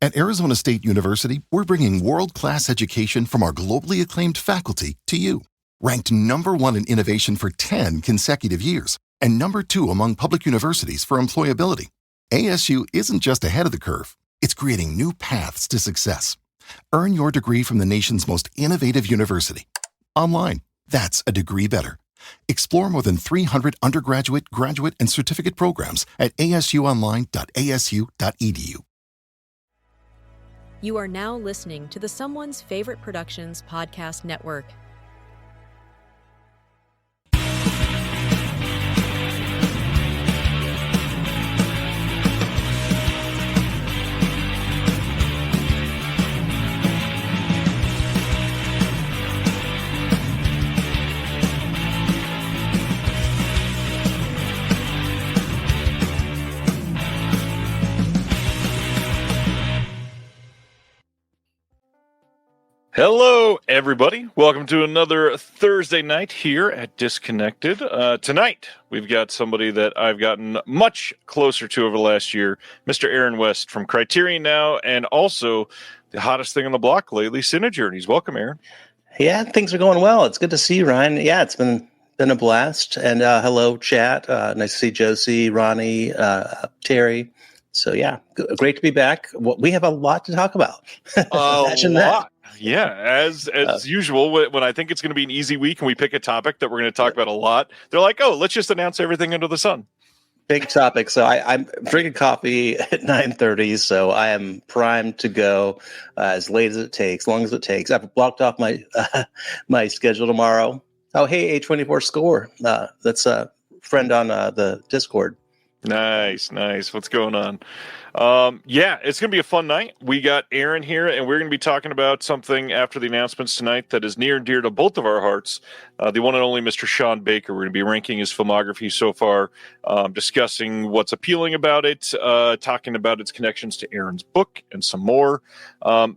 At Arizona State University, we're bringing world-class education from our globally acclaimed faculty to you. Ranked #1 in innovation for 10 consecutive years and #2 among public universities for employability. ASU isn't just ahead of the curve, it's creating new paths to success. Earn your degree from the nation's most innovative university. Online, that's a degree better. Explore more than 300 undergraduate, graduate, and certificate programs at asuonline.asu.edu. You are now listening to the Someone's Favorite Productions podcast network. Hello, everybody. Welcome to another Thursday night here at Disconnected. Tonight, we've got somebody that I've gotten much closer to over the last year, Mr. Aaron West from Criterion now, and also the hottest thing on the block lately, Cinejourneys. Welcome, Aaron. Yeah, things are going well. It's good to see you, Ryan. Yeah, it's been a blast. And hello, chat. Nice to see Josie, Ronnie, Terry. So, yeah, great to be back. We have a lot to talk about. Imagine that. Yeah, as usual, when I think it's going to be an easy week and we pick a topic that we're going to talk about a lot, they're like, oh, let's just announce everything under the sun. Big topic. So I'm drinking coffee at 9:30, so I am primed to go as late as it takes, long as it takes. I've blocked off my my schedule tomorrow. Oh, hey, A24 Score. That's a friend on the Discord. Nice. What's going on? Yeah, it's going to be a fun night. We got Aaron here, and we're going to be talking about something after the announcements tonight that is near and dear to both of our hearts. The one and only Mr. Sean Baker. We're going to be ranking his filmography so far, discussing what's appealing about it, talking about its connections to Aaron's book, and some more.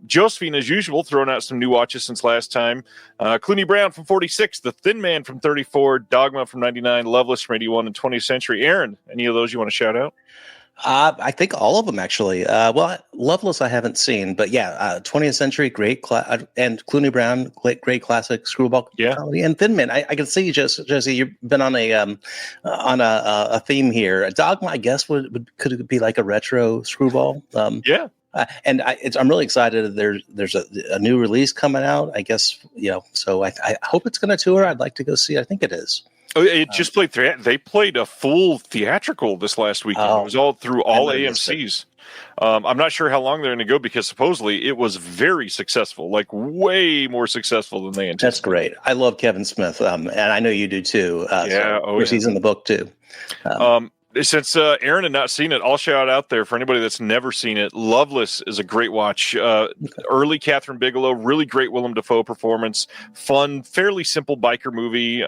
Josephine, as usual, throwing out some new watches since last time. Clooney Brown from 46, The Thin Man from 34, Dogma from 99, Loveless from 81, and 20th Century. Aaron, any of those you want to shout out? I think all of them, actually. Well, Loveless I haven't seen, but yeah, 20th Century, great, and Clooney Brown, great classic screwball comedy, and Thin Man. I can see, Josie, you've been on a theme here. Dogma, I guess, could it be like a retro screwball? Yeah. And I'm really excited. There's a new release coming out. I guess, so I hope it's going to tour. I'd like to go see it. I think it is. Oh, it just played. They played a full theatrical this last weekend. It was all through all AMCs. I'm not sure how long they're going to go because supposedly it was very successful, like way more successful than they anticipated. That's great. I love Kevin Smith, and I know you do too. He's in the book too. Since Aaron had not seen it, I'll shout out there for anybody that's never seen it. Loveless is a great watch. Early Catherine Bigelow, really great Willem Dafoe performance. Fun, fairly simple biker movie.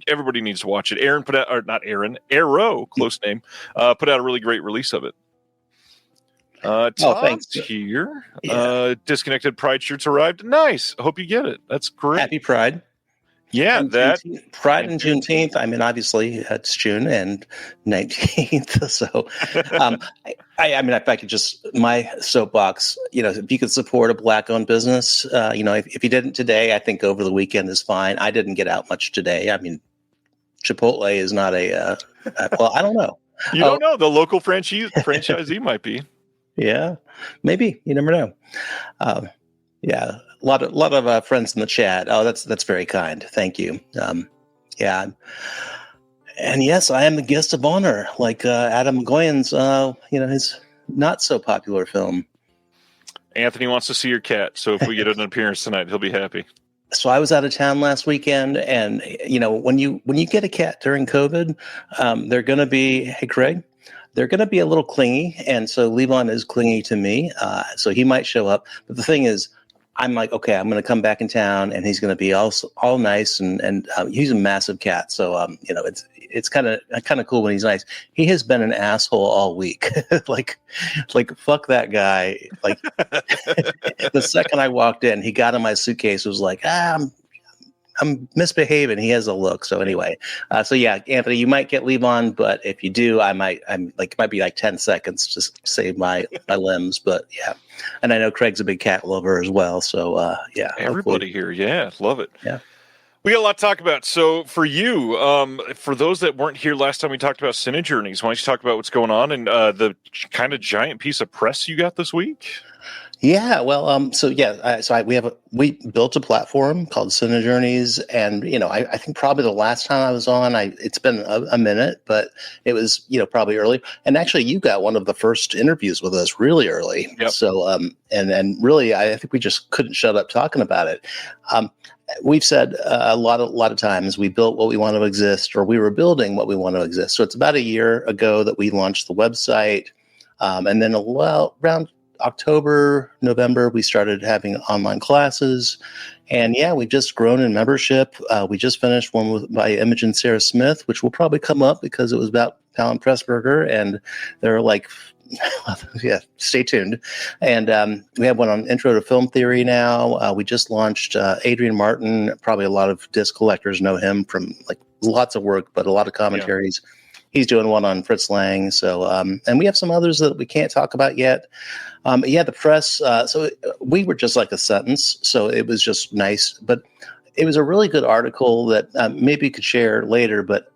Everybody needs to watch it. Arrow, close name, put out a really great release of it. Thanks. Here. Yeah. Disconnected Pride shirts arrived. Nice. I hope you get it. That's great. Happy Pride. Yeah, Pride and Juneteenth. I mean, obviously it's June and 19th. So, I mean, if I could just my soapbox, if you could support a Black-owned business, if you didn't today, I think over the weekend is fine. I didn't get out much today. I mean, Chipotle is not well, I don't know. You don't know. The local franchisee might be. Yeah, maybe. You never know. Yeah. A lot of friends in the chat. Oh, that's very kind. Thank you. Yeah. And yes, I am the guest of honor, like Adam Goyen's, his not so popular film. Anthony wants to see your cat, so if we get an appearance tonight, he'll be happy. So I was out of town last weekend, and when you get a cat during COVID, they're going to be, hey Craig, they're going to be a little clingy, and so Levon is clingy to me, so he might show up. But the thing is, I'm like, okay, I'm going to come back in town, and he's going to be all nice, and he's a massive cat, so it's kind of cool when he's nice. He has been an asshole all week, like fuck that guy. Like the second I walked in, he got in my suitcase, was like, I'm I'm misbehaving. He has a look. So anyway, so yeah, Anthony, you might get Levon, but if you do, it might be like 10 seconds to save my limbs. But yeah, and I know Craig's a big cat lover as well. So yeah, everybody here, yeah, love it. Yeah. We got a lot to talk about. So for you, for those that weren't here last time we talked about Cinejourneys, why don't you talk about what's going on and the kind of giant piece of press you got this week? Yeah, well, we built a platform called Cinejourneys, and I think probably the last time I was on, it's been a minute, but it was probably early. And actually, you got one of the first interviews with us really early. Yep. So and really, I think we just couldn't shut up talking about it. We've said a lot of times we built what we want to exist, or we were building what we want to exist. So it's about a year ago that we launched the website, and then around October, November, we started having online classes, and yeah, we've just grown in membership. We just finished one by Imogen Sarah Smith, which will probably come up because it was about Fallon Pressburger, and they're like, yeah, stay tuned. And we have one on Intro to Film Theory now. We just launched Adrian Martin. Probably a lot of disc collectors know him from like lots of work, but a lot of commentaries. Yeah. He's doing one on Fritz Lang. So, and we have some others that we can't talk about yet. The press. So we were just like a sentence. So it was just nice, but it was a really good article that maybe you could share later, but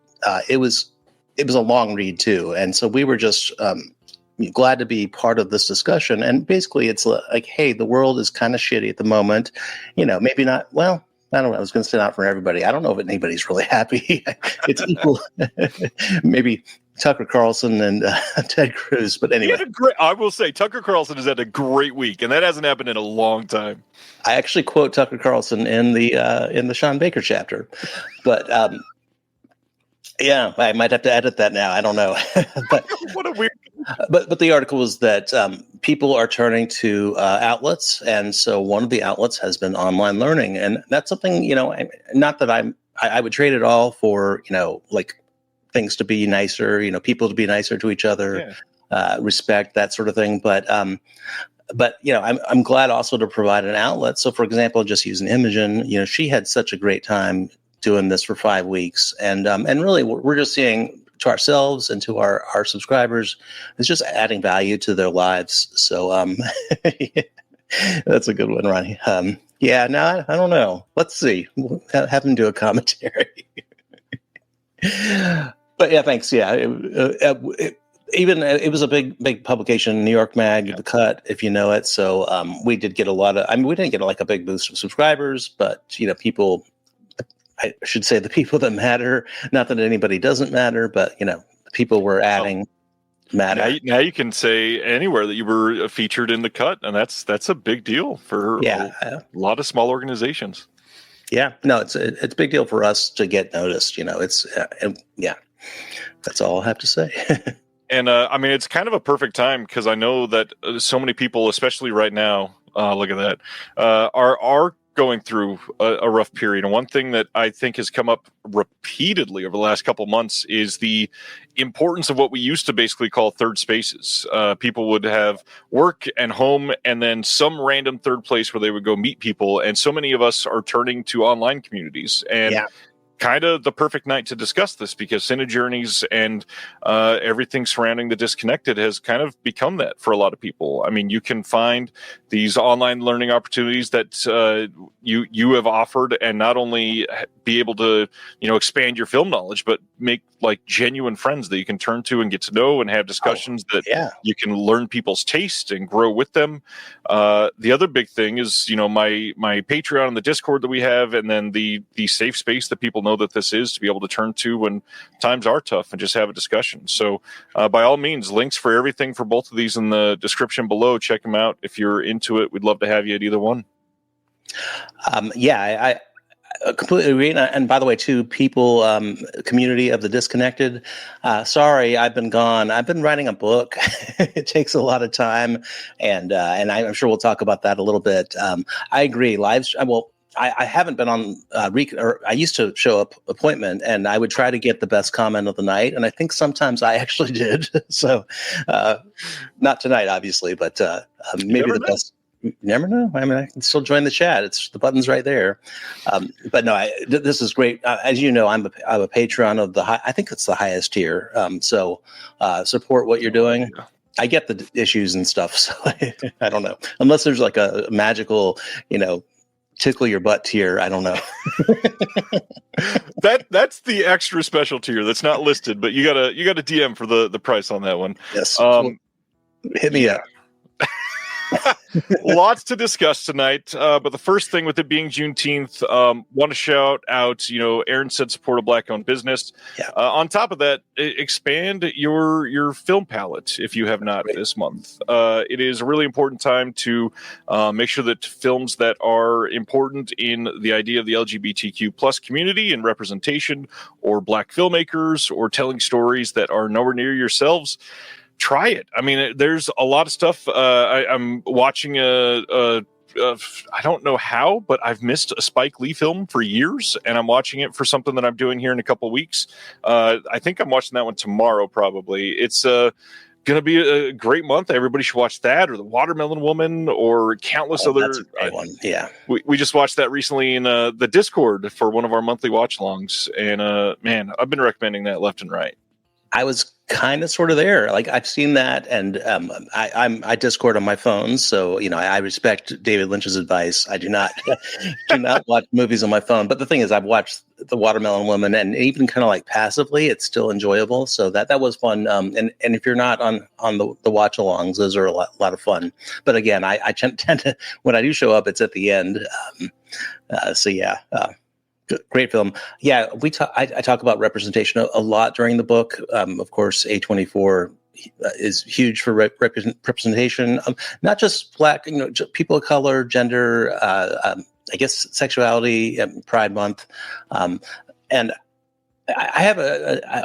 it was a long read too. And so we were just glad to be part of this discussion. And basically it's like, hey, the world is kind of shitty at the moment. Maybe not, well, I don't know. I was going to say not for everybody. I don't know if anybody's really happy. It's equal. Maybe Tucker Carlson and Ted Cruz. But anyway, I will say Tucker Carlson has had a great week, and that hasn't happened in a long time. I actually quote Tucker Carlson in the Sean Baker chapter, but yeah, I might have to edit that now. I don't know. But what a weird. But the article was that people are turning to outlets, and so one of the outlets has been online learning, and that's something not that I would trade it all for like things to be nicer, people to be nicer to each other, respect, that sort of thing. But I'm glad also to provide an outlet. So for example, just using Imogen, she had such a great time doing this for 5 weeks, and really we're just seeing to ourselves and to our subscribers, it's just adding value to their lives. So that's a good one, Ronnie. I don't know. Let's see. We'll have him do a commentary. But yeah, thanks. Yeah, it was a big publication, New York Mag, The Cut, if you know it. So we did get a lot of. We didn't get like a big boost of subscribers, but people. I should say the people that matter. Not that anybody doesn't matter, but the people we're adding matter. Now you can say anywhere that you were featured in The Cut, and that's a big deal for a lot of small organizations. Yeah, no, it's a big deal for us to get noticed. It's that's all I have to say. And it's kind of a perfect time because I know that so many people, especially right now, look at that, are going through a rough period. And one thing that I think has come up repeatedly over the last couple months is the importance of what we used to basically call third spaces. People would have work and home and then some random third place where they would go meet people. And so many of us are turning to online communities. And kind of the perfect night to discuss this because Cinejourneys and everything surrounding the disconnected has kind of become that for a lot of people. I mean, you can find these online learning opportunities that you have offered and not only be able to, expand your film knowledge, but make like genuine friends that you can turn to and get to know and have discussions you can learn people's taste and grow with them. The other big thing is, my Patreon and the Discord that we have, and then the safe space that people know that this is to be able to turn to when times are tough and just have a discussion. So by all means, links for everything for both of these in the description below. Check them out. If you're into it, we'd love to have you at either one. I completely agree. And by the way, too, people, community of the disconnected, sorry, I've been gone. I've been writing a book. It takes a lot of time. And I'm sure we'll talk about that a little bit. I agree. I haven't been on I used to show up appointment and I would try to get the best comment of the night. And I think sometimes I actually did. So not tonight, obviously, but maybe the best. you never know. I mean, I can still join the chat. The button's right there. But no, this is great. As you know, I'm a patron of I think it's the highest tier. So support what you're doing. Yeah. I get the issues and stuff, so I don't know. Unless there's like a magical, tickle your butt tier. I don't know. That's the extra special tier that's not listed, but you got a DM for the price on that one. Yes. Hit me up. Lots to discuss tonight, but the first thing, with it being Juneteenth, want to shout out, Aaron said support a Black-owned business. Yeah. On top of that, expand your film palette if you have not this month. It is a really important time to make sure that films that are important in the idea of the LGBTQ plus community and representation, or Black filmmakers, or telling stories that are nowhere near yourselves, try it. I mean, there's a lot of stuff. I'm watching I don't know how, but I've missed a Spike Lee film for years, and I'm watching it for something that I'm doing here in a couple of weeks. I think I'm watching that one tomorrow, probably. It's going to be a great month. Everybody should watch that, or The Watermelon Woman, or countless other. That's a great one. Yeah. We just watched that recently in the Discord for one of our monthly watch-alongs, and man, I've been recommending that left and right. I was kind of sort of there. Like, I've seen that, and I Discord on my phone, so I respect David Lynch's advice. I do not watch movies on my phone. But the thing is, I've watched The Watermelon Woman, and even kind of like passively, it's still enjoyable. So that was fun. And if you're not on the watch alongs, those are a lot of fun. But again, I tend to, when I do show up, it's at the end. So yeah. Great film. Yeah, I talk about representation a lot during the book. Of course, A24 is huge for representation, not just Black, people of color, gender, I guess sexuality, Pride Month, and I have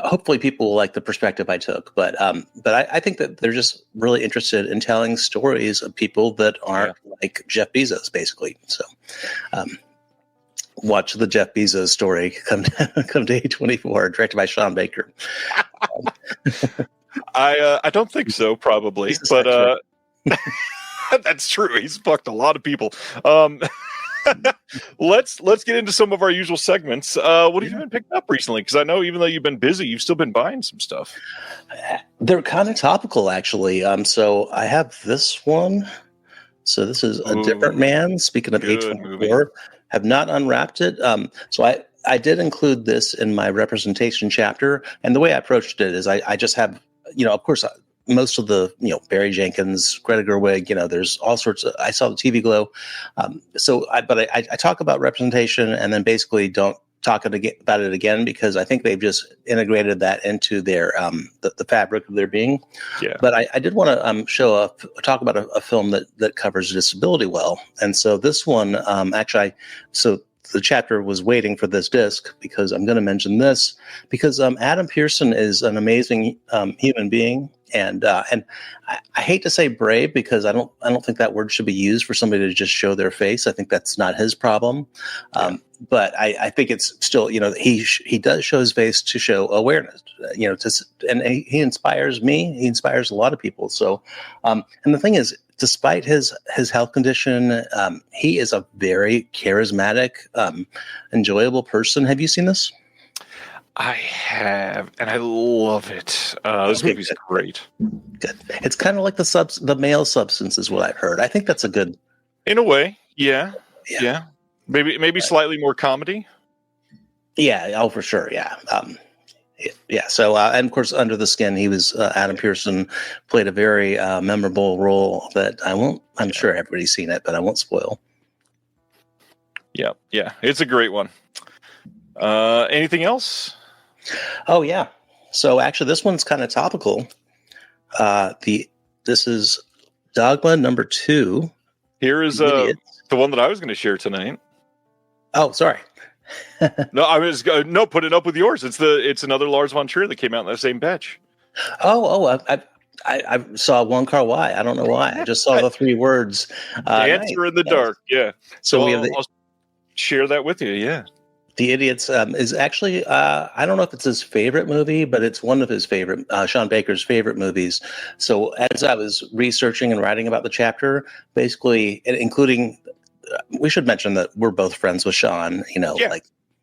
hopefully people will like the perspective I took, but I think that they're just really interested in telling stories of people that aren't like Jeff Bezos, basically. So. Watch the Jeff Bezos story come to A24, directed by Sean Baker. I don't think so, probably, but that's true. He's fucked a lot of people. Let's get into some of our usual segments. What have you been picking up recently? Because I know, even though you've been busy, you've still been buying some stuff. They're kind of topical, actually. So I have this one. So this is A Different Man. Speaking of A24. Movie. Have not unwrapped it. So I did include this in my representation chapter. And the way I approached it is I just have, of course, most of the, Barry Jenkins, Greta Gerwig, there's all sorts of, I saw the TV Glow. But I talk about representation, and then basically don't talk about it again, because I think they've just integrated that into their the fabric of their being. Yeah. But I did want to talk about a film that covers disability well. And so this one, so the chapter was waiting for this disc, because I'm going to mention this, because Adam Pearson is an amazing human being. And I hate to say brave, because I don't think that word should be used for somebody to just show their face. I think that's not his problem. But I think it's still, he does show his face to show awareness, and he inspires me. He inspires a lot of people. So, and the thing is, despite his health condition, he is a very charismatic, enjoyable person. Have you seen this? I have, and I love it. This movie's great. Good. It's kind of like the male Substance, is what I've heard. I think that's a good. In a way, yeah. Maybe slightly more comedy. Yeah. Oh, for sure. Yeah. Yeah. So, and of course, Under the Skin, he was Adam Pearson played a very memorable role that I'm sure everybody's seen it, but I won't spoil. Yeah. It's a great one. Anything else? Oh yeah. So actually, this one's kind of topical. This is Dogma number 2. Here is the one that I was going to share tonight. Oh, sorry. No, I was putting up with yours. It's another Lars von Trier that came out in that same batch. I saw One Car Why. I don't know why. I just saw the 3 words. Answer in the dark. Yeah. So I'll share that with you. Yeah. The Idiots is actually, I don't know if it's his favorite movie, but it's one of his favorite, Sean Baker's favorite movies. So as I was researching and writing about the chapter, basically, including, we should mention that we're both friends with Sean, Yeah.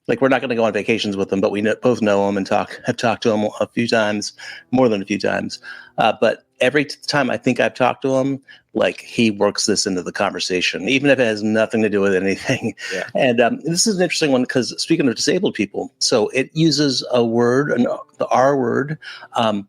like we're not going to go on vacations with him, but we both know him and have talked to him a few times, more than a few times. But every time I think I've talked to him, like he works this into the conversation, even if it has nothing to do with anything. Yeah. And this is an interesting one because speaking of disabled people, so it uses a word, the R word,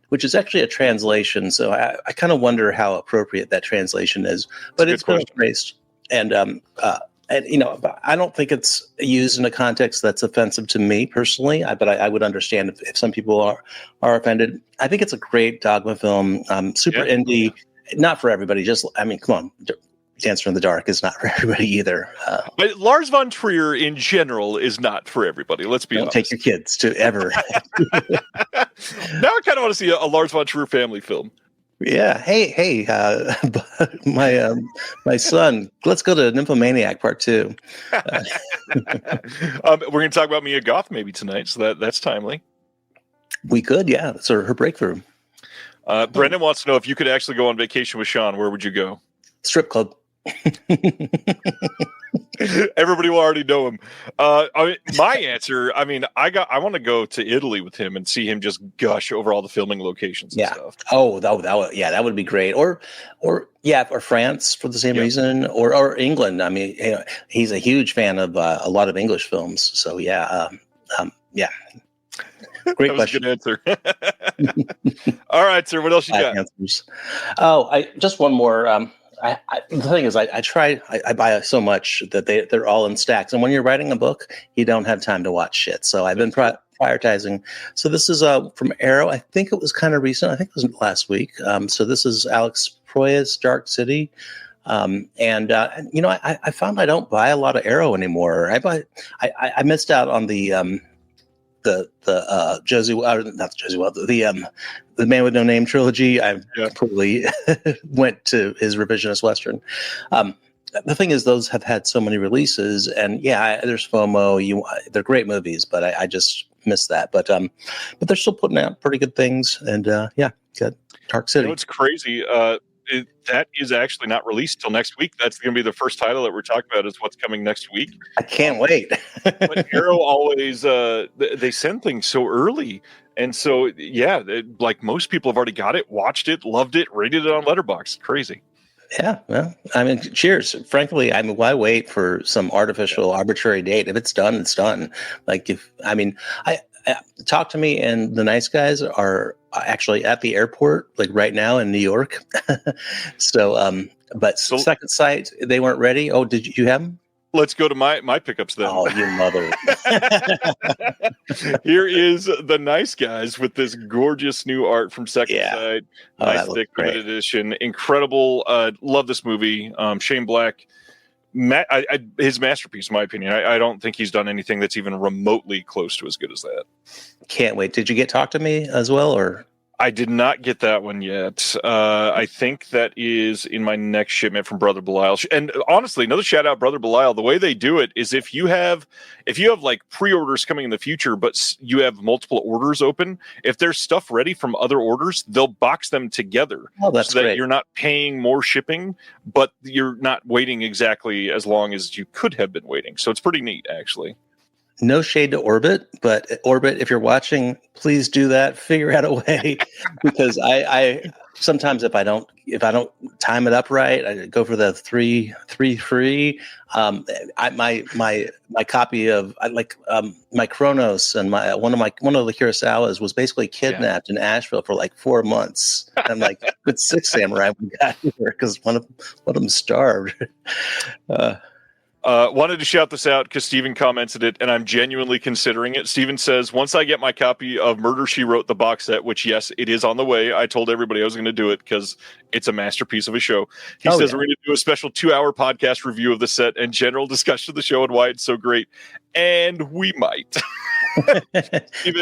which is actually a translation. So I kind of wonder how appropriate that translation is, but it's been erased. And I don't think it's used in a context that's offensive to me personally, but I would understand if some people are offended. I think it's a great dogma film, super indie, not for everybody. Come on, Dancer in the Dark is not for everybody either. But Lars von Trier in general is not for everybody. Let's be honest. Don't take your kids to ever. Now I kind of want to see a Lars von Trier family film. Yeah. Hey, my son, let's go to Nymphomaniac Part 2. We're going to talk about Mia Goth maybe tonight, so that's timely. We could, yeah. That's her breakthrough. Brendan wants to know if you could actually go on vacation with Sean, where would you go? Strip club. Everybody will already know him. My answer, I want to go to Italy with him and see him just gush over all the filming locations and stuff. Oh, that would be great. Or France for the same reason, or England. I mean, he's a huge fan of a lot of English films. So yeah. Great question. Good answer. All right, sir. What else you got? Answers. Just one more. The thing is, I buy so much that they're all in stacks. And when you're writing a book, you don't have time to watch shit. So I've been prioritizing. So this is from Arrow. I think it was kind of recent. I think it was last week. So this is Alex Proyas' Dark City. I found I don't buy a lot of Arrow anymore. I missed out on the Josie, not Josie Well, the Man with No Name trilogy. I probably went to his revisionist Western. The thing is, those have had so many releases, and there's FOMO. They're great movies, but I just missed that. But they're still putting out pretty good things, and good. Dark City. It's crazy. That is actually not released till next week. That's going to be the first title that we're talking about is what's coming next week. I can't wait. But Arrow always, they send things so early. And so, like most people have already got it, watched it, loved it, rated it on Letterboxd. Crazy. Yeah, well, cheers. Frankly, why wait for some arbitrary date? If it's done, it's done. Talk to Me and The Nice Guys are actually at the airport, like right now in New York. So Second Sight, they weren't ready. Oh, did you have them? Let's go to my pickups then. Oh, you mother. Here is The Nice Guys with this gorgeous new art from Second Sight. Nice thick limited edition. Incredible. Love this movie. Shane Black. His masterpiece, in my opinion. I don't think he's done anything that's even remotely close to as good as that. Can't wait. Did you get Talk to Me as well, or? I did not get that one yet. I think that is in my next shipment from Brother Belial. And honestly, another shout out, Brother Belial. The way they do it is if you have like pre-orders coming in the future, but you have multiple orders open, if there's stuff ready from other orders, they'll box them together. Oh, that's so that great. You're not paying more shipping, but you're not waiting exactly as long as you could have been waiting. So it's pretty neat, actually. No shade to Orbit, but Orbit, if you're watching, please do that. Figure out a way, because I sometimes if I don't time it up right, I go for the three free. My copy of my Chronos and one of the Kurosawas was basically kidnapped in Asheville for like 4 months. I'm like, with 6 samurai we got here because one of them starved. Wanted to shout this out because Steven commented it, and I'm genuinely considering it. Steven says, once I get my copy of Murder, She Wrote, the box set, which, yes, it is on the way. I told everybody I was going to do it because it's a masterpiece of a show. He says we're going to do a special 2-hour podcast review of the set and general discussion of the show and why it's so great. and we might.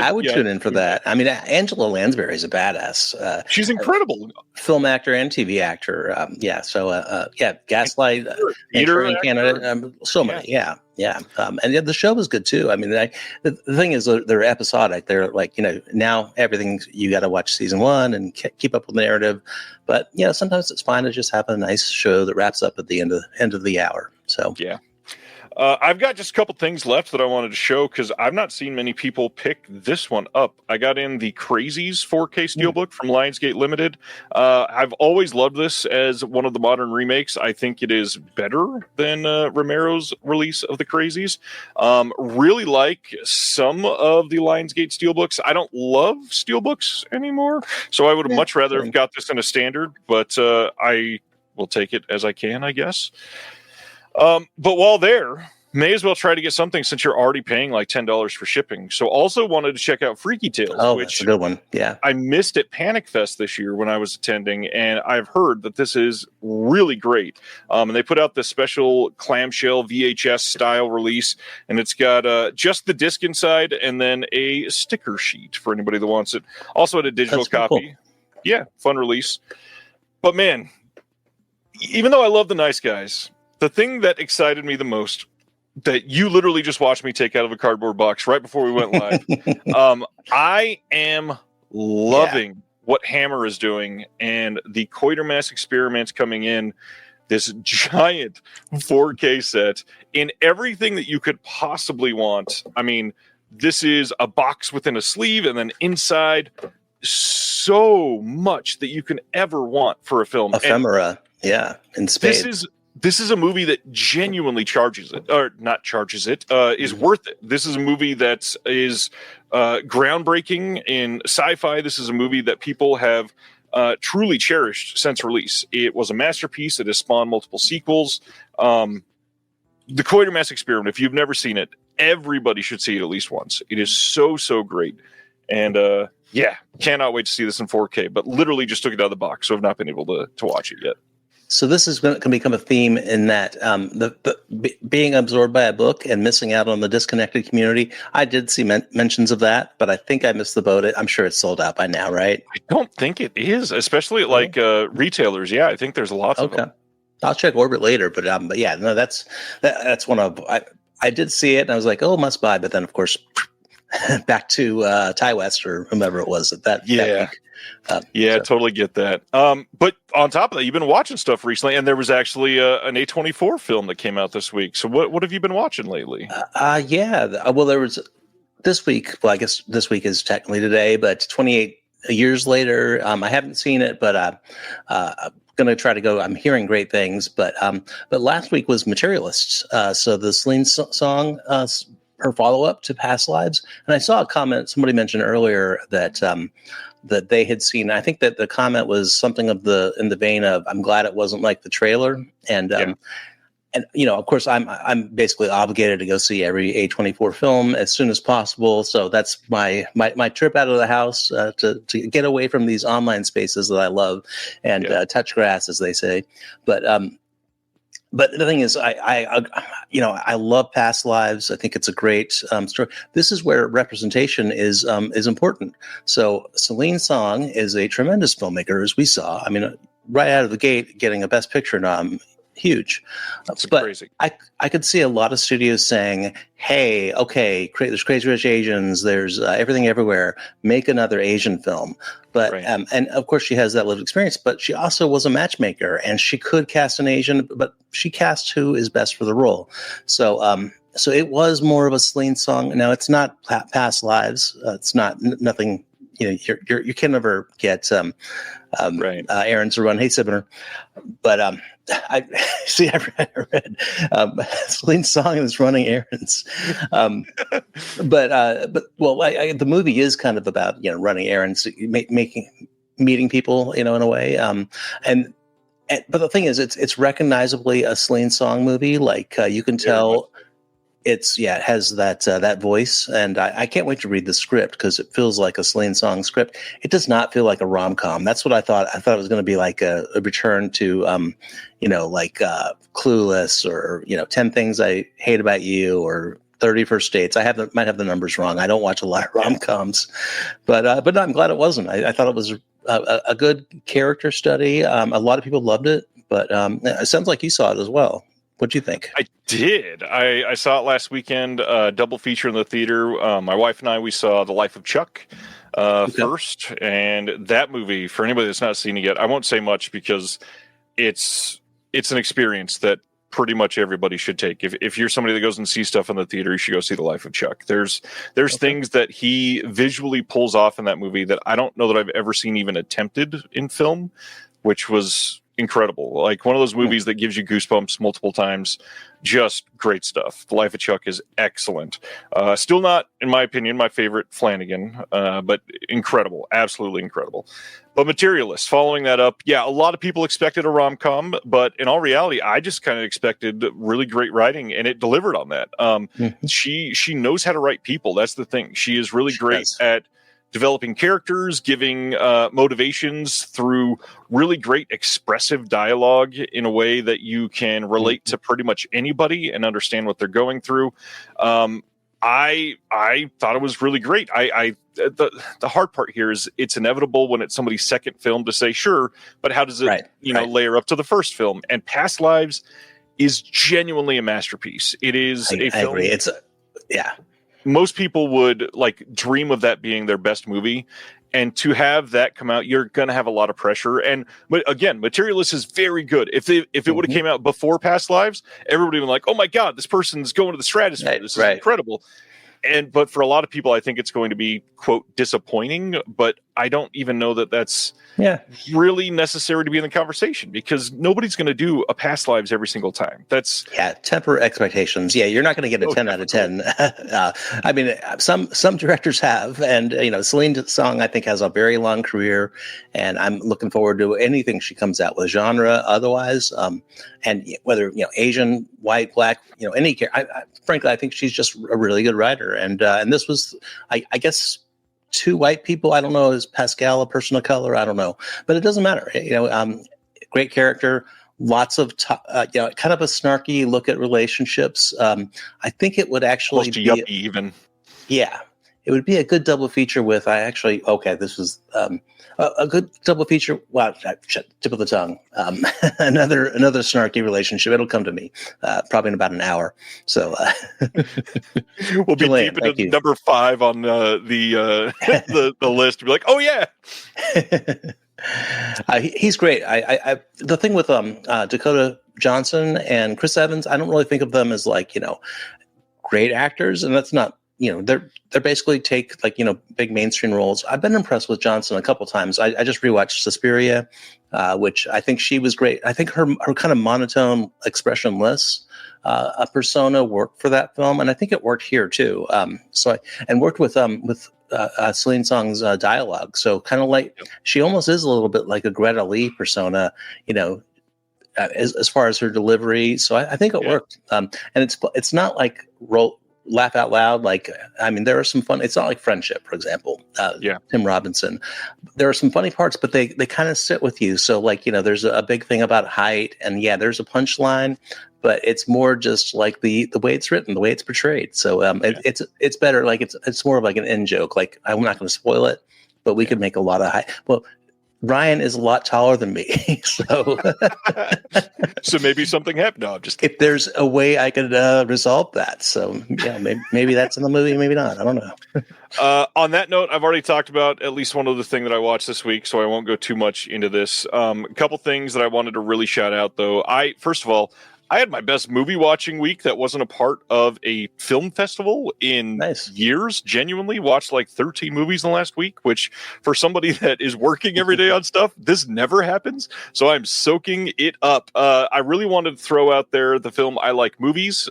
I would tune in for that. I mean, Angela Lansbury is a badass. She's incredible. Film actor and TV actor. Gaslight, Manchurian Candidate, so many. Yeah. And the show was good too. I mean, the thing is, they're episodic. They're like, now everything, you got to watch season 1 and keep up with the narrative. But, sometimes it's fine to just have a nice show that wraps up at the end of the hour. So, yeah. I've got just a couple things left that I wanted to show because I've not seen many people pick this one up. I got in the Crazies 4K Steelbook from Lionsgate Limited. I've always loved this as one of the modern remakes. I think it is better than Romero's release of the Crazies. Really like some of the Lionsgate Steelbooks. I don't love Steelbooks anymore, so I would have much rather have got this in a standard, but I will take it as I can, I guess. But while there, may as well try to get something since you're already paying like $10 for shipping. So also wanted to check out Freaky Tales, which that's a good one. Yeah, I missed at Panic Fest this year when I was attending, and I've heard that this is really great. And they put out this special clamshell VHS style release, and it's got just the disc inside and then a sticker sheet for anybody that wants it. Also had a digital copy. Cool. Yeah, fun release. But man, even though I love The Nice Guys, the thing that excited me the most, that you literally just watched me take out of a cardboard box right before we went live, I am loving what Hammer is doing, and the Quatermass Experiment's coming in this giant 4K set in everything that you could possibly want. I mean, this is a box within a sleeve, and then inside, so much that you can ever want for a film. Ephemera, in space. This is a movie that genuinely charges it, or not charges it, is worth it. This is a movie that is groundbreaking in sci-fi. This is a movie that people have truly cherished since release. It was a masterpiece. It has spawned multiple sequels. The Quatermass Experiment, if you've never seen it, everybody should see it at least once. It is so, so great. And cannot wait to see this in 4K, but literally just took it out of the box, so I've not been able to watch it yet. So this is going to become a theme in that being absorbed by a book and missing out on the disconnected community. I did see mentions of that, but I think I missed the boat. I'm sure it's sold out by now, right? I don't think it is, especially at like retailers. Yeah, I think there's lots of them. I'll check Orbit later, but yeah, no, that's one of I did see it and I was like, oh, must buy, but then of course back to Ty West or whomever it was that week. Totally get that. But on top of that, you've been watching stuff recently, and there was actually an A24 film that came out this week. So what have you been watching lately? Well, there was this week. Well, I guess this week is technically today, but 28 years later. I haven't seen it, but I'm going to try to go. I'm hearing great things, but last week was Materialists. So the Celine song, her follow-up to Past Lives, and I saw a comment. Somebody mentioned earlier that that they had seen. I think that the comment was something in the vein of, "I'm glad it wasn't like the trailer." And of course, I'm basically obligated to go see every A24 film as soon as possible. So that's my trip out of the house to get away from these online spaces that I love and touch grass, as they say. But the thing is, I love Past Lives. I think it's a great story. This is where representation is important. So Celine Song is a tremendous filmmaker, as we saw. I mean, right out of the gate, getting a Best Picture nom, huge. That's but crazy. I could see a lot of studios saying, hey, okay, there's Crazy Rich Asians, there's Everything Everywhere, make another Asian film. But right. And of course she has that lived experience, but she also was a matchmaker and she could cast an Asian, but she cast who is best for the role. So it was more of a Celine Song. Now it's not Past Lives. It's not nothing. You can never get Aaron to run. Hey, Sibner. But I read Celine's Song is running errands. The movie is kind of about running errands, meeting people, in a way. But the thing is, it's recognizably a Celine Song movie. Like you can tell. It has that voice, and I can't wait to read the script because it feels like a Celine Song script. It does not feel like a rom-com. That's what I thought. I thought it was going to be like a return to, Clueless or 10 Things I Hate About You or 30 First Dates. Might have the numbers wrong. I don't watch a lot of rom-coms, but no, I'm glad it wasn't. I thought it was a good character study. A lot of people loved it, but it sounds like you saw it as well. What do you think? I did. I saw it last weekend, double feature in the theater. My wife and I, we saw The Life of Chuck first, and that movie, for anybody that's not seen it yet, I won't say much because it's an experience that pretty much everybody should take. If you're somebody that goes and sees stuff in the theater, you should go see The Life of Chuck. There's things that he visually pulls off in that movie that I don't know that I've ever seen even attempted in film, which was incredible. Like one of those movies that gives you goosebumps multiple times. Just great stuff. The Life of Chuck is excellent. Still not, in my opinion, my favorite Flanagan, but incredible. Absolutely incredible. But Materialist, following that up, yeah, a lot of people expected a rom-com, but in all reality, I just kind of expected really great writing, and it delivered on that. She knows how to write people. That's the thing. She is really great at developing characters, giving motivations through really great expressive dialogue in a way that you can relate to pretty much anybody and understand what they're going through. I thought it was really great. The hard part here is it's inevitable when it's somebody's second film to say, sure, but how does it layer up to the first film? And Past Lives is genuinely a masterpiece. It is a film. I agree. Most people would dream of that being their best movie, and to have that come out, you're going to have a lot of pressure. And again, Materialist is very good. If it would have came out before Past Lives, everybody would be like, "Oh my God, this person's going to the stratosphere. This is incredible." But for a lot of people, I think it's going to be, quote, disappointing. But I don't even know that that's really necessary to be in the conversation, because nobody's going to do a Past Lives every single time. Temper expectations. Yeah, you're not going to get a 10 out of 10. I mean, some directors have, and Celine Song, I think, has a very long career, and I'm looking forward to anything she comes out with, genre otherwise, and whether Asian, white, black, any character. Frankly, I think she's just a really good writer, and this was, I guess, two white people. I don't know. Is Pascal a person of color? I don't know, but it doesn't matter. Great character. Lots of kind of a snarky look at relationships. I think it would actually be yuppie even. Yeah, it would be a good double feature with. This was a good double feature. Wow, tip of the tongue. Another snarky relationship. It'll come to me probably in about an hour. So we'll be deep into number 5 on the list. Be like, oh yeah. He's great. The thing with Dakota Johnson and Chris Evans, I don't really think of them as great actors, and that's not. They're basically take big mainstream roles. I've been impressed with Johnson a couple times. I just rewatched Suspiria, which I think she was great. I think her kind of monotone, expressionless persona worked for that film, and I think it worked here too. Worked with Celine Song's dialogue. So kind of she almost is a little bit like a Greta Lee persona, as far as her delivery. So I think it worked. And it's not like laugh out loud. There are some fun. It's not like Friendship, for example. Tim Robinson. There are some funny parts, but they kind of sit with you. So there's a big thing about height, and there's a punchline, but it's more just like the way it's written, the way it's portrayed. So it's better. It's more of an in joke. I'm not going to spoil it, but we could make a lot of height. Well, Ryan is a lot taller than me, so so maybe something happened. No, if there's a way I could resolve that. So maybe that's in the movie, maybe not. I don't know. On that note, I've already talked about at least one other thing that I watched this week, so I won't go too much into this. A couple things that I wanted to really shout out, though. First of all, I had my best movie watching week that wasn't a part of a film festival in years. Genuinely watched 13 movies in the last week, which for somebody that is working every day on stuff, this never happens. So I'm soaking it up. I really wanted to throw out there the film I Like Movies.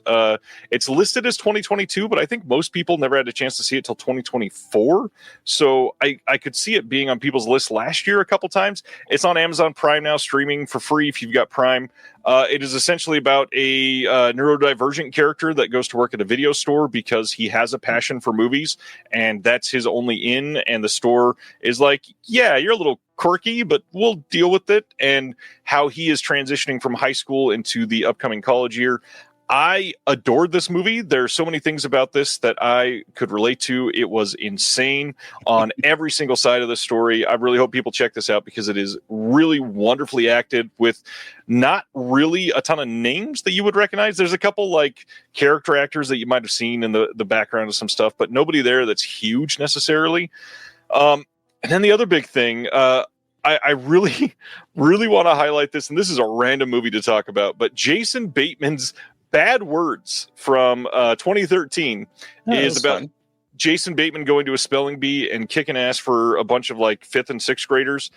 It's listed as 2022, but I think most people never had a chance to see it till 2024. So I could see it being on people's list last year a couple times. It's on Amazon Prime now, streaming for free if you've got Prime. It is essentially about a neurodivergent character that goes to work at a video store because he has a passion for movies, and that's his only in. And the store is like, yeah, you're a little quirky, but we'll deal with it. And how he is transitioning from high school into the upcoming college year. I adored this movie. There are so many things about this that I could relate to. It was insane on every single side of the story. I really hope people check this out because it is really wonderfully acted with not really a ton of names that you would recognize. There's a couple like character actors that you might have seen in the background of some stuff, but nobody there that's huge necessarily. And then the other big thing, I really, really want to highlight this, and this is a random movie to talk about, but Jason Bateman's Bad Words from 2013 is about fun. Jason Bateman going to a spelling bee and kicking ass for a bunch of like 5th and 6th graders.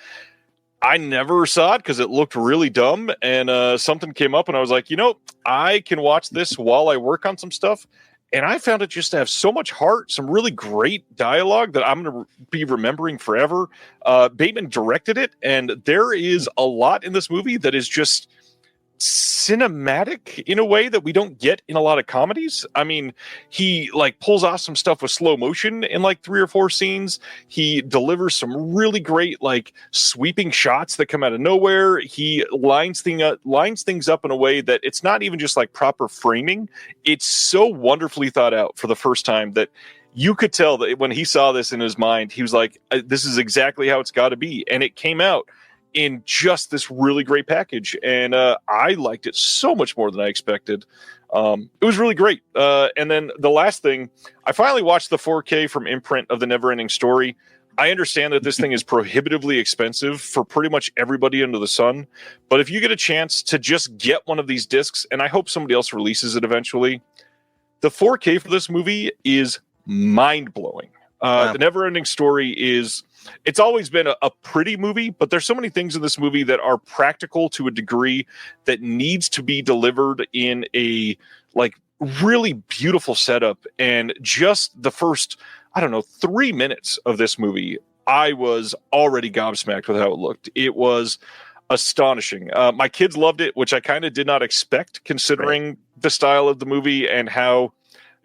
I never saw it because it looked really dumb, and something came up and I was like, I can watch this while I work on some stuff. And I found it just to have so much heart, some really great dialogue that I'm going to be remembering forever. Bateman directed it, and there is a lot in this movie that is just cinematic in a way that we don't get in a lot of comedies. I mean, he like pulls off some stuff with slow motion in like 3 or 4 scenes. He delivers some really great like sweeping shots that come out of nowhere. He lines things up in a way that it's not even just like proper framing. It's so wonderfully thought out for the first time that you could tell that when he saw this in his mind, he was like, this is exactly how it's got to be. And it came out in just this really great package. And I liked it so much more than I expected. It was really great. And then the last thing, I finally watched the 4K from Imprint of The Neverending Story. I understand that this thing is prohibitively expensive for pretty much everybody under the sun. But if you get a chance to just get one of these discs, and I hope somebody else releases it eventually, the 4K for this movie is mind-blowing. Wow. The Neverending Story is... It's always been a pretty movie, but there's so many things in this movie that are practical to a degree that needs to be delivered in a like really beautiful setup. And just the first, 3 minutes of this movie, I was already gobsmacked with how it looked. It was astonishing. My kids loved it, which I kind of did not expect considering the style of the movie and how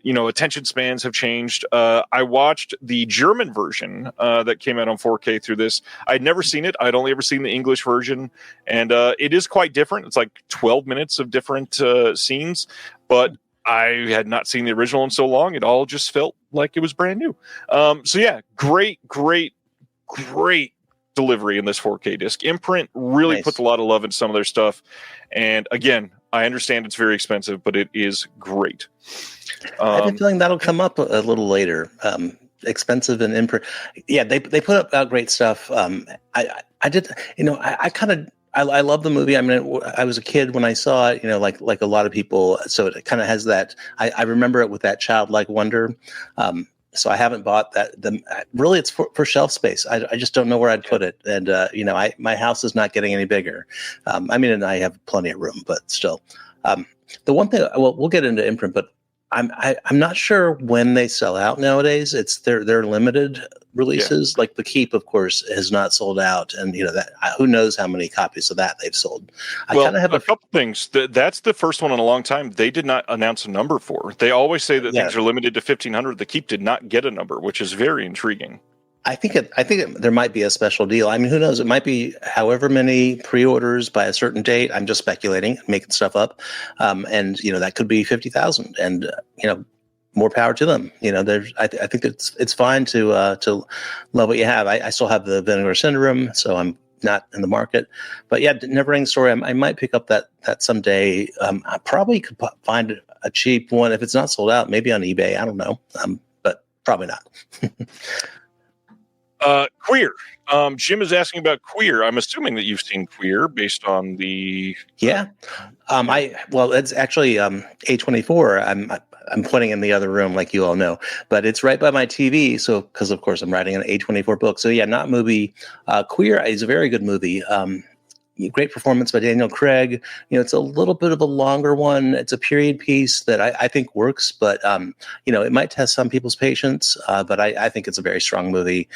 attention spans have changed. I watched the German version that came out on 4K through this. I'd never seen it. I'd only ever seen the English version. And it is quite different. It's like 12 minutes of different scenes. But I had not seen the original in so long. It all just felt like it was brand new. So yeah, great delivery in this 4K disc. Imprint really puts a lot of love in some of their stuff. And again, I understand it's very expensive, but it is great. I have a feeling that'll come up a little later. Expensive and Imprint. Yeah, they put out great stuff. I did, I love the movie. I mean, I was a kid when I saw it, like a lot of people. So it kind of has that, I remember it with that childlike wonder. So I haven't bought that. Really, it's for shelf space. I just don't know where I'd put it. And, my house is not getting any bigger. And I have plenty of room, but still. The one thing, we'll get into Imprint, but I'm not sure when they sell out nowadays. It's they're limited releases. Yeah. Like The Keep, of course, has not sold out, and that who knows how many copies of that they've sold. I kind of have a couple things. That's the first one in a long time they did not announce a number for. They always say that things are limited to 1,500. The Keep did not get a number, which is very intriguing. I think there might be a special deal. I mean, who knows? It might be however many pre-orders by a certain date. I'm just speculating, making stuff up. And that could be 50,000 and, more power to them. I think it's fine to love what you have. I still have the Vinegar Syndrome, so I'm not in the market, but yeah, Neverending Story. I might pick up that someday. I probably could find a cheap one if it's not sold out, maybe on eBay. I don't know. But probably not. Queer. Jim is asking about Queer. I'm assuming that you've seen Queer based on the. Yeah. It's actually A24. I'm putting in the other room, like you all know, but it's right by my TV. So, because of course I'm writing an A24 book. So yeah, not movie. Queer is a very good movie. Great performance by Daniel Craig. It's a little bit of a longer one. It's a period piece that I think works, but it might test some people's patience. But I think it's a very strong movie.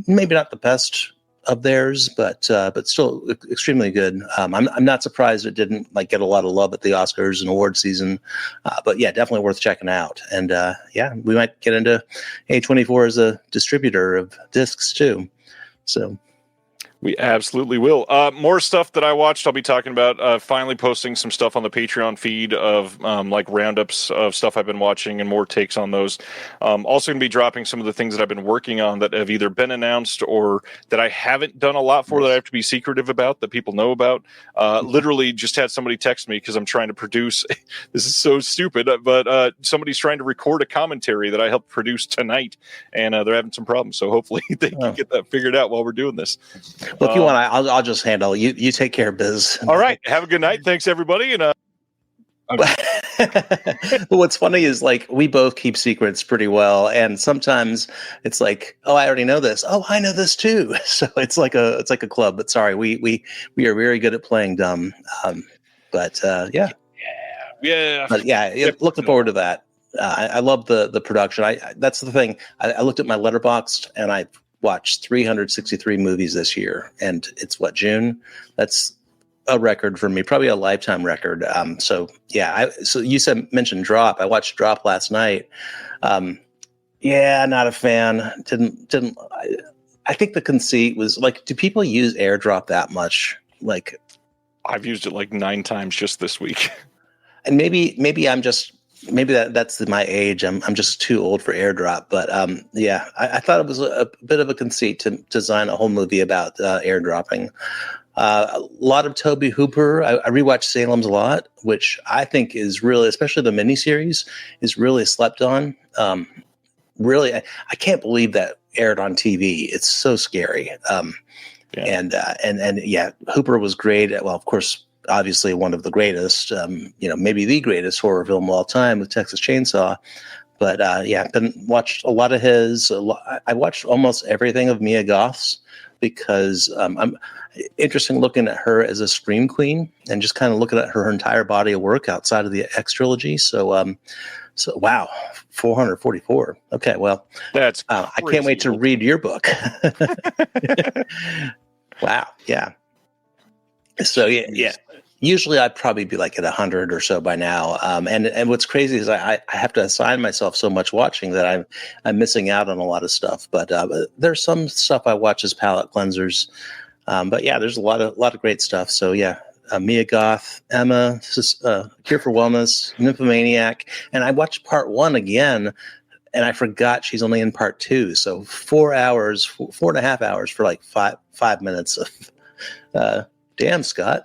Maybe not the best of theirs, but still extremely good. I'm not surprised it didn't get a lot of love at the Oscars and award season. But yeah, definitely worth checking out. And we might get into A24 as a distributor of discs too. So. We absolutely will. More stuff that I watched. I'll be talking about finally posting some stuff on the Patreon feed of like roundups of stuff I've been watching and more takes on those. Also going to be dropping some of the things that I've been working on that have either been announced or that I haven't done a lot for that I have to be secretive about that people know about. Literally just had somebody text me because I'm trying to produce. This is so stupid, but somebody's trying to record a commentary that I helped produce tonight, and they're having some problems. So hopefully they can get that figured out while we're doing this. Well, if you want, I'll just handle it. You take care, Biz. All right. Have a good night. Thanks, everybody. And But what's funny is like we both keep secrets pretty well, and sometimes it's like, oh, I already know this. Oh, I know this too. So it's like a club. But sorry, we are very good at playing dumb. Yeah. But yeah, looking forward to that. I love the production. That's the thing. I looked at my Letterboxd and I watched 363 movies this year, and it's June. That's a record for me, probably a lifetime record. So you mentioned Drop. I watched Drop last night. Not a fan. Didn't. I think the conceit was like, do people use AirDrop that much? Like, I've used it like 9 times just this week. And maybe that's my age. I'm just too old for AirDrop. But I thought it was a bit of a conceit to design a whole movie about airdropping. A lot of Tobe Hooper. I rewatched Salem's Lot, which I think is really, especially the miniseries, is really slept on. Really, I can't believe that aired on TV. It's so scary. And Hooper was great. Well, of course, obviously one of the greatest, maybe the greatest horror film of all time with Texas Chainsaw. But been watched a lot of his. I watched almost everything of Mia Goth's because I'm interested in looking at her as a scream queen and just kind of looking at her entire body of work outside of the X trilogy. So wow, 444. Okay, well, that's I can't wait to read your book. Wow, yeah. So yeah. Usually I'd probably be like at 100 or so by now. And what's crazy is I have to assign myself so much watching that I'm missing out on a lot of stuff. But there's some stuff I watch as palate cleansers. But yeah, there's a lot of great stuff. So yeah, Mia Goth, Emma, Cure for Wellness, Nymphomaniac, and I watched part 1 again, and I forgot she's only in part 2. So 4 and a half hours for like five minutes of damn, Scott.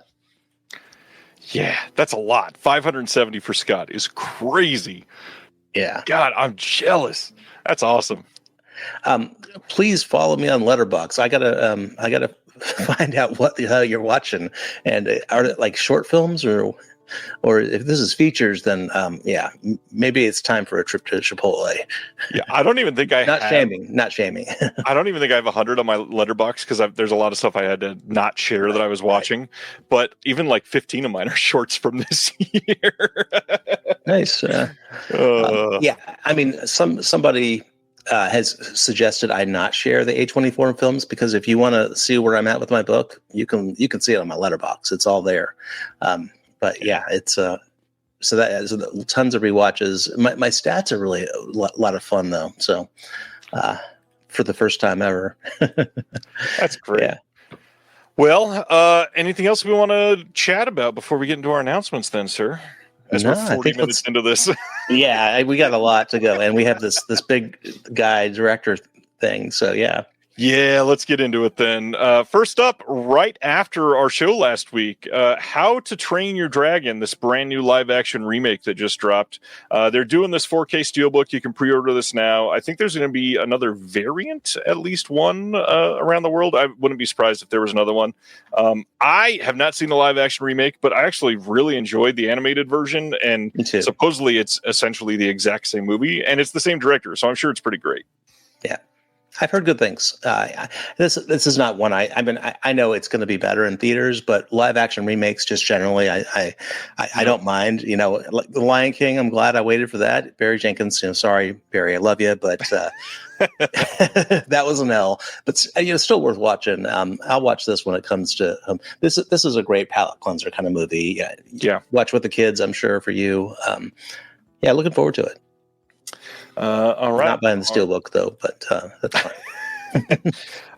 Yeah, that's a lot. 570 for Scott is crazy. Yeah. God, I'm jealous. That's awesome. Please follow me on Letterboxd. I gotta find out what the hell you're watching. And are it like short films or if this is features, then maybe it's time for a trip to Chipotle. Yeah, I don't even think not shaming. I don't even think I have 100 on my Letterboxd because there's a lot of stuff I had to not share that I was watching. But even like 15 of mine are shorts from this year. Nice. I mean, somebody has suggested I not share the A24 films because if you want to see where I'm at with my book, you can see it on my Letterboxd. It's all there. But yeah, it's so tons of rewatches. My stats are really a lot of fun though. So for the first time ever, that's great. Yeah. Well, anything else we want to chat about before we get into our announcements, then, sir? As we're 40 minutes into this. Yeah, we got a lot to go, and we have this big guy director thing. So yeah. Yeah, let's get into it then. First up, right after our show last week, How to Train Your Dragon, this brand new live-action remake that just dropped. They're doing this 4K Steelbook. You can pre-order this now. I think there's going to be another variant, at least one, around the world. I wouldn't be surprised if there was another one. I have not seen the live-action remake, but I actually really enjoyed the animated version, and supposedly it's essentially the exact same movie, and it's the same director, so I'm sure it's pretty great. Yeah. I've heard good things. This is not one I know it's going to be better in theaters, but live action remakes just generally I don't mind. Like The Lion King, I'm glad I waited for that. Barry Jenkins, sorry Barry, I love you, but that was an L. But still worth watching. I'll watch this when it comes to this is a great palate cleanser kind of movie. Yeah. Watch with the kids, I'm sure for you. Looking forward to it. All right. Not buying the Steelbook though, but that's fine.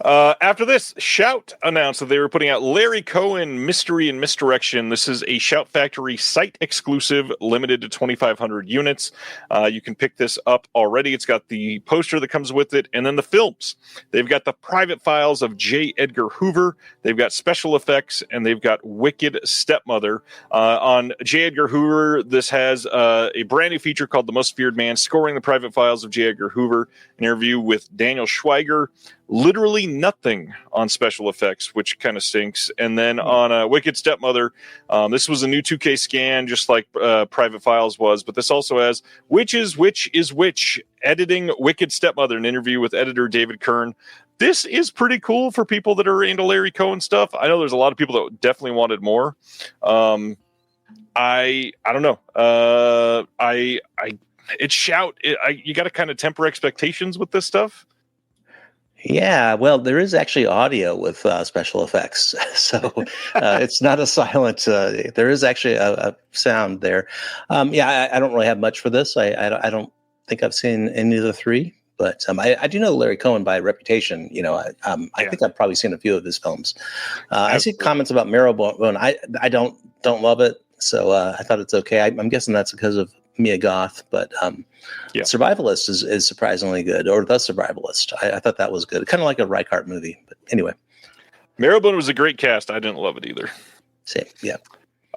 After this, Shout announced that they were putting out Larry Cohen Mystery and Misdirection. This is a Shout Factory site exclusive, limited to 2,500 units. You can pick this up already. It's got the poster that comes with it, and then the films. They've got the private files of J. Edgar Hoover. They've got special effects, and they've got Wicked Stepmother. On J. Edgar Hoover, this has a brand new feature called The Most Feared Man, scoring the private files of J. Edgar Hoover, an interview with Daniel Schweiger. Literally nothing on special effects, which kind of stinks. And then on Wicked Stepmother, this was a new 2K scan, just like Private Files was, but this also has Which is Which, editing Wicked Stepmother, an interview with editor David Kern. This is pretty cool for people that are into Larry Cohen stuff. I know there's a lot of people that definitely wanted more. I don't know. It's Shout. You got to kind of temper expectations with this stuff. Yeah, well, there is actually audio with special effects, so it's not a silent. There is actually a sound there. I don't really have much for this. I don't think I've seen any of the three, but I do know Larry Cohen by reputation. I think I've probably seen a few of his films. I see comments about Marrowbone. I don't love it, so I thought it's okay. I'm guessing that's because of Mia Goth, but Survivalist is surprisingly good, or The Survivalist. I thought that was good, kind of like a Reichardt movie. But anyway, Marrowbone was a great cast. I didn't love it either. Same, yeah.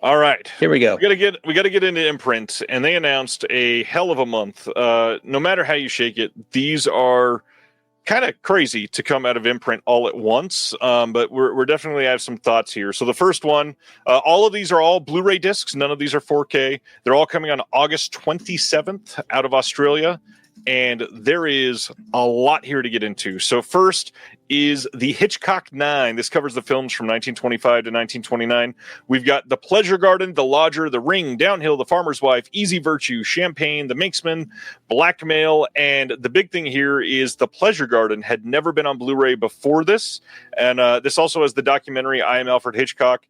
All right, here we go. We got to get into Imprint, and they announced a hell of a month. No matter how you shake it, these are kind of crazy to come out of Imprint all at once, but we're definitely have some thoughts here. So the first one, all of these are all Blu-ray discs. None of these are 4K. They're all coming on August 27th out of Australia, and there is a lot here to get into. So first is the Hitchcock 9. This covers the films from 1925 to 1929. We've got The Pleasure Garden, The Lodger, The Ring, Downhill, The Farmer's Wife, Easy Virtue, Champagne, The Manxman, Blackmail, and the big thing here is The Pleasure Garden had never been on Blu-ray before this, and this also has the documentary I Am Alfred Hitchcock.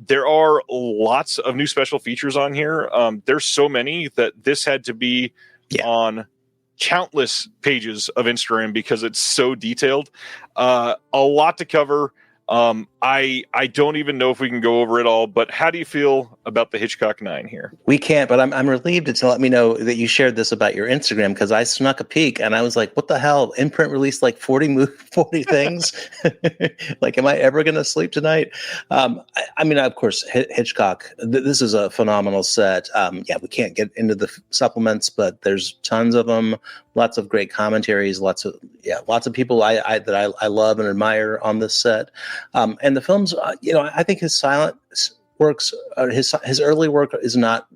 There are lots of new special features on here. There's so many that this had to be on countless pages of Instagram because it's so detailed. A lot to cover. I don't even know if we can go over it all, but how do you feel about the Hitchcock 9 here? We can't, but I'm relieved to let me know that you shared this about your Instagram, because I snuck a peek and I was like, what the hell? Imprint released like 40 things. Like, am I ever going to sleep tonight? I mean, of course, Hitchcock, this is a phenomenal set. We can't get into the supplements, but there's tons of them. Lots of great commentaries, lots of people I love and admire on this set. And the films, I think his silent works, his early work does not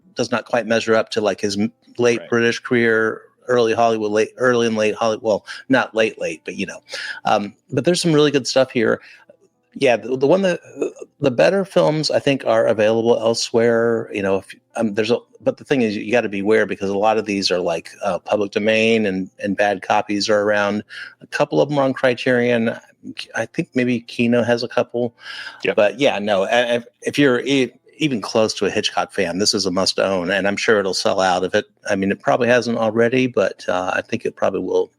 quite measure up to like his late British career, early and late Hollywood. Well, not late, but but there's some really good stuff here. Yeah, the better films I think are available elsewhere. But the thing is, you got to beware because a lot of these are like public domain and bad copies are around. A couple of them are on Criterion. I think maybe Kino has a couple. Yep. But if you're even close to a Hitchcock fan, this is a must own, and I'm sure it'll sell out. It probably hasn't already, but I think it probably will.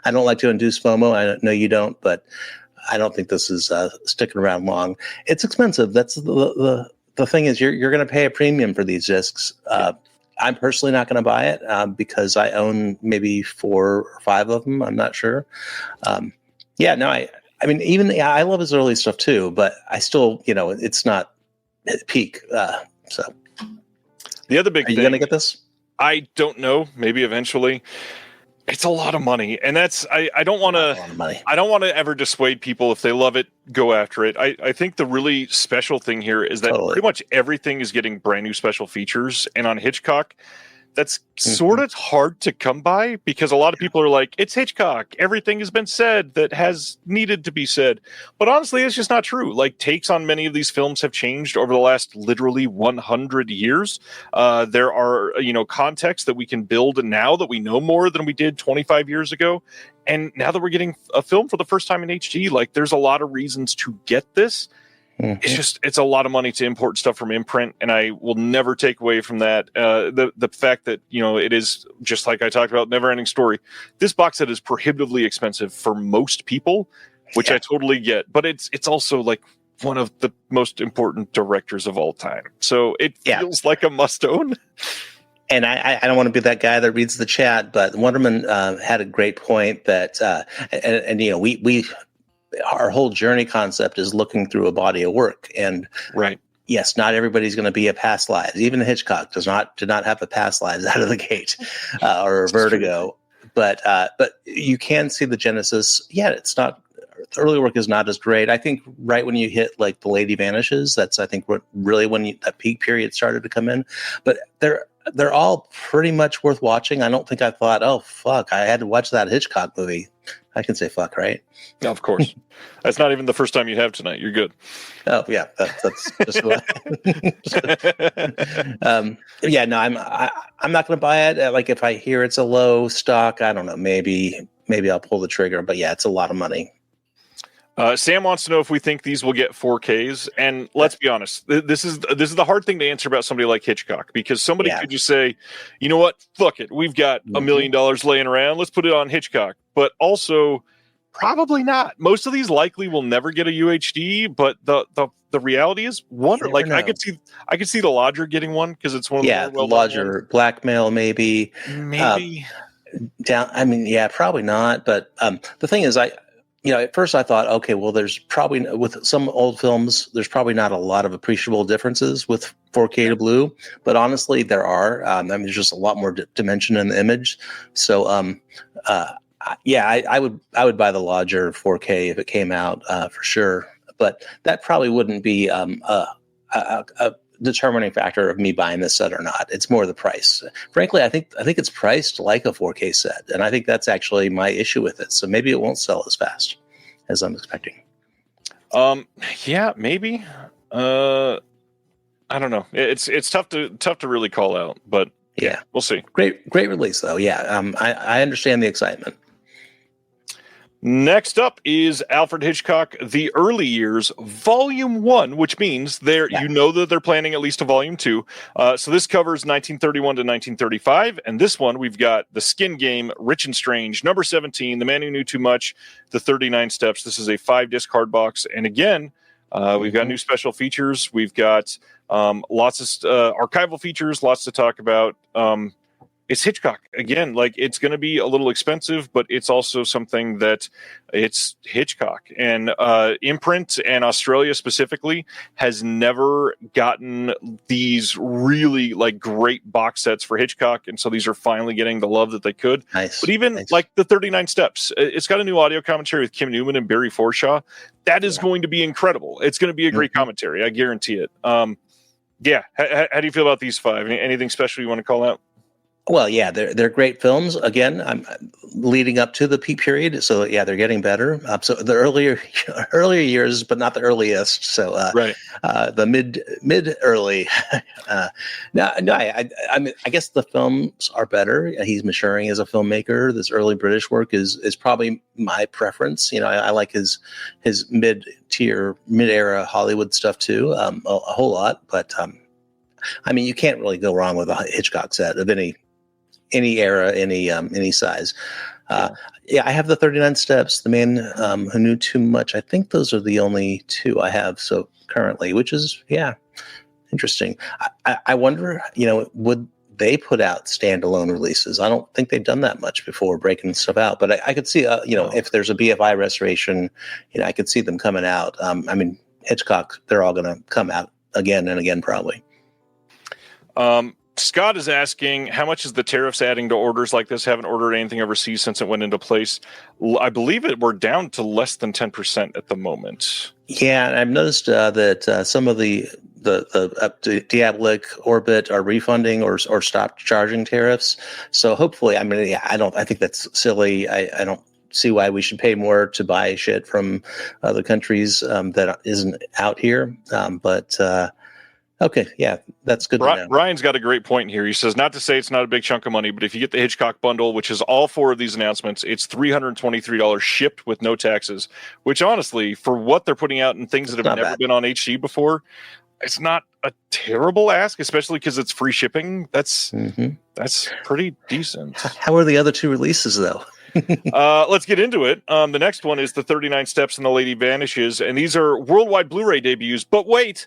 I don't like to induce FOMO. I know you don't, but I don't think this is sticking around long. It's expensive. That's the thing is you're going to pay a premium for these discs. I'm personally not going to buy it because I own maybe 4 or 5 of them. I'm not sure. I love his early stuff too, but I still, it's not at peak. So the other big thing, are you going to get this? I don't know. Maybe eventually. It's a lot of money, and that's I don't want to ever dissuade people. If they love it, go after it. I think the really special thing here is that pretty much everything is getting brand new special features, and on Hitchcock, that's sort of hard to come by because a lot of people are like, it's Hitchcock. Everything has been said that has needed to be said. But honestly, it's just not true. Like, takes on many of these films have changed over the last literally 100 years. There are, contexts that we can build now that we know more than we did 25 years ago. And now that we're getting a film for the first time in HD, like, there's a lot of reasons to get this. it's a lot of money to import stuff from imprint, and I will never take away from that. The fact that, it is just like I talked about, never ending story. This box set is prohibitively expensive for most people, which I totally get, but it's also like one of the most important directors of all time. So it feels like a must own. And I don't want to be that guy that reads the chat, but Wonderman had a great point that, we our whole journey concept is looking through a body of work, and yes, not everybody's going to be a past lives. Even Hitchcock did not have a past lives out of the gate, or a Vertigo, but you can see the genesis. Yeah, it's not. The early work is not as great. I think right when you hit like The Lady Vanishes, that's I think what really when that peak period started to come in. But they're all pretty much worth watching. I don't think I thought, oh fuck, I had to watch that Hitchcock movie. I can say fuck, right? Yeah, of course. That's not even the first time you have tonight. You're good. Oh yeah, that's just what. No, I'm not going to buy it. Like if I hear it's a low stock, I don't know, maybe I'll pull the trigger. But yeah, it's a lot of money. Sam wants to know if we think these will get 4Ks, and let's be honest, this is the hard thing to answer about somebody like Hitchcock, because somebody could just say, you know what, fuck it, we've got $1 million laying around, let's put it on Hitchcock. But also, probably not. Most of these likely will never get a UHD, but the reality is, like I could see the Lodger getting one because it's one of the the Lodger Blackmail maybe down. I mean, probably not. But the thing is, at first I thought, okay, well, there's probably with some old films, there's probably not a lot of appreciable differences with 4K to blue, but honestly, there are. There's just a lot more dimension in the image. So, I would buy the Lodger 4K if it came out for sure, but that probably wouldn't be a determining factor of me buying this set or not. It's more the price. Frankly, I think it's priced like a 4K set, and I think that's actually my issue with it. So maybe it won't sell as fast as I'm expecting. Maybe. I don't know. It's tough to really call out, but we'll see. Great release though. I understand the excitement. Next up is Alfred Hitchcock, The Early Years, Volume 1, which means that they're planning at least a Volume 2. So this covers 1931 to 1935, and this one we've got The Skin Game, Rich and Strange, Number 17, The Man Who Knew Too Much, The 39 Steps. This is a 5-disc hard box, and again, we've got new special features. We've got lots of archival features, lots to talk about. It's Hitchcock. Again, like it's going to be a little expensive, but it's also something that it's Hitchcock. And imprint, and Australia specifically, has never gotten these really like great box sets for Hitchcock. And so these are finally getting the love that they could. Nice. But even like the 39 Steps, it's got a new audio commentary with Kim Newman and Barry Forshaw. That is going to be incredible. It's going to be a great commentary. I guarantee it. How do you feel about these 5? Anything special you want to call out? Well, yeah, they're great films. Again, I'm leading up to the peak period, so yeah, they're getting better. So the earlier years, but not the earliest. So the mid early. I guess the films are better. He's maturing as a filmmaker. This early British work is probably my preference. I like his mid-tier, mid-era Hollywood stuff too, a whole lot. But you can't really go wrong with a Hitchcock set of any era, any size. I have the 39 Steps, The Man Who Knew Too Much. I think those are the only 2 I have so currently, which is interesting. I wonder, would they put out standalone releases? I don't think they've done that much before, breaking stuff out. But I could see, if there's a BFI restoration, I could see them coming out. Hitchcock, they're all going to come out again and again, probably. Scott is asking, how much is the tariffs adding to orders like this? Haven't ordered anything overseas since it went into place. I believe we're down to less than 10% at the moment. Yeah, and I've noticed that some of the Diabolic, Orbit are refunding or stopped charging tariffs. So hopefully, I think that's silly. I don't see why we should pay more to buy shit from other countries that isn't out here. Okay, yeah, that's good to know. Ryan's got a great point here. He says, not to say it's not a big chunk of money, but if you get the Hitchcock bundle, which is all 4 of these announcements, it's $323 shipped with no taxes, which honestly, for what they're putting out and things that have never been on HD before, it's not a terrible ask, especially because it's free shipping. That's pretty decent. How are the other 2 releases, though? Let's get into it. The next one is The 39 Steps and the Lady Vanishes, and these are worldwide Blu-ray debuts. But wait,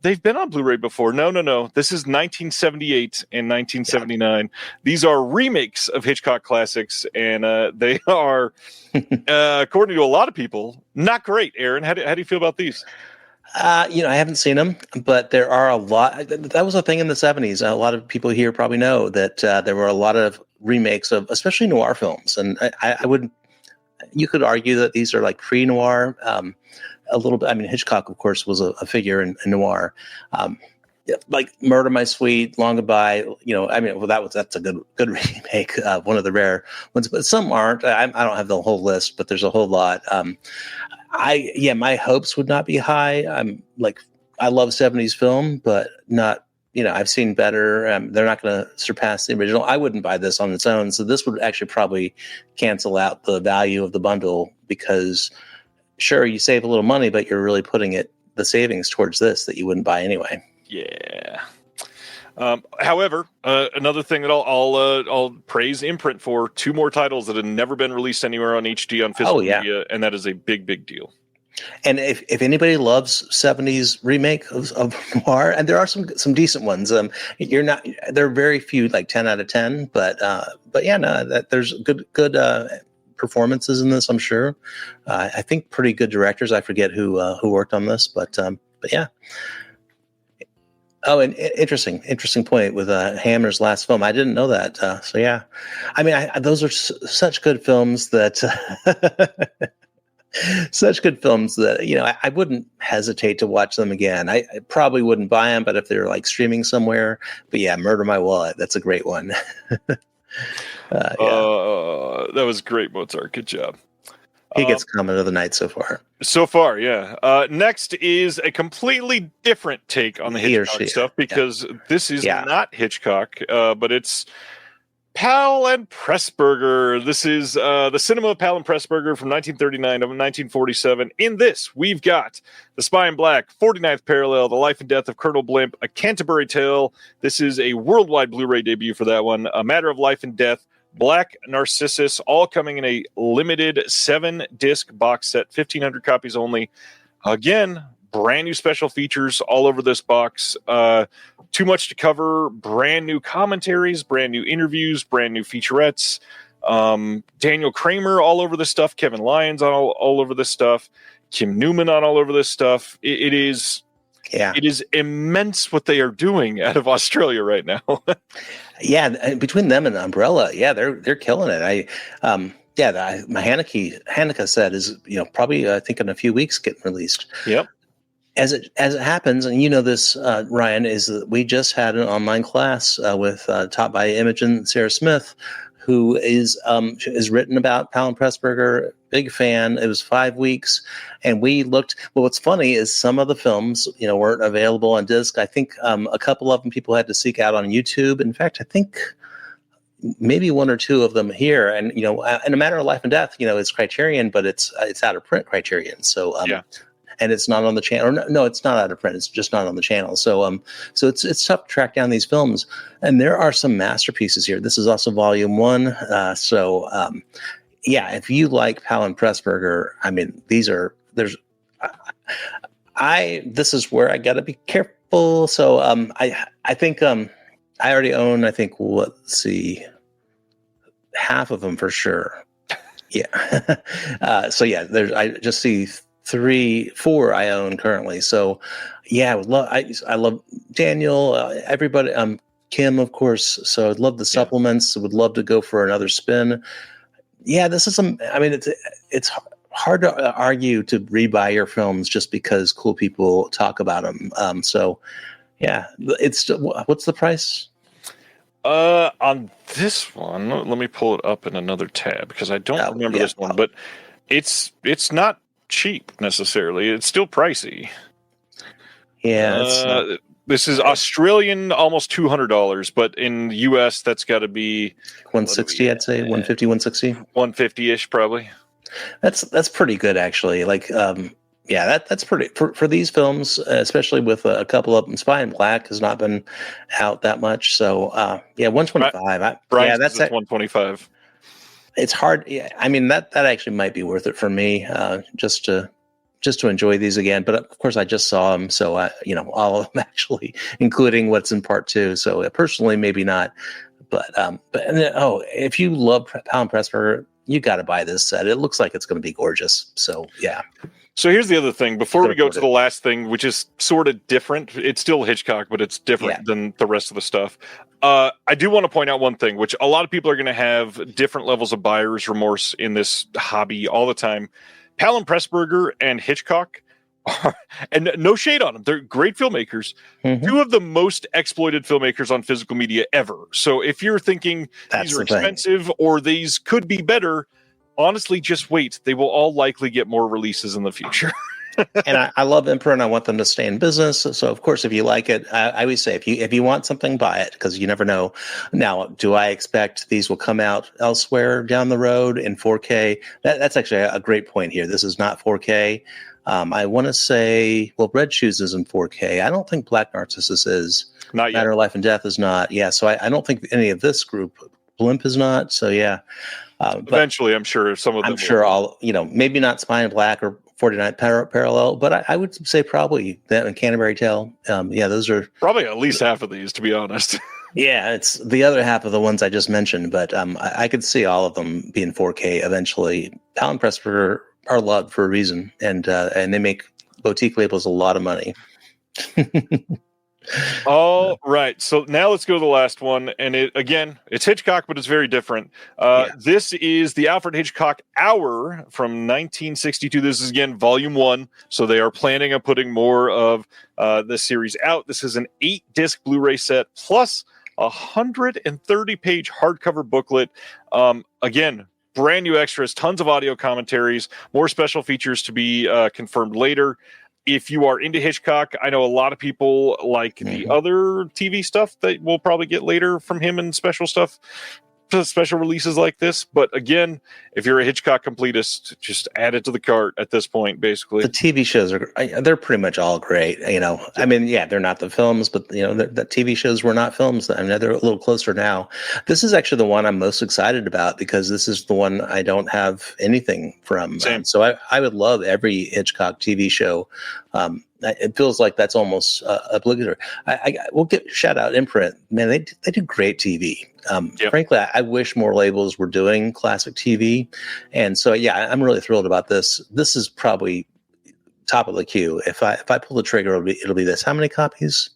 they've been on Blu-ray before. No. This is 1978 and 1979. Yeah. These are remakes of Hitchcock classics, and they are, according to a lot of people, not great. Aaron, how do you feel about these? I haven't seen them, but there are a lot. That was a thing in the 70s. A lot of people here probably know that there were a lot of remakes of, especially noir films. And you could argue that these are like pre-noir, a little bit. I mean, Hitchcock, of course, was a figure in noir. Like Murder My Sweet, Long Goodbye. That's a good remake, one of the rare ones. But some aren't. I don't have the whole list, but there's a whole lot. My hopes would not be high. I love 70s film, but not, I've seen better. They're not going to surpass the original. I wouldn't buy this on its own. So this would actually probably cancel out the value of the bundle because sure, you save a little money, but you're really putting the savings towards this that you wouldn't buy anyway. Yeah. However, another thing that I'll praise Imprint for, 2 more titles that have never been released anywhere on HD on physical media, and that is a big, big deal. And if anybody loves 70s remake of noir, and there are some decent ones, there are very few, like 10 out of 10, but there's good performances in this, I'm sure. I think pretty good directors. I forget who worked on this, but yeah. Oh, and interesting point with Hammer's last film. I didn't know that. So yeah, I mean, those are such good films that I wouldn't hesitate to watch them again. I probably wouldn't buy them, but if they're like streaming somewhere, but yeah, Murder My Wallet, that's a great one. That was great, Mozart. Good job. He gets comment of the night so far. So far, yeah. Next is a completely different take on the Hitchcock stuff because this is not Hitchcock, but it's Powell and Pressburger. This is the cinema of Powell and Pressburger from 1939 to 1947. In this, we've got The Spy in Black, 49th Parallel, The Life and Death of Colonel Blimp, A Canterbury Tale. This is a worldwide Blu-ray debut for that one. A Matter of Life and Death, Black Narcissus, all coming in a limited 7-disc box set, 1,500 copies only. Again, brand new special features all over this box. Too much to cover. Brand new commentaries, brand new interviews, brand new featurettes. Daniel Kramer all over this stuff. Kevin Lyons all over this stuff. Kim Newman all over this stuff. It is immense what they are doing out of Australia right now. Yeah, between them and Umbrella, they're killing it. My Haneke said is probably I think in a few weeks getting released. Yep. As it happens, and this, Ryan, is that we just had an online class with taught by Imogen Sarah Smith, who is written about Powell and Pressburger. Big fan. It was 5 weeks, and we looked. Well, what's funny is some of the films, weren't available on disc. I think a couple of them people had to seek out on YouTube. In fact, I think maybe 1 or 2 of them here. And in A Matter of Life and Death, it's Criterion, but it's out of print Criterion. So and it's not on the channel. No, it's not out of print. It's just not on the channel. So so it's tough to track down these films. And there are some masterpieces here. This is also volume 1. If you like Powell and Pressburger, I mean, this is where I got to be careful. So I think I already own, let's see, half of them for sure. Yeah. I just see 4 I own currently. So yeah, I love Daniel, everybody, Kim, of course. So I'd love the supplements. Would love to go for another spin. Yeah, this is it's hard to argue to rebuy your films just because cool people talk about them. So yeah, what's the price? On this one, let me pull it up in another tab because I don't remember this one, but it's not cheap necessarily. It's still pricey. Yeah. This is Australian, almost $200, but in the US, that's got to be 160, I'd say 150, 160, 150-ish, probably. That's pretty good, actually. Like, yeah, that's pretty for these films, especially with a couple of them. Spy in Black has not been out that much, so yeah, 125. Brian Yeah, that's 125. It's hard. Yeah, I mean that actually might be worth it for me, just to enjoy these again. But of course, I just saw them, so all of them actually, including what's in part two. So personally, maybe not. But if you love Powell and Pressburger, you got to buy this set. It looks like it's going to be gorgeous. So yeah. So here's the other thing. Before we go to the last thing, which is sort of different, it's still Hitchcock, but it's different than the rest of the stuff. I do want to point out one thing, which a lot of people are going to have different levels of buyer's remorse in this hobby all the time. Powell and Pressburger and Hitchcock are, and no shade on them, they're great filmmakers. Mm-hmm. Two of the most exploited filmmakers on physical media ever. So if you're thinking these are expensive or these could be better, honestly, just wait. They will all likely get more releases in the future. And I love Emperor, and I want them to stay in business. So, of course, if you like it, I always say, if you want something, buy it, because you never know. Now, do I expect these will come out elsewhere down the road in 4K? That's actually a great point here. This is not 4K. I want to say, well, Red Shoes is in 4K. I don't think Black Narcissus is. Not yet. Matter of Life and Death is not. Yeah, so I don't think any of this group, Blimp is not. So, yeah. Eventually, I'm sure some of them. I'm sure all, maybe not Spy in Black or 49 Parallel, but I would say probably that and Canterbury Tale. Yeah, those are probably at least half of these, to be honest. Yeah, it's the other half of the ones I just mentioned, but I could see all of them being 4K eventually. Powell and Pressburger are loved for a reason, and they make boutique labels a lot of money. All right, so now let's go to the last one, and it's Hitchcock, but it's very different. This is the Alfred Hitchcock Hour from 1962. This is again Volume 1, so they are planning on putting more of this series out. This is an 8-disc Blu-ray set plus a 130-page hardcover booklet. Again, brand new extras, tons of audio commentaries, more special features to be confirmed later. If you are into Hitchcock, I know a lot of people like the other TV stuff that we'll probably get later from him and special stuff, special releases like this. But again, if you're a Hitchcock completist, just add it to the cart at this point, basically. The TV shows they're pretty much all great. I mean, yeah, they're not the films, but the TV shows were not films. I mean, they're a little closer now. This is actually the one I'm most excited about because this is the one I don't have anything from. So I would love every Hitchcock TV show. It feels like that's almost obligatory. We'll shout out Imprint. Man, they do great TV. Frankly, I wish more labels were doing classic TV. And so, yeah, I'm really thrilled about this. This is probably top of the queue. If I pull the trigger, it'll be this. How many copies?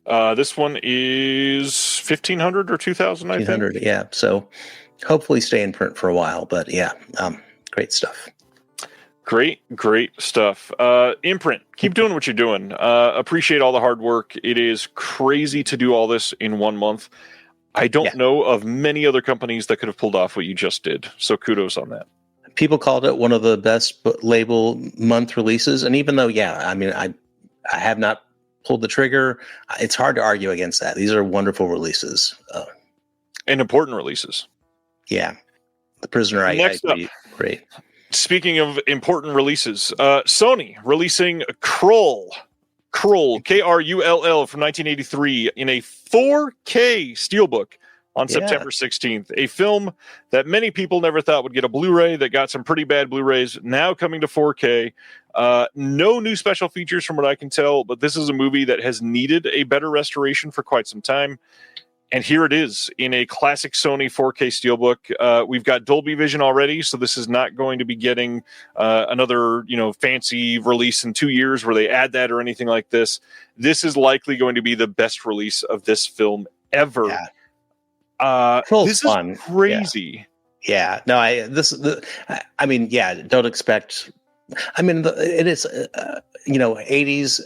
This one is 1,500 or 2,000, I think. Yeah. So hopefully stay in print for a while. But yeah, great stuff. Great stuff. Imprint, keep doing what you're doing. Appreciate all the hard work. It is crazy to do all this in 1 month. I don't know of many other companies that could have pulled off what you just did. So kudos on that. People called it one of the best label month releases. And even though, I mean, I have not pulled the trigger, it's hard to argue against that. These are wonderful releases. And important releases. Yeah. The Prisoner, Next I agree. Great. Speaking of important releases, Sony releasing Krull, Krull from 1983 in a 4K steelbook on September 16th. A film that many people never thought would get a Blu-ray, that got some pretty bad Blu-rays, now coming to 4K. No new special features from what I can tell, but this is a movie that has needed a better restoration for quite some time. And here it is in a classic Sony 4K steelbook. We've got Dolby Vision already, so this is not going to be getting another, fancy release in 2 years where they add that or anything like this. This is likely going to be the best release of this film ever. Yeah. This fun. Is crazy. Yeah. No, don't expect. I mean, it is, 80s.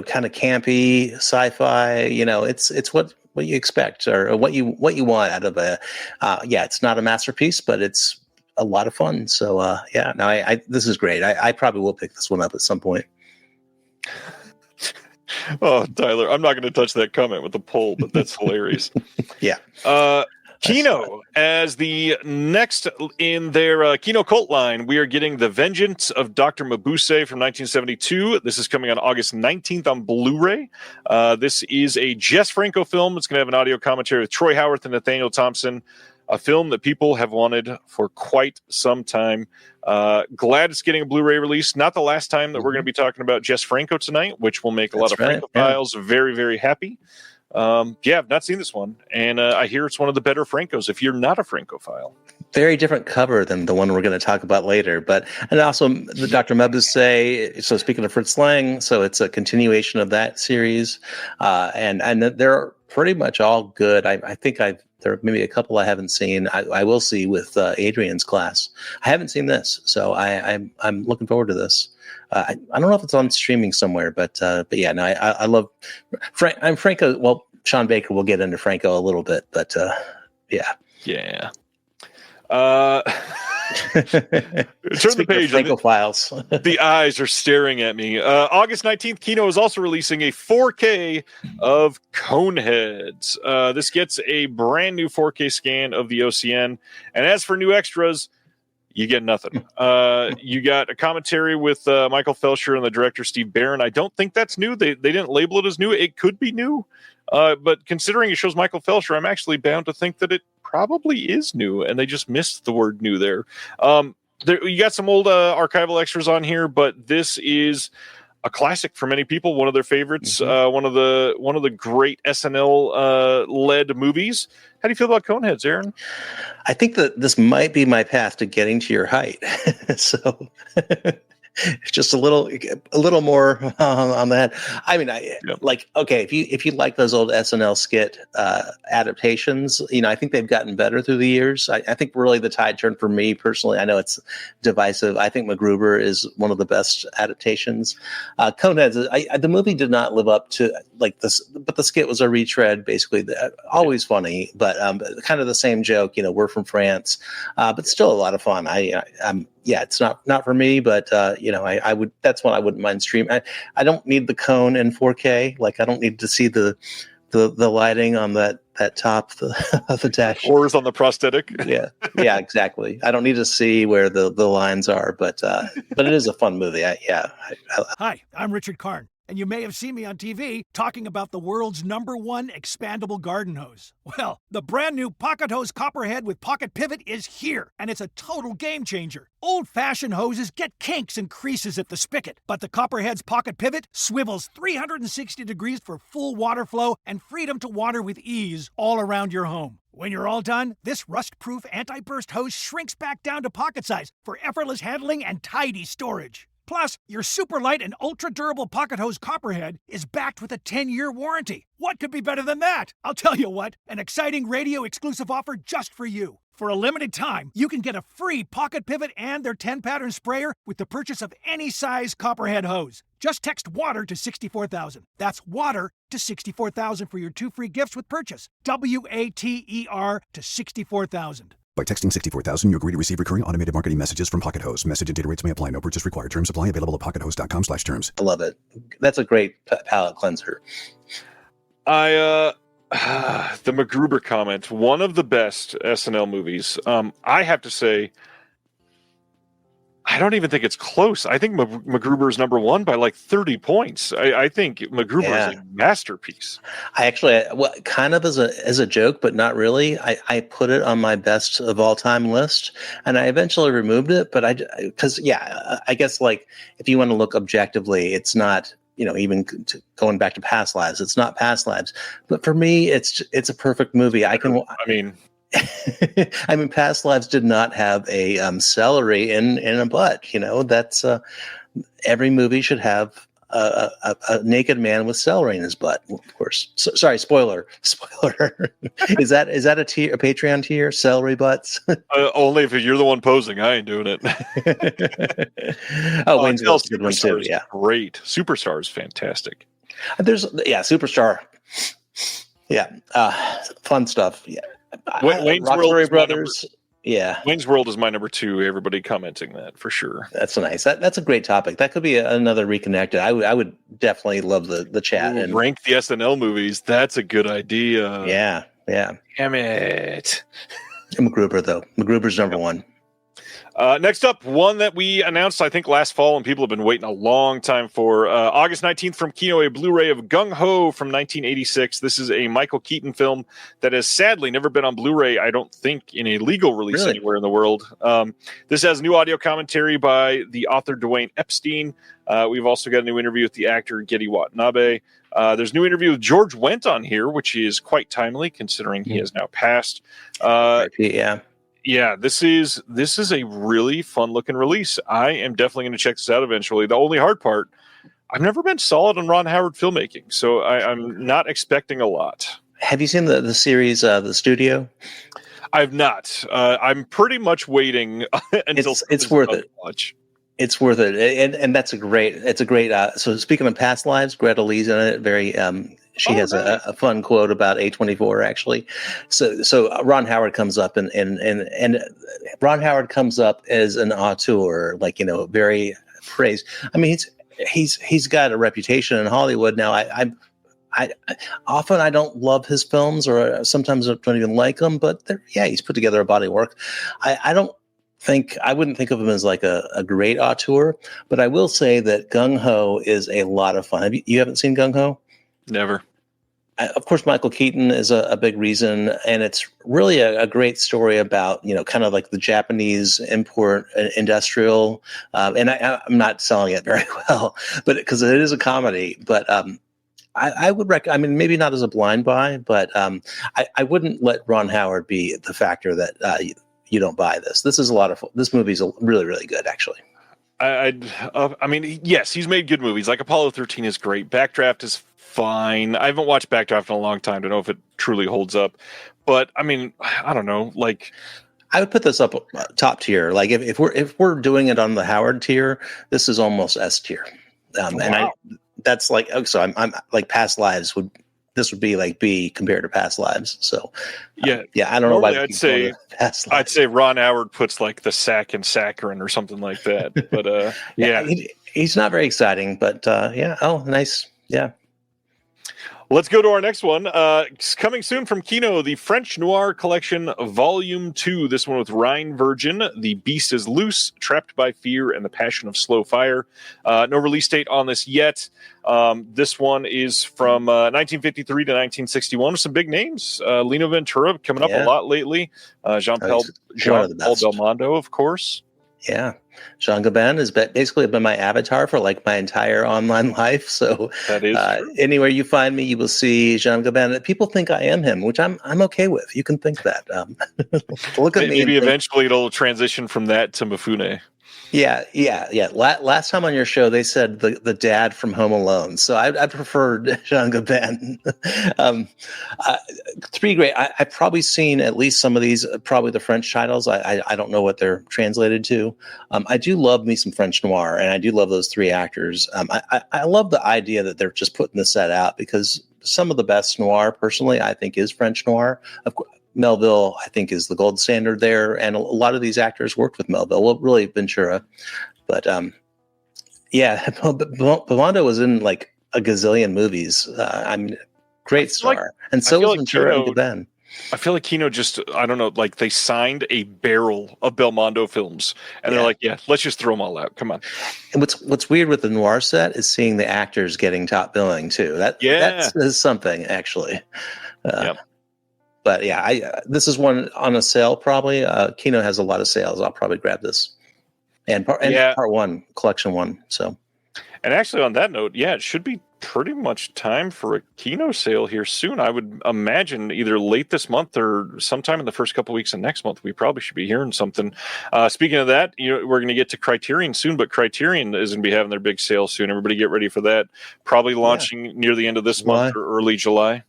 Kind of campy sci-fi. It's what you expect or what you want out of a. It's not a masterpiece, but it's a lot of fun. So this is great. I probably will pick this one up at some point. Oh, Tyler, I'm not going to touch that comment with the poll, but that's hilarious. Yeah. Kino, as the next in their Kino cult line, we are getting The Vengeance of Dr. Mabuse from 1972. This is coming on August 19th on Blu-ray. This is a Jess Franco film. It's going to have an audio commentary with Troy Howarth and Nathaniel Thompson, a film that people have wanted for quite some time. Glad it's getting a Blu-ray release. Not the last time that we're going to be talking about Jess Franco tonight, which will make a lot of Francophiles very, very happy. I've not seen this one, and I hear it's one of the better Francos if you're not a Francophile. Very different cover than the one we're going to talk about later, and also the Dr. Mabuse. So speaking of Fritz Lang, so it's a continuation of that series, and they're pretty much all good. I think there are maybe a couple I haven't seen. I will see with Adrian's class. I haven't seen this, so I'm looking forward to this. I don't know if it's on streaming somewhere, but yeah, no, I love I'm Franco. Well, Sean Baker will get into Franco a little bit, but yeah. Turn the page. Franco files. The eyes are staring at me. August 19th, Kino is also releasing a 4K of Coneheads. This gets a brand new 4K scan of the OCN. And as for new extras, you get nothing. You got a commentary with Michael Felsher and the director Steve Barron. I don't think that's new. They didn't label it as new. It could be new. But considering it shows Michael Felsher, I'm actually bound to think that it probably is new, and they just missed the word new there. You got some old archival extras on here, but this is a classic for many people, one of their favorites, one of the great SNL led movies. How do you feel about Coneheads, Aaron? I think that this might be my path to getting to your height. So just a little more on that. I mean, like, okay, if you like those old SNL skit adaptations, I think they've gotten better through the years. I think really the tide turned for me personally. I know it's divisive. I think MacGruber is one of the best adaptations. Coneheads, the movie did not live up to like this, but the skit was a retread, basically. Always funny, but kind of the same joke. We're from France, but still a lot of fun. It's not for me, but I would. That's one I wouldn't mind streaming. I don't need the cone in 4K. Like I don't need to see the lighting on that top of the dash. Or is on the prosthetic. Yeah, exactly. I don't need to see where the lines are, but it is a fun movie. Hi, I'm Richard Karn. And you may have seen me on TV talking about the world's #1 expandable garden hose. Well, the brand new Pocket Hose Copperhead with Pocket Pivot is here, and it's a total game changer. Old-fashioned hoses get kinks and creases at the spigot, but the Copperhead's Pocket Pivot swivels 360 degrees for full water flow and freedom to water with ease all around your home. When you're all done, this rust-proof anti-burst hose shrinks back down to pocket size for effortless handling and tidy storage. Plus, your super light and ultra-durable Pocket Hose Copperhead is backed with a 10-year warranty. What could be better than that? I'll tell you what, an exciting radio-exclusive offer just for you. For a limited time, you can get a free Pocket Pivot and their 10-pattern sprayer with the purchase of any size Copperhead hose. Just text WATER to 64,000. That's WATER to 64,000 for your 2 free gifts with purchase. WATER to 64,000. By texting 64,000, you agree to receive recurring automated marketing messages from Pocket Hose. Message and data rates may apply. No purchase required. Terms apply. Available at pockethose.com/terms. I love it. That's a great palate cleanser. The MacGruber comment, one of the best SNL movies. I have to say, I don't even think it's close. I think MacGruber is #1 by like 30 points. I think MacGruber is a masterpiece. I actually, kind of as a joke, but not really. I put it on my best of all time list, and I eventually removed it. But I guess like if you want to look objectively, it's not. Even going back to Past Lives, it's not Past Lives. But for me, it's a perfect movie. I mean, Past Lives did not have a celery in a butt. That's every movie should have a naked man with celery in his butt. Of course. Sorry, spoiler. Is that a Patreon tier? Celery butts? Only if you're the one posing. I ain't doing it. Wayne's a good one too. Yeah, great. Superstar is fantastic. Superstar. Yeah, fun stuff. Yeah. Wayne's Roxbury Brothers. Yeah, Wayne's World is my number 2. Everybody commenting that for sure. that's nice. That's a great topic. That could be another reconnected. I would definitely love the chat. Ooh, And rank the SNL movies. That's a good idea. yeah. Damn it. MacGruber though. MacGruber's number one. Next up, one that we announced, I think, last fall, and people have been waiting a long time for. August 19th from Kino, a Blu-ray of Gung Ho from 1986. This is a Michael Keaton film that has sadly never been on Blu-ray, I don't think, in a legal release anywhere in the world. This has new audio commentary by the author Dwayne Epstein. We've also got a new interview with the actor Geddy Watanabe. There's a new interview with George Wendt on here, which is quite timely considering he has now passed. Yeah, this is a really fun looking release. I am definitely going to check this out eventually. The only hard part, I've never been solid on Ron Howard filmmaking, so I'm not expecting a lot. Have you seen the series, The Studio? I've not. I'm pretty much waiting until it's worth it. Watch. It's worth it, and it's a great. So speaking of past lives, Greta Lee's in it. Very. She has a fun quote about A24 actually. So Ron Howard comes up and Ron Howard comes up as an auteur, like, very praised. I mean, he's got a reputation in Hollywood now. I often I don't love his films, or sometimes I don't even like them, but he's put together a body of work. I wouldn't think of him as like a great auteur, but I will say that Gung Ho is a lot of fun. You haven't seen Gung Ho? Never. Of course, Michael Keaton is a big reason, and it's really a great story about, kind of like the Japanese import industrial. And I'm not selling it very well, but because it is a comedy. But I would recommend. I mean, maybe not as a blind buy, but I wouldn't let Ron Howard be the factor that you don't buy this. This is a lot of fun. This movie's really, really good, actually. I mean, yes, he's made good movies. Like Apollo 13 is great. Backdraft is fine. I haven't watched Backdraft in a long time to know if it truly holds up. But I mean, I don't know. Like, I would put this up top tier. Like if we're doing it on the Howard tier, this is almost S tier. And that's like, so I'm like Past Lives this would be like B compared to Past Lives. So I don't know why. I'd say Ron Howard puts like the Sack and Saccharin or something like that. But he's not very exciting. But nice. Yeah. Let's go to our next one. Coming soon from Kino, the French Noir Collection, Volume 2. This one with Rhine Virgin, The Beast is Loose, Trapped by Fear, and The Passion of Slow Fire. No release date on this yet. This one is from 1953 to 1961 with some big names. Lino Ventura coming up a lot lately. Jean-Paul Belmondo, of course. Yeah. Jean Gabin has basically been my avatar for like my entire online life. So that is anywhere you find me, you will see Jean Gabin. People think I am him, which I'm okay with. You can think that. Look at me. Maybe eventually it'll transition from that to Mifune. Yeah. Last time on your show, they said the dad from Home Alone. So I preferred Jean Gabin. Three great. I've probably seen at least some of these, probably the French titles. I don't know what they're translated to. I do love me some French noir, and I do love those three actors. I love the idea that they're just putting the set out, because some of the best noir, personally, I think, is French noir. Of course, Melville, I think, is the gold standard there, and a lot of these actors worked with Melville. Well, really Ventura, but Belmondo was in like a gazillion movies. Great star, and so was Ventura and Gabin. I feel like Kino just, I don't know, like they signed a barrel of Belmondo films, and they're like, let's just throw them all out. Come on. And what's weird with the noir set is seeing the actors getting top billing too. That is something, actually. But this is one on a sale probably. Kino has a lot of sales. I'll probably grab this. And part one, collection one. So, and actually on that note, it should be pretty much time for a Kino sale here soon. I would imagine either late this month or sometime in the first couple weeks of next month. We probably should be hearing something. Speaking of that, we're going to get to Criterion soon, but Criterion is going to be having their big sale soon. Everybody get ready for that. Probably launching near the end of this month or early July.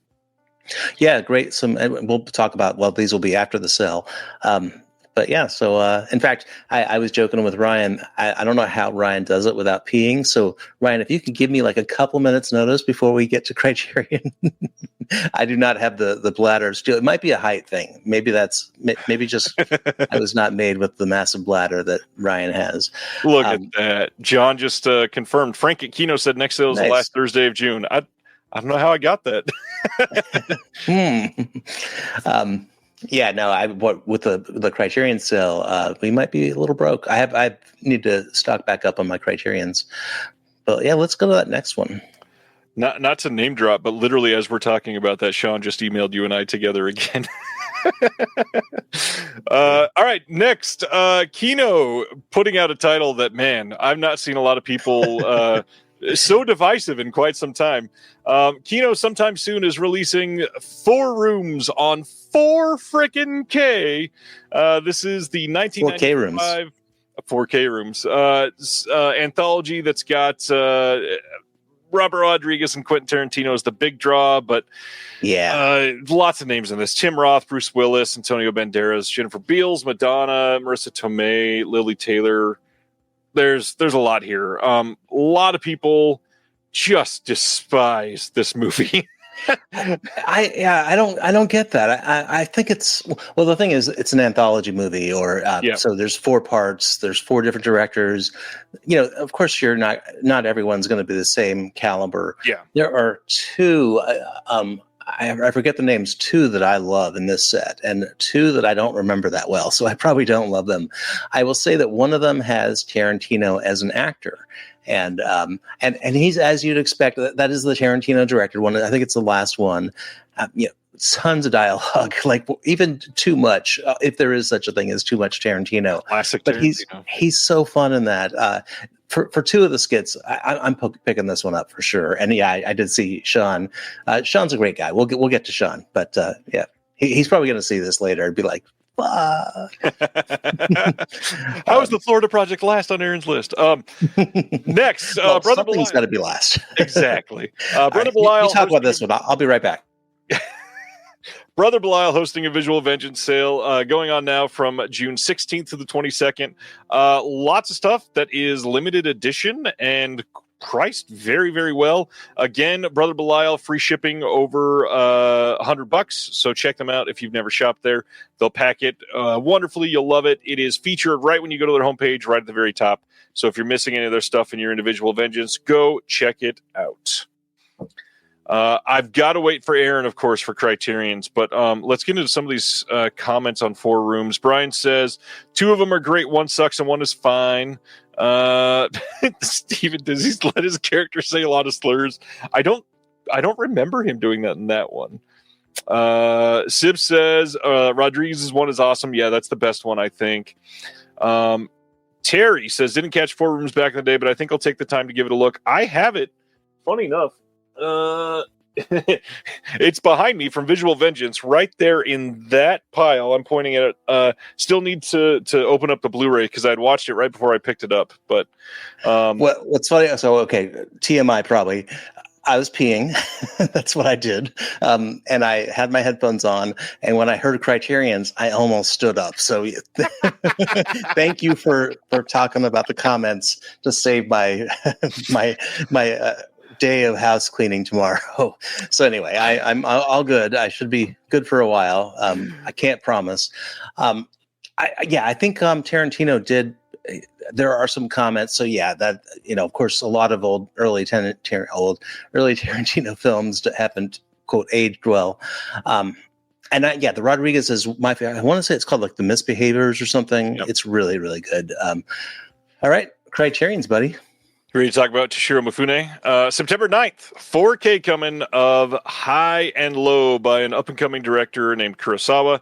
Yeah, great. We'll talk about, these will be after the sale. But yeah, so in fact, I was joking with Ryan. I don't know how Ryan does it without peeing. So Ryan, if you could give me like a couple minutes notice before we get to Criterion, I do not have the bladder still. It might be a height thing. Maybe just I was not made with the massive bladder that Ryan has. Look at that. John just confirmed. Frank at Kino said next sale is the last Thursday of June. I don't know how I got that. Yeah, no. With the Criterion sale, we might be a little broke. I need to stock back up on my Criterions. But yeah, let's go to that next one. Not to name drop, but literally as we're talking about that, Sean just emailed you and I together again. All right, next, Kino putting out a title that, man, I've not seen a lot of people so divisive in quite some time. Kino sometime soon is releasing 4 Rooms on 4 frickin' K. This is the 1995 4K Rooms anthology that's got Robert Rodriguez and Quentin Tarantino as the big draw, but lots of names in this: Tim Roth, Bruce Willis, Antonio Banderas, Jennifer Beals, Madonna, Marissa Tomei, Lily Taylor. There's a lot here. A lot of people just despise this movie. I don't get that. I think the thing is, it's an anthology movie, so there's 4 parts, there's 4 different directors. Of course, not everyone's going to be the same caliber. Yeah, there are 2. I forget the names. 2 that I love in this set, and 2 that I don't remember that well, so I probably don't love them. I will say that one of them has Tarantino as an actor, and he's, as you'd expect, that is the Tarantino directed one. I think it's the last one. Tons of dialogue, like even too much, if there is such a thing as too much Tarantino. Classic but Tarantino. He's so fun in that. For 2 of the skits, I'm picking this one up for sure. And yeah, I did see Sean. Sean's a great guy. We'll get to Sean, but yeah, he's probably going to see this later and be like, "Fuck." How was the Florida Project last on Aaron's list? Next, Brother something's got to be last. Exactly. Brother Right, Belial. you talk about this one. I'll be right back. Brother Belial hosting a Visual Vengeance sale going on now from June 16th to the 22nd. Lots of stuff that is limited edition and priced very, very well. Again, Brother Belial, free shipping over $100. So check them out if you've never shopped there. They'll pack it wonderfully. You'll love it. It is featured right when you go to their homepage, right at the very top. So if you're missing any of their stuff in your individual Vengeance, go check it out. I've got to wait for Aaron, of course, for Criterions, but let's get into some of these comments on 4 Rooms. Brian says 2 of them are great, 1 sucks, and 1 is fine. Steven, does he let his character say a lot of slurs? I don't remember him doing that in that one. Sib says Rodriguez's one is awesome. Yeah, that's the best one, I think. Terry says didn't catch 4 Rooms back in the day, but I think I'll take the time to give it a look. I have it. Funny enough. It's behind me from Visual Vengeance, right there in that pile. I'm pointing at it. Still need to open up the Blu-ray because I'd watched it right before I picked it up. But what's funny? So okay, TMI probably. I was peeing. That's what I did. And I had my headphones on. And when I heard Criterions, I almost stood up. So thank you for talking about the comments to save my day of house cleaning tomorrow. So anyway, I'm all good. I should be good for a while. I can't promise. I think Tarantino did. There are some comments. So yeah, that of course, a lot of early Tarantino films haven't quote aged well. The Rodriguez is my favorite. I want to say it's called like The Misbehaviors or something. Yep. It's really, really good. All right, Criterions, buddy. Ready to talk about Toshiro Mifune? September 9th, 4K coming of High and Low by an up-and-coming director named Kurosawa.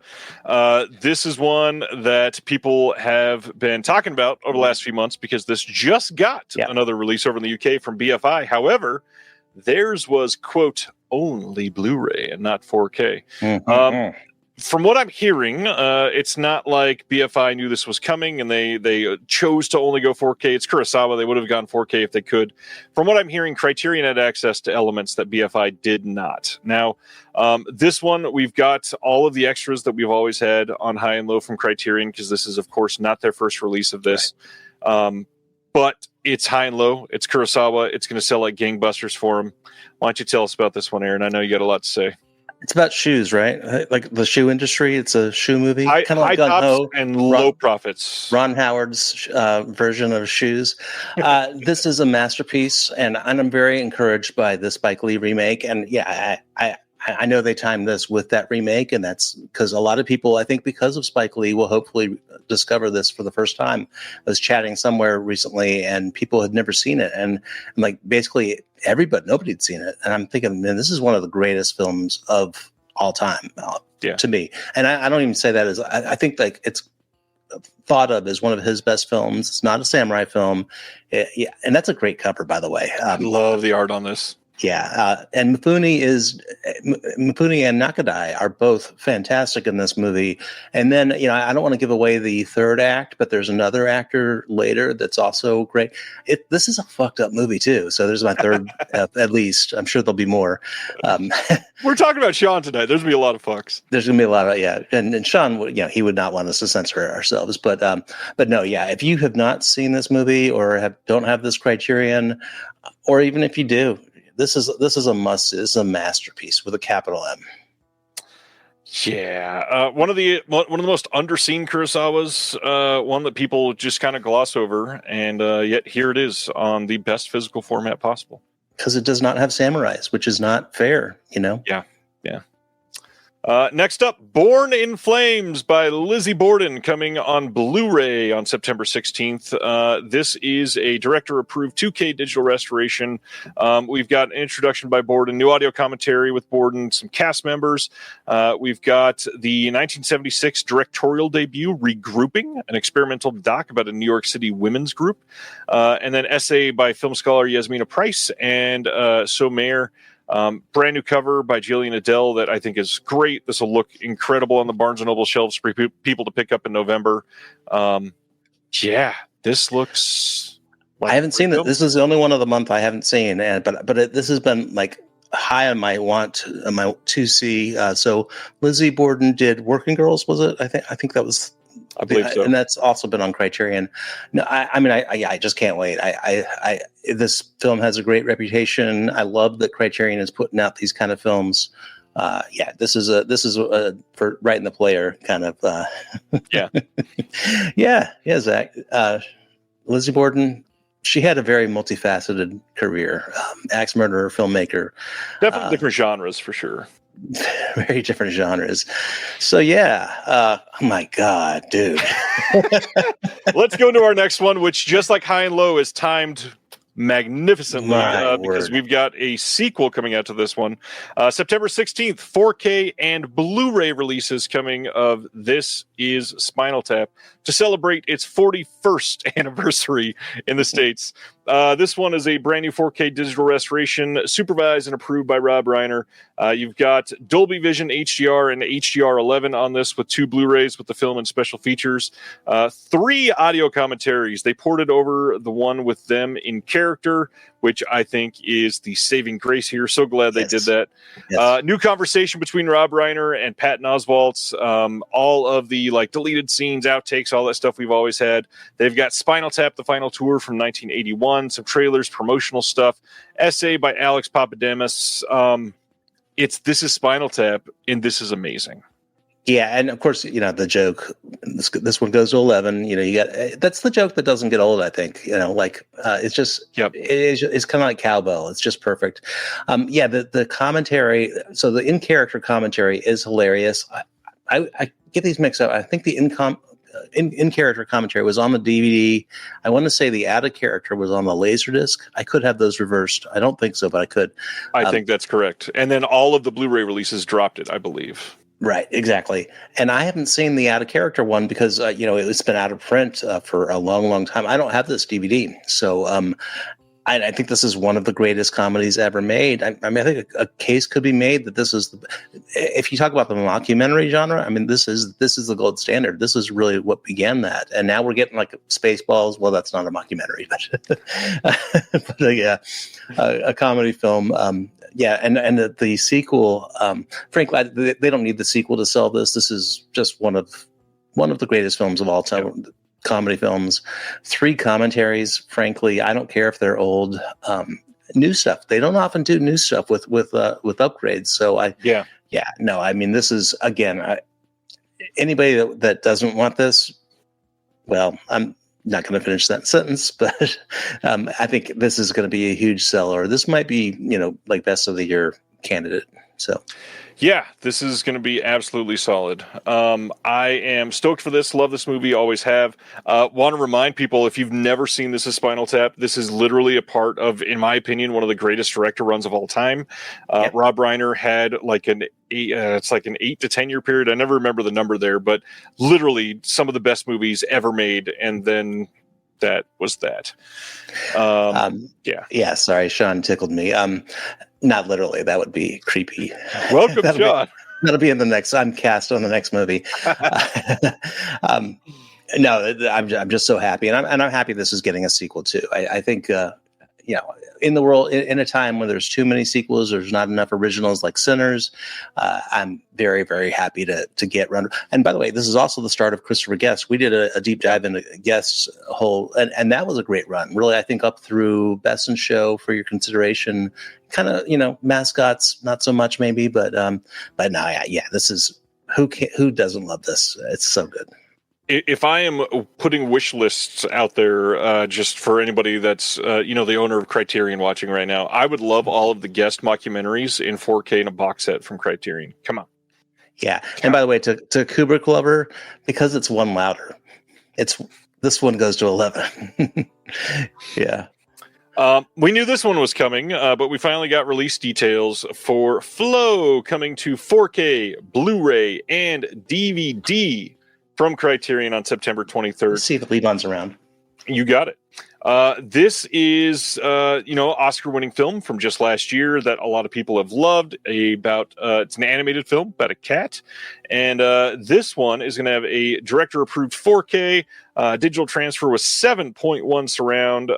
This is one that people have been talking about over the last few months because this just got another release over in the UK from BFI. However, theirs was, quote, only Blu-ray and not 4K. from what I'm hearing, it's not like BFI knew this was coming and they chose to only go 4K. It's Kurosawa. They would have gone 4K if they could. From what I'm hearing, Criterion had access to elements that BFI did not. Now, this one, we've got all of the extras that we've always had on High and Low from Criterion, because this is, of course, not their first release of this. Right. But it's High and Low. It's Kurosawa. It's going to sell like gangbusters for them. Why don't you tell us about this one, Aaron? I know you got a lot to say. It's about shoes, right? Like the shoe industry. It's a shoe movie. Kind of like Gun-Ho and low profits. Ron Howard's version of Shoes. This is a masterpiece, and I'm very encouraged by the Spike Lee remake. And yeah, I know they timed this with that remake, and that's because a lot of people, I think because of Spike Lee, will hopefully discover this for the first time. I was chatting somewhere recently, and people had never seen it. And like basically nobody had seen it. And I'm thinking, man, this is one of the greatest films of all time to me. And I don't even say that as, I think like it's thought of as one of his best films. It's not a samurai film. And that's a great cover, by the way. I love the art on this. Yeah, and Mifune and Nakadai are both fantastic in this movie. And then, I don't want to give away the third act, but there's another actor later that's also great. This is a fucked up movie too. So there's my third, at least. I'm sure there'll be more. We're talking about Sean tonight. There's gonna be a lot of fucks. There's gonna be a lot of and Sean, he would not want us to censor ourselves, but no, yeah. If you have not seen this movie or don't have this Criterion, or even if you do. This is a must. This is a masterpiece with a capital M. Yeah, one of the most underseen Kurosawas, one that people just kind of gloss over, and yet here it is on the best physical format possible. Because it does not have samurais, which is not fair, Yeah. Next up, Born in Flames by Lizzie Borden, coming on Blu-ray on September 16th. This is a director-approved 2K digital restoration. We've got an introduction by Borden, new audio commentary with Borden, some cast members. We've got the 1976 directorial debut, Regrouping, an experimental doc about a New York City women's group. And then essay by film scholar Yasmina Price and Somer. Brand new cover by Jillian Adele that I think is great. This will look incredible on the Barnes & Noble shelves for people to pick up in November. This looks like I haven't seen it. This is the only one of the month I haven't seen, but this has been like high on my my to see. So Lizzie Borden did Working Girls, was it? I think that was. I believe so, and that's also been on Criterion. No, I just can't wait. This film has a great reputation. I love that Criterion is putting out these kind of films. This is a for right in the player kind of. Zach. Lizzie Borden. She had a very multifaceted career. Axe murderer, filmmaker. Definitely different genres for sure. Very different genres. So oh my God, dude. Let's go into our next one, which just like High and Low is timed magnificently because we've got a sequel coming out to this one. September 16th, 4K and Blu-ray releases coming of This Is Spinal Tap to celebrate its 41st anniversary in the States. This one is a brand new 4K digital restoration, supervised and approved by Rob Reiner. You've got Dolby Vision HDR and HDR11 on this with 2 Blu-rays with the film and special features. 3 audio commentaries. They ported over the one with them in character, which I think is the saving grace here. So glad they did that. Yes. New conversation between Rob Reiner and Patton Oswalt. All of the deleted scenes, outtakes, all that stuff we've always had. They've got Spinal Tap, the final tour from 1981, some trailers, promotional stuff. Essay by Alex Papademos. This is Spinal Tap, and this is amazing. Yeah, and of course, the joke. This one goes to 11. You got that's the joke that doesn't get old. I think it's just it's kind of like cowbell. It's just perfect. The commentary. So the in character commentary is hilarious. I get these mixed up. I think the in character commentary was on the DVD. I want to say the out of character was on the Laserdisc. I could have those reversed. I don't think so, but I could. I think that's correct. And then all of the Blu-ray releases dropped it, I believe. Right, exactly. And I haven't seen the out of character one because it's been out of print for a long, long time. I don't have this DVD, so I think this is one of the greatest comedies ever made. I mean, I think a case could be made that this is, if you talk about the mockumentary genre, I mean, this is the gold standard. This is really what began that, and now we're getting like Spaceballs. Well, that's not a mockumentary, but yeah, a comedy film. Yeah, and the sequel. Frankly, they don't need the sequel to sell this. This is just one of the greatest films of all time. Yep. Comedy films, 3 commentaries. Frankly, I don't care if they're old. New stuff. They don't often do new stuff with upgrades. So no. I mean, this is again. Anybody that doesn't want this, well, I'm not going to finish that sentence, but I think this is going to be a huge seller. This might be, like best of the year candidate. So. Yeah, this is going to be absolutely solid. I am stoked for this. Love this movie. Always have. Want to remind people, if you've never seen this as Spinal Tap, this is literally a part of, in my opinion, one of the greatest director runs of all time. Rob Reiner had like it's like an 8 to 10 year period. I never remember the number there, but literally some of the best movies ever made. And then that was that. Yeah. Sorry, Sean tickled me. Not literally. That would be creepy. Welcome, Sean. That'll be in the next. I'm cast on the next movie. No, I'm just so happy, and I'm happy this is getting a sequel too. I think in the world, in a time when there's too many sequels, there's not enough originals like Sinners. I'm very, very happy to get run. And by the way, this is also the start of Christopher Guest. We did a deep dive into Guest's whole, and that was a great run. Really, I think up through Best in Show for your consideration. Kind of, mascots, not so much maybe, but no, yeah. This is who doesn't love this? It's so good. If I am putting wish lists out there, just for anybody that's, the owner of Criterion watching right now, I would love all of the Guest mockumentaries in 4K in a box set from Criterion. Come on. Yeah. And by the way, to Kubrick lover, because it's one louder, this one goes to 11. Yeah. We knew this one was coming, but we finally got release details for Flow coming to 4K, Blu-ray, and DVD from Criterion on September 23rd. Let's see if Levon's around. You got it. This is, Oscar-winning film from just last year that a lot of people have loved. It's an animated film about a cat, and this one is going to have a director-approved 4K digital transfer with 7.1 surround.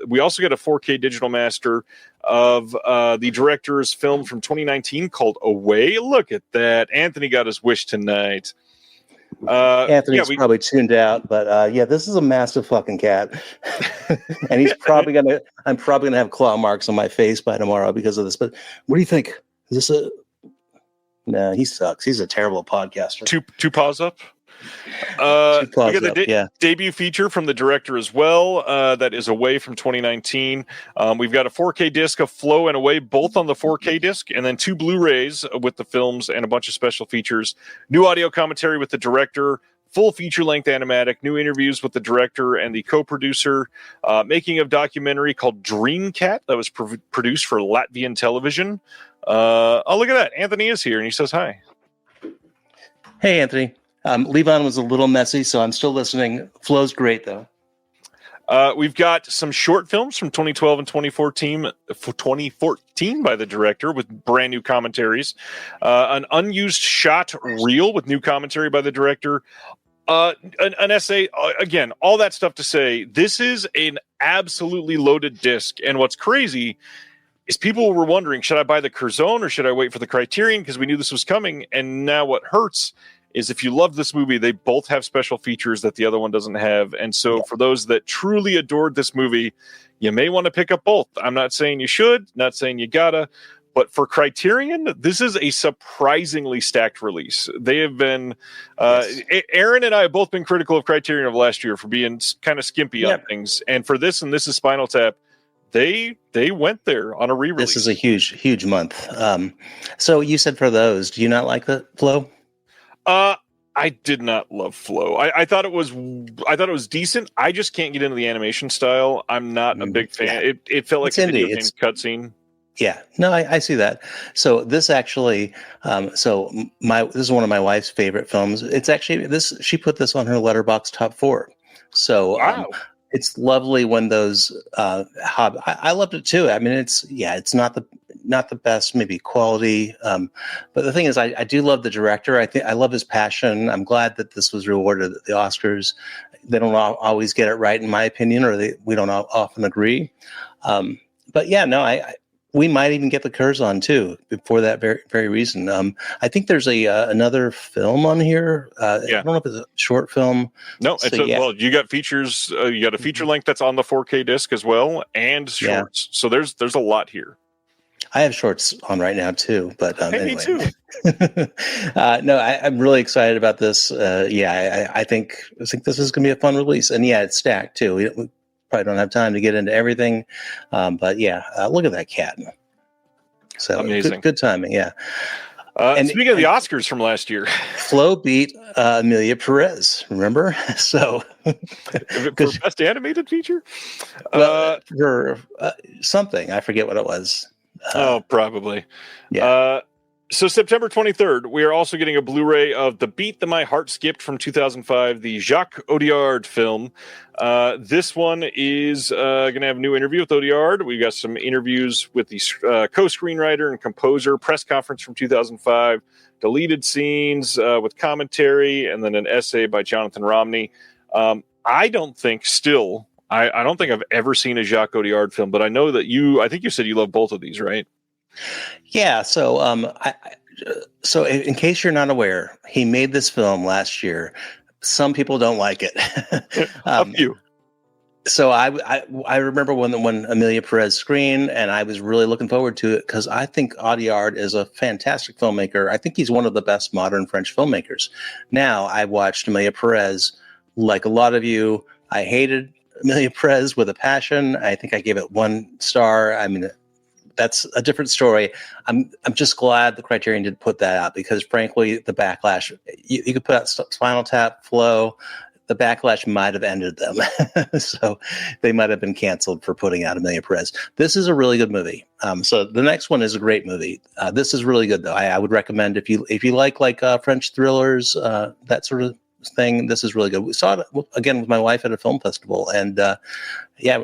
We also get a 4K digital master of the director's film from 2019 called Away. Look at that! Anthony got his wish tonight. Anthony's probably tuned out, but this is a massive fucking cat, and he's probably I'm probably gonna have claw marks on my face by tomorrow because of this. But what do you think? Is this No, he sucks. He's a terrible podcaster. Two paws up. We got the debut feature from the director as well. That is Away from 2019. We've got a 4K disc of Flow and Away, both on the 4K disc, and then 2 Blu-rays with the films and a bunch of special features. New audio commentary with the director, full feature-length animatic, new interviews with the director and the co-producer, making of documentary called Dream Cat that was produced for Latvian television. Look at that. Anthony is here, and he says hi. Hey, Anthony. Levon was a little messy, so I'm still listening. Flow's great, though. We've got some short films from 2012 and 2014 by the director with brand new commentaries. An unused shot reel with new commentary by the director. An essay. Again, all that stuff to say, this is an absolutely loaded disc. And what's crazy is people were wondering, should I buy the Curzon or should I wait for the Criterion? Because we knew this was coming. And now what hurts is if you love this movie, they both have special features that the other one doesn't have. And so for those that truly adored this movie, you may want to pick up both. I'm not saying you should, not saying you gotta, but for Criterion, this is a surprisingly stacked release. They have been, Aaron and I have both been critical of Criterion of last year for being kind of skimpy on things. And for this, and this is Spinal Tap, they went there on a re-release. This is a huge month. So you said for those, do you not like the Flow? I did not love Flow. I thought it was decent. I just can't get into the animation style. I'm not a big fan. Yeah. It felt like a video game cutscene. Yeah, no, I see that. So this actually, this is one of my wife's favorite films. It's actually she put this on her Letterboxd top 4. So wow. it's lovely when those I loved it too. I mean, it's not the best maybe quality, but the thing is, I do love the director. I love his passion. I'm glad that this was rewarded at the Oscars. They don't always get it right, in my opinion, or we don't often agree. But yeah, no, we might even get the Curzon too for that very, very reason. I think there's another film on here. I don't know if it's a short film. No, well, you got features. You got a feature length that's on the 4K disc as well, and shorts. So there's a lot here. I have shorts on right now too, but anyway. Me too. No, I'm really excited about this. I think this is going to be a fun release, and it's stacked too. We probably don't have time to get into everything, but look at that cat. So amazing, good timing. Yeah. And speaking of the Oscars from last year, Flo beat Amelia Perez. Remember? So for best animated feature, for something I forget what it was. Probably. Yeah. So September 23rd, we are also getting a Blu-ray of The Beat That My Heart Skipped from 2005, the Jacques Audiard film. This one is going to have a new interview with Audiard. We got some interviews with the co-screenwriter and composer, press conference from 2005, deleted scenes with commentary, and then an essay by Jonathan Romney. I don't think I've ever seen a Jacques Audiard film, but I know that I think you said you love both of these, right? Yeah. So, so in case you're not aware, he made this film last year. Some people don't like it. A few. So I remember when Amelia Perez screened, and I was really looking forward to it because I think Audiard is a fantastic filmmaker. I think he's one of the best modern French filmmakers. Now, I watched Amelia Perez, like a lot of you. I hated Amelia Perez with a passion. I think I gave it 1 star. I mean, that's a different story. I'm just glad the Criterion did put that out because, frankly, the backlash. You could put out Spinal Tap, Flow. The backlash might have ended them, so they might have been canceled for putting out Amelia Perez. This is a really good movie. So the next one is a great movie. This is really good, though. I would recommend if you like French thrillers, that sort of thing. This is really good. We saw it again with my wife at a film festival, and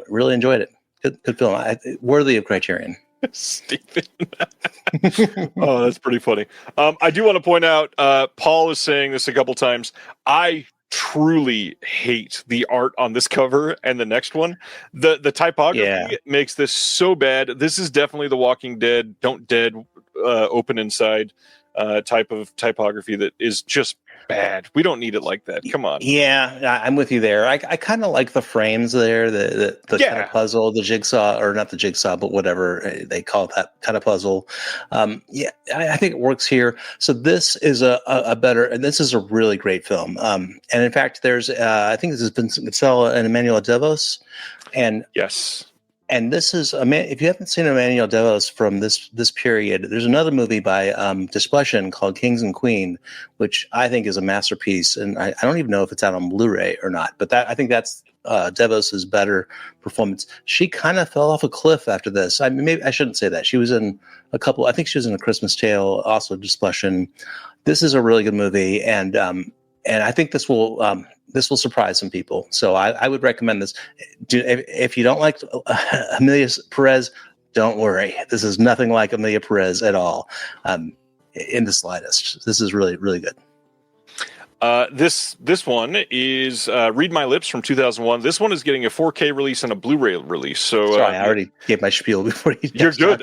really enjoyed it. Good film. Worthy of Criterion. Stephen. Oh, that's pretty funny. I do want to point out, Paul is saying this a couple times. I truly hate the art on this cover and the next one. The typography makes this so bad. This is definitely the Walking Dead, don't dead, open inside type of typography that is just bad. We don't need it like that. Come on. Yeah, I'm with you there. I kind of like the frames there, the kind of puzzle, the jigsaw, or not the jigsaw, but whatever they call it, that kind of puzzle. I think it works here. So this is this is a really great film. And in fact, there's I think this is Vincent Cassel and Emmanuel Devos, and yes. And this is if you haven't seen Emmanuel Devos from this period, there's another movie by Desplechin called Kings and Queen, which I think is a masterpiece. And I don't even know if it's out on Blu-ray or not, but I think that's Devos's better performance. She kind of fell off a cliff after this. Maybe I shouldn't say that. She was in a couple. I think she was in A Christmas Tale, also Desplechin. This is a really good movie, and I think this will surprise some people. So I would recommend this. If you don't like Amelia Perez, don't worry. This is nothing like Amelia Perez at all, in the slightest. This is really, really good. This one is Read My Lips from 2001. This one is getting a 4K release and a Blu-ray release. So sorry, I already gave my spiel before you. You're good.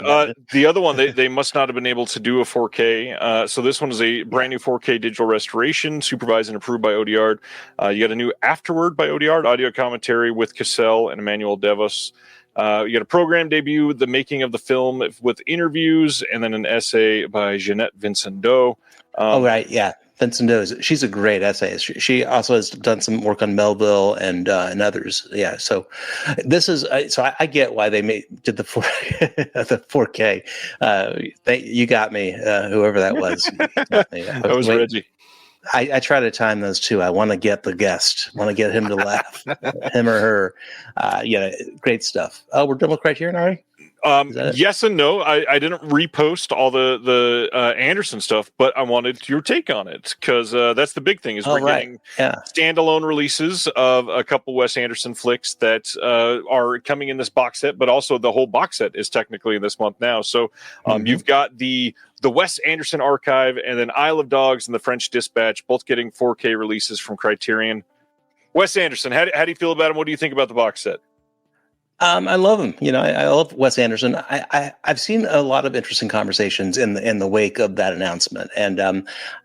The other one, they must not have been able to do a 4K. So this one is a brand new 4K digital restoration, supervised and approved by Audiard. You got a new Afterword by Audiard, audio commentary with Cassel and Emmanuel Devos. You got a program debut, the making of the film with interviews, and then an essay by Jeanette Vincendeau. Right, yeah. Vincendeau, she's a great essayist. She also has done some work on Melville and others. Yeah, so this is I get why they did the 4K. You got me, whoever that was. That was Reggie. I try to time those two. I want to get the guest. Want to get him to laugh, him or her. Great stuff. Oh, we're done with Criterion already? Is that it? Yes and no. I didn't repost all the Anderson stuff, but I wanted your take on it because that's the big thing is we're getting standalone releases of a couple Wes Anderson flicks that are coming in this box set, but also the whole box set is technically in this month now. So you've got the Wes Anderson Archive and then Isle of Dogs and the French Dispatch, both getting 4K releases from Criterion. Wes Anderson, how do you feel about him? What do you think about the box set? I love him. I love Wes Anderson. I've seen a lot of interesting conversations in the wake of that announcement, and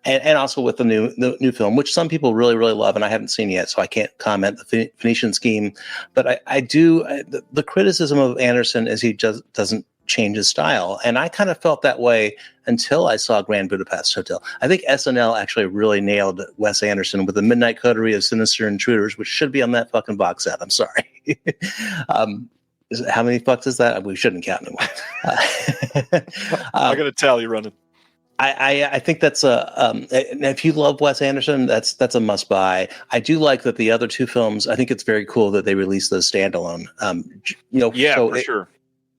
also with the new film, which some people really really love, and I haven't seen yet, so I can't comment the Phoenician Scheme. But I do. The criticism of Anderson is he just doesn't change his style, and I kind of felt that way until I saw Grand Budapest Hotel. I think SNL actually really nailed Wes Anderson with the Midnight Coterie of Sinister Intruders, which should be on that fucking box set. I'm sorry. How many fucks is that? We shouldn't count anymore. I got a tally running. I think that's if you love Wes Anderson, that's a must buy. I do like that the other two films. I think it's very cool that they released those standalone. For sure.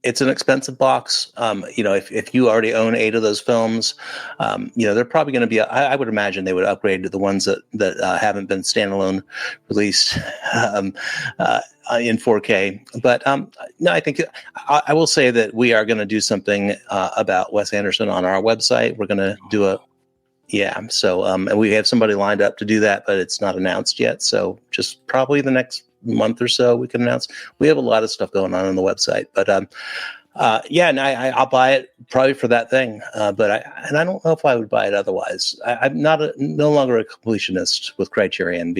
It's an expensive box. If you already own 8 of those films, they're probably going to be. I would imagine they would upgrade to the ones that haven't been standalone released in 4K. But no, I think I will say that we are going to do something about Wes Anderson on our website. We're going to do and we have somebody lined up to do that, but it's not announced yet. So just probably the next month or so we can announce. We have a lot of stuff going on the website, but I'll buy it probably for that thing. But I don't know if I would buy it otherwise. I'm no longer a completionist with Criterion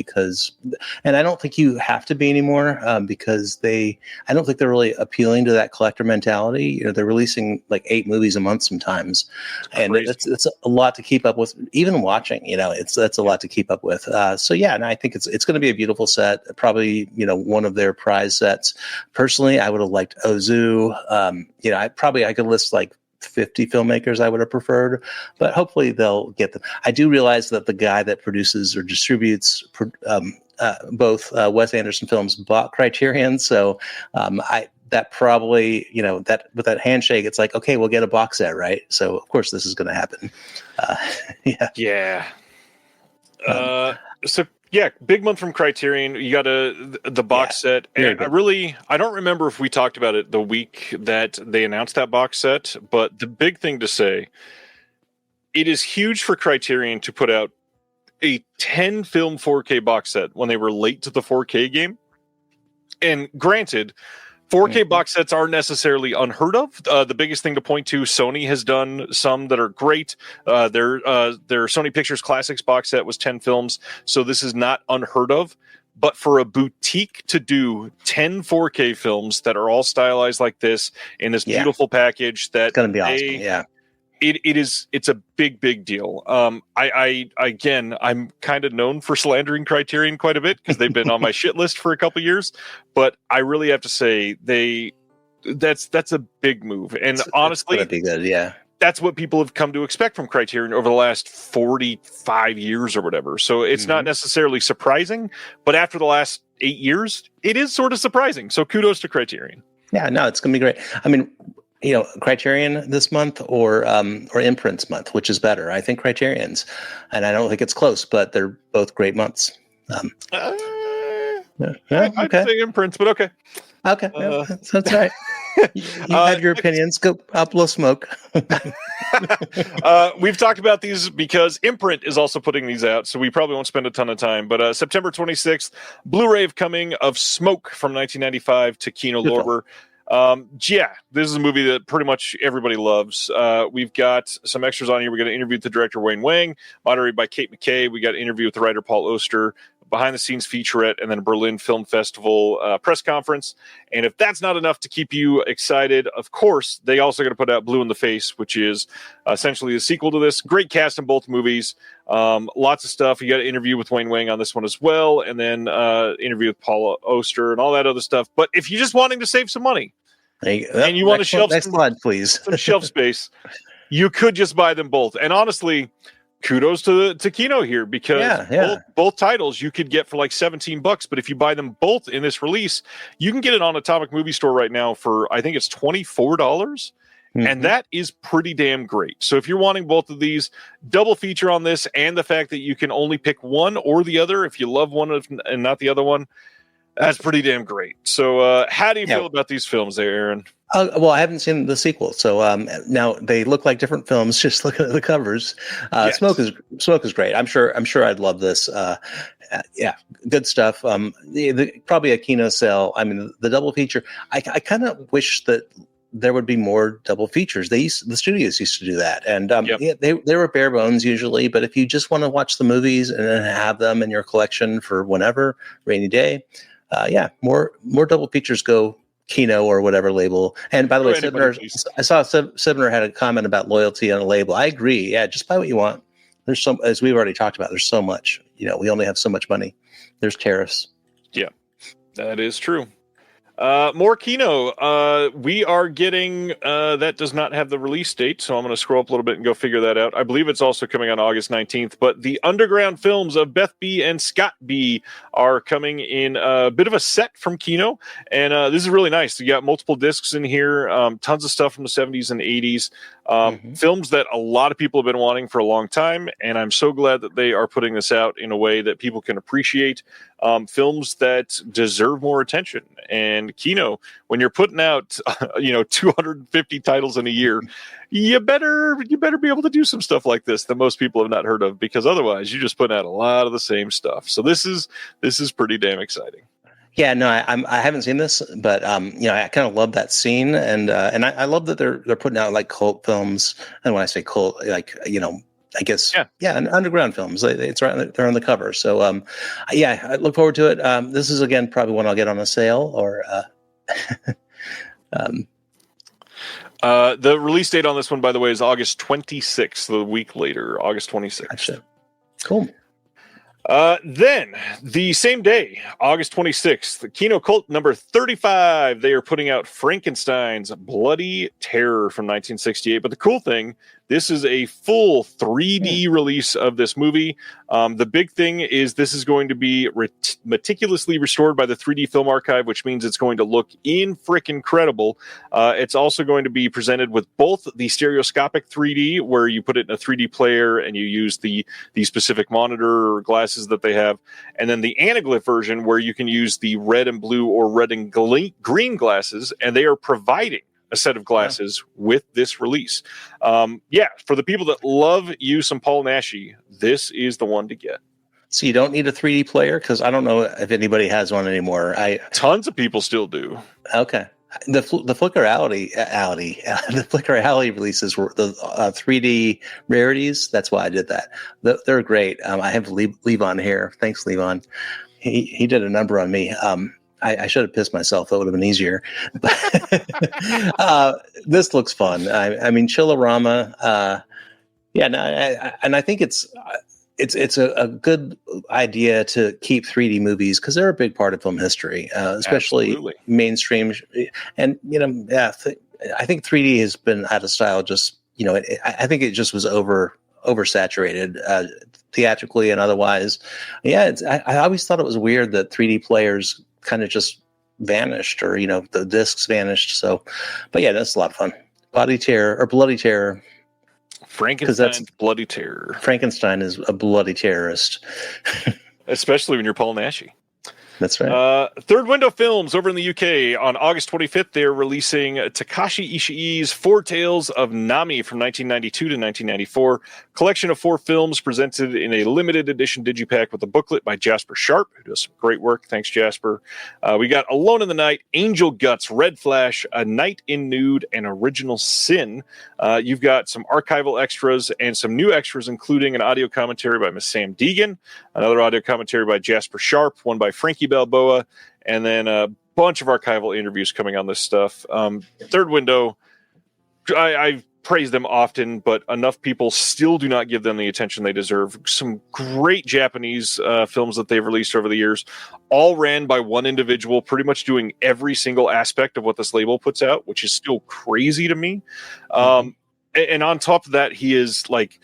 and I don't think you have to be anymore because I don't think they're really appealing to that collector mentality. They're releasing like 8 movies a month sometimes, and it's a lot to keep up with. Even watching, that's a lot to keep up with. And I think it's going to be a beautiful set. Probably one of their prize sets. Personally, I would have liked Ozu. I could list like 50 filmmakers I would have preferred, but hopefully they'll get them. I do realize that the guy that produces or distributes both Wes Anderson films bought Criterion, so that probably that with that handshake, it's like, okay, we'll get a box set, right? So of course this is going to happen. Big month from Criterion. You got the box set. And I don't remember if we talked about it the week that they announced that box set, but the big thing to say, it is huge for Criterion to put out a 10 film 4K box set when they were late to the 4K game. And granted, 4K box sets aren't necessarily unheard of. The biggest thing to point to, Sony has done some that are great. Their Sony Pictures Classics box set was 10 films, so this is not unheard of. But for a boutique to do 10 4K films that are all stylized like this in this beautiful package, that's going to be awesome. Yeah. It's a big deal. I'm kind of known for slandering Criterion quite a bit because they've been on my shit list for a couple years, but I really have to say that's a big move. And honestly, it's gonna be good. Yeah. That's what people have come to expect from Criterion over the last 45 years or whatever. So it's not necessarily surprising, but after the last 8 years, it is sort of surprising. So kudos to Criterion. Yeah, no, it's going to be great. I mean, Criterion this month or Imprints month, which is better? I think Criterion's, and I don't think it's close, but they're both great months. I'd say Imprints, but okay. Okay, that's right. You have your opinions. Go up, blow smoke. We've talked about these because Imprint is also putting these out, so we probably won't spend a ton of time. But September 26th, Blu-ray of Coming of Smoke from 1995 to Kino Lorber. This is a movie that pretty much everybody loves. We've got some extras on here. We got an interview with the director Wayne Wang, moderated by Kate McKay. We got an interview with the writer Paul Oster, behind the scenes featurette, and then a Berlin Film Festival press conference. And if that's not enough to keep you excited, of course, they also got to put out Blue in the Face, which is essentially the sequel to this. Great cast in both movies. Lots of stuff. You got an interview with Wayne Wang on this one as well, and then interview with Paul Oster and all that other stuff. But if you're just wanting to save some money and you want to shelf next slide, please. some shelf space, you could just buy them both. And honestly, kudos to Kino here, because Yeah. both titles you could get for like $17, but if you buy them both in this release, you can get it on Atomic Movie Store right now for, I think it's $24. And that is pretty damn great. So if you're wanting both of these, double feature on this, and the fact that you can only pick one or the other if you love one and not the other one, that's pretty damn great. So how do you feel about these films there, Aaron? Well, I haven't seen the sequel, so now they look like different films. Just looking at the covers, Yes. Smoke is great. I'm sure I'd love this. Yeah, good stuff. Probably a Kino sale. I mean, the double feature. I kind of wish that there would be more double features. The studios used to do that, and they were bare bones usually. But if you just want to watch the movies and then have them in your collection for whenever, rainy day, more double features go Kino or whatever label. And by the way, I saw Sibner had a comment about loyalty on a label. I agree. Yeah, just buy what you want. There's some, as we've already talked about, there's so much. We only have so much money. There's tariffs. Yeah, that is true. More Kino. We are getting that does not have the release date, so I'm going to scroll up a little bit and go figure that out. I believe it's also coming on August 19th, but the underground films of Beth B and Scott B are coming in a bit of a set from Kino, and this is really nice. You got multiple discs in here, tons of stuff from the 70s and 80s, films that a lot of people have been wanting for a long time, and I'm so glad that they are putting this out in a way that people can appreciate. Films that deserve more attention. And Kino, when you're putting out 250 titles in a year, you better be able to do some stuff like this that most people have not heard of, because otherwise you just put out a lot of the same stuff. So this is pretty damn exciting. Yeah, no, I haven't seen this, but I kind of love that scene, and I love that they're putting out like cult films. And when I say cult, like I guess, and underground films. It's right. They're on the cover. So, I look forward to it. This is, again, probably one I'll get on a sale or. The release date on this one, by the way, is August 26th, the week later, August 26th. Gotcha. Cool. Then, the same day, August 26th, the Kino Cult number 35, they are putting out Frankenstein's Bloody Terror from 1968. But the cool thing, this is a full 3D release of this movie. The big thing is this is going to be meticulously restored by the 3D Film Archive, which means it's going to look frickin' incredible. It's also going to be presented with both the stereoscopic 3D, where you put it in a 3D player and you use the specific monitor or glasses that they have, and then the anaglyph version, where you can use the red and blue or red and green glasses, and they are providing a set of glasses with this release. For the people that love you some Paul Naschy, this is the one to get. So you don't need a 3D player? Because I don't know if anybody has one anymore. Tons of people still do. Okay. The Flickr Alley releases were the 3D rarities. That's why I did that. They're great. I have Levon here. Thanks, Levon. He did a number on me. I should have pissed myself. That would have been easier. This looks fun. I mean, Chillerama. And I think it's a good idea to keep 3D movies because they're a big part of film history, especially Absolutely. Mainstream. And I think 3D has been out of style. Just I think it just was oversaturated theatrically and otherwise. Yeah, I always thought it was weird that 3D players kind of just vanished, or the discs vanished. So, but yeah, that's a lot of fun. Bloody Terror. Frankenstein's Bloody Terror. Frankenstein is a bloody terrorist. Especially when you're Paul Naschy. That's right. Third Window Films over in the UK on August 25th, they're releasing Takashi Ishii's Four Tales of Nami from 1992 to 1994. Collection of 4 films presented in a limited edition digipack with a booklet by Jasper Sharp, who does some great work. Thanks, Jasper. We got Alone in the Night, Angel Guts, Red Flash, A Night in Nude, and Original Sin. You've got some archival extras and some new extras, including an audio commentary by Miss Sam Deegan, another audio commentary by Jasper Sharp, one by Frankie Balboa, and then a bunch of archival interviews coming on this stuff. Third Window, I praise them often, but enough people still do not give them the attention they deserve. Some great Japanese films that they've released over the years, all ran by one individual, pretty much doing every single aspect of what this label puts out, which is still crazy to me. And on top of that, he is like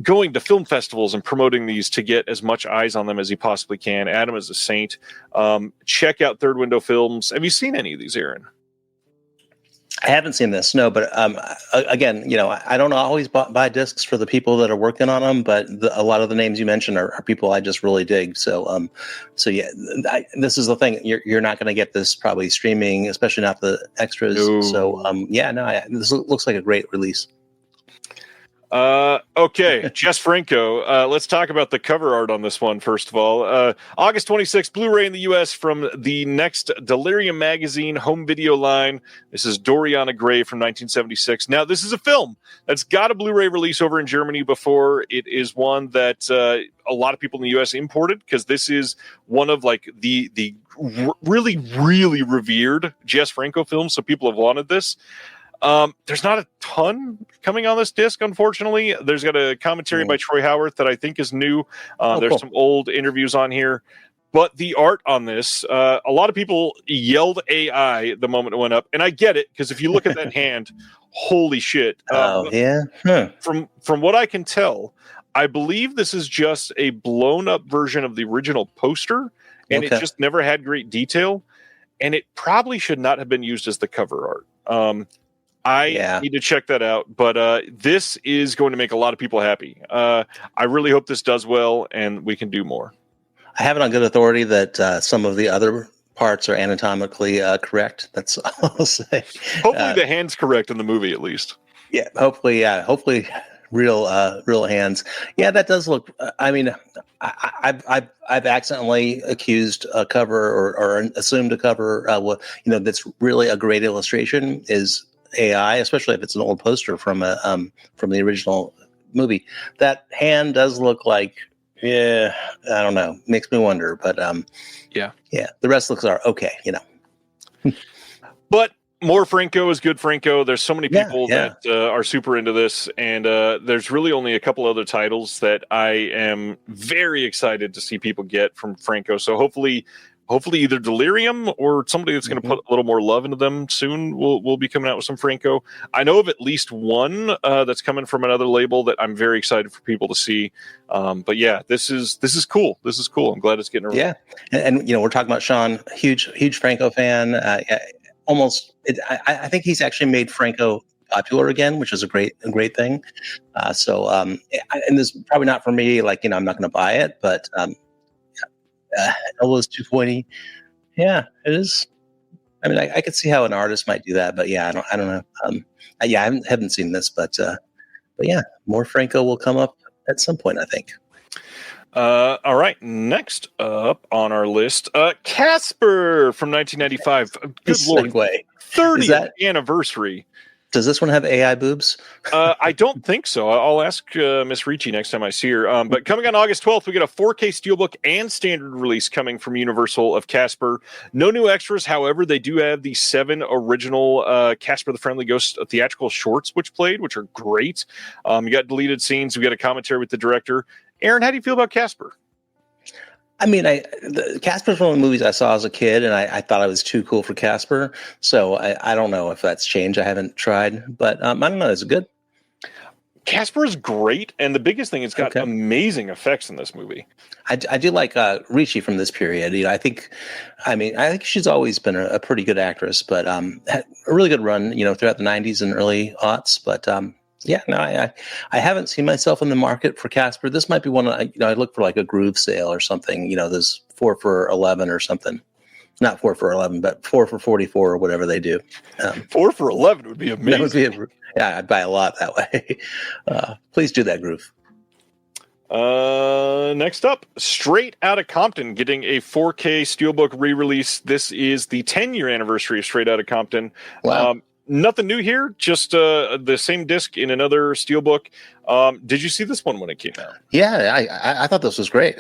going to film festivals and promoting these to get as much eyes on them as he possibly can. Adam is a saint. Check out Third Window Films. Have you seen any of these, Aaron? I haven't seen this, no, but again, I don't always buy discs for the people that are working on them, but a lot of the names you mentioned are people I just really dig. So, yeah, this is the thing. You're not going to get this probably streaming, especially not the extras. No. So, this looks like a great release. Okay, Jess Franco. Let's talk about the cover art on this one, first of all. August 26th, Blu-ray in the U.S. from the next Delirium Magazine home video line. This is Doriana Gray from 1976. Now, this is a film that's got a Blu-ray release over in Germany before. It is one that a lot of people in the U.S. imported, because this is one of like the really, really revered Jess Franco films, so people have wanted this. There's not a ton coming on this disc, unfortunately. There's got a commentary by Troy Howarth that I think is new. There's cool. some old interviews on here. But the art on this, a lot of people yelled AI the moment it went up. And I get it, because if you look at that hand, holy shit. Yeah? Huh. From what I can tell, I believe this is just a blown-up version of the original poster, and it just never had great detail. And it probably should not have been used as the cover art. I need to check that out, but this is going to make a lot of people happy. I really hope this does well, and we can do more. I have it on good authority that some of the other parts are anatomically correct. That's all I'll say. Hopefully the hand's correct in the movie, at least. Yeah, hopefully real hands. Yeah, that does look. I mean, I've accidentally accused a cover or assumed a cover. That's really a great illustration is AI, especially if it's an old poster from the original movie. That hand does look like, I don't know, makes me wonder, but the rest looks okay, But more Franco is good Franco. There's so many people that are super into this, and there's really only a couple other titles that I am very excited to see people get from Franco. So hopefully either Delirium or somebody that's going to put a little more love into them soon will be coming out with some Franco. I know of at least one that's coming from another label that I'm very excited for people to see. But yeah, this is cool. This is cool. I'm glad it's getting around. Yeah, and we're talking about Sean, huge Franco fan. I think he's actually made Franco popular again, which is a great thing. And this is probably not for me. Like, I'm not going to buy it, but. Elbows 220. Yeah, it is. I mean, I could see how an artist might do that, but yeah, I don't know. I haven't seen this, but yeah, more Franco will come up at some point, I think. All right, next up on our list, Casper from 1995. Good Lord, segue. 30th anniversary. Does this one have AI boobs? I don't think so. I'll ask Miss Ricci next time I see her. But coming on August 12th, we get a 4K Steelbook and standard release coming from Universal of Casper. No new extras. However, they do have the 7 original Casper the Friendly Ghost theatrical shorts, which are great. You got deleted scenes. We got a commentary with the director. Aaron, how do you feel about Casper? I mean, Casper's one of the movies I saw as a kid, and I thought I was too cool for Casper. So I don't know if that's changed. I haven't tried, but I don't know. Is it good? Casper is great, and the biggest thing, it's got amazing effects in this movie. I do like Ricci from this period. I think she's always been a pretty good actress, but had a really good run, throughout the 90s and early aughts. But I haven't seen myself in the market for Casper. This might be one I look for like a groove sale or something. There's 4 for $11 or something. Not 4 for $11, but 4 for $44 or whatever they do. 4 for $11 would be amazing. That would be I'd buy a lot that way. Please do that, groove. Next up, Straight Outta Compton getting a 4K Steelbook re-release. This is the 10-year anniversary of Straight Outta Compton. Wow. Nothing new here, just the same disc in another Steelbook. Did you see this one when it came out? Yeah, I thought this was great.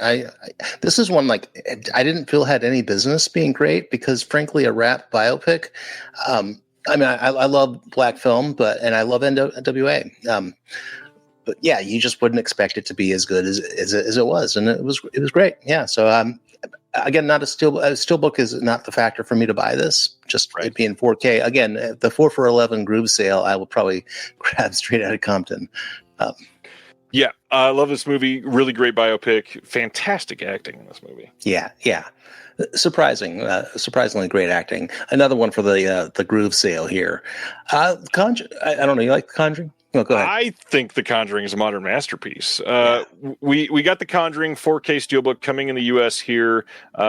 This is one like I didn't feel had any business being great because, frankly, a rap biopic. I love black film, and I love NWA. But yeah, you just wouldn't expect it to be as good as it was, and it was great. Yeah, so again, not a steelbook is not the factor for me to buy this. Just it being 4K. Again, the 4 for $11 groove sale, I will probably grab Straight Outta Compton. Yeah, I love this movie. Really great biopic. Fantastic acting in this movie. Yeah, yeah. Surprisingly great acting. Another one for the groove sale here. Conjuring. I don't know. You like The Conjuring? No, go ahead. I think The Conjuring is a modern masterpiece. We got The Conjuring 4K Steelbook coming in the U.S. here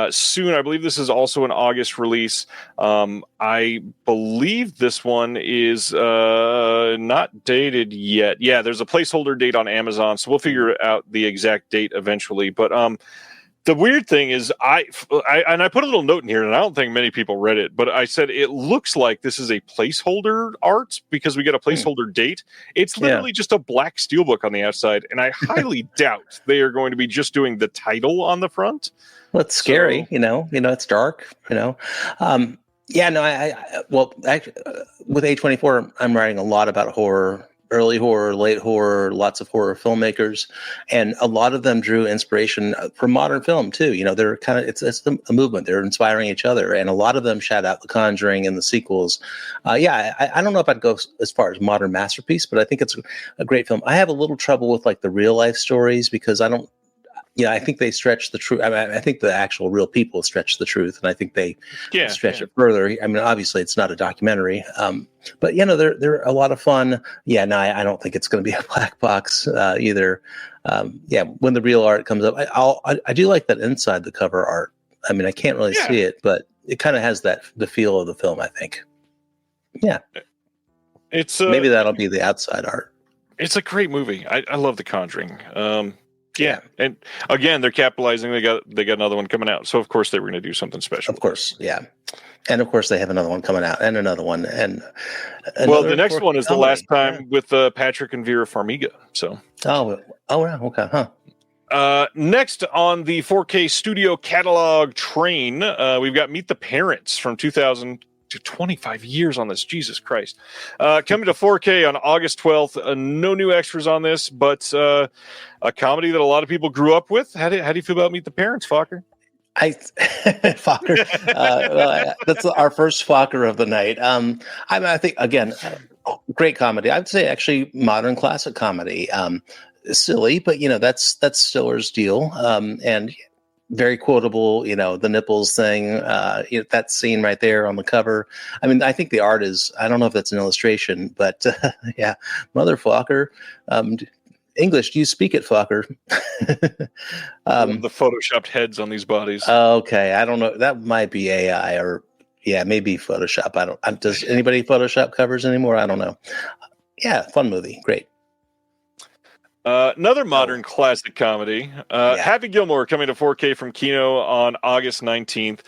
soon. I believe this is also an August release. I believe this one is not dated yet. Yeah, there's a placeholder date on Amazon, so we'll figure out the exact date eventually. But the weird thing is, I put a little note in here, and I don't think many people read it, but I said it looks like this is a placeholder art because we get a placeholder date. It's literally just a black steelbook on the outside, and I highly doubt they are going to be just doing the title on the front. Well, it's scary, it's dark, actually, with A24, I'm writing a lot about horror. Early horror, late horror, lots of horror filmmakers, and a lot of them drew inspiration from modern film too. They're kind of it's a movement. They're inspiring each other, and a lot of them shout out The Conjuring and the sequels. I don't know if I'd go as far as modern masterpiece, but I think it's a great film. I have a little trouble with like the real life stories because I think they stretch the truth. I think the actual real people stretch the truth, and I think they stretch it further. I mean, obviously, it's not a documentary, but they're a lot of fun. Yeah, no, I don't think it's going to be a black box either. When the real art comes up, I do like that inside the cover art. I mean, I can't really see it, but it kind of has the feel of the film, I think. Yeah, it's maybe that'll be the outside art. It's a great movie. I love The Conjuring. Yeah, and again, they're capitalizing. They got another one coming out, so of course they were going to do something special. Of course, yeah, and of course they have another one coming out, and another one, and the next one is The Last Time with Patrick and Vera Farmiga. So, yeah, okay, huh. Next on the 4K studio catalog train, we've got Meet the Parents from 2000. To 25 years on this, Jesus Christ. Coming to 4K on August 12th. No new extras on this, but a comedy that a lot of people grew up with. How do you feel about Meet the Parents, Fokker? Fokker. That's our first Fokker of the night. I think, again, great comedy. I'd say actually modern classic comedy. Silly, but that's Stiller's deal. And very quotable, the nipples thing, that scene right there on the cover. I mean, I think the art is, I don't know if that's an illustration, but Mother Fokker. English, do you speak it, Fokker? The photoshopped heads on these bodies. Okay, I don't know. That might be AI or, maybe Photoshop. Does anybody Photoshop covers anymore? I don't know. Yeah, fun movie. Great. Another modern classic comedy, Happy Gilmore, coming to 4K from Kino on August 19th.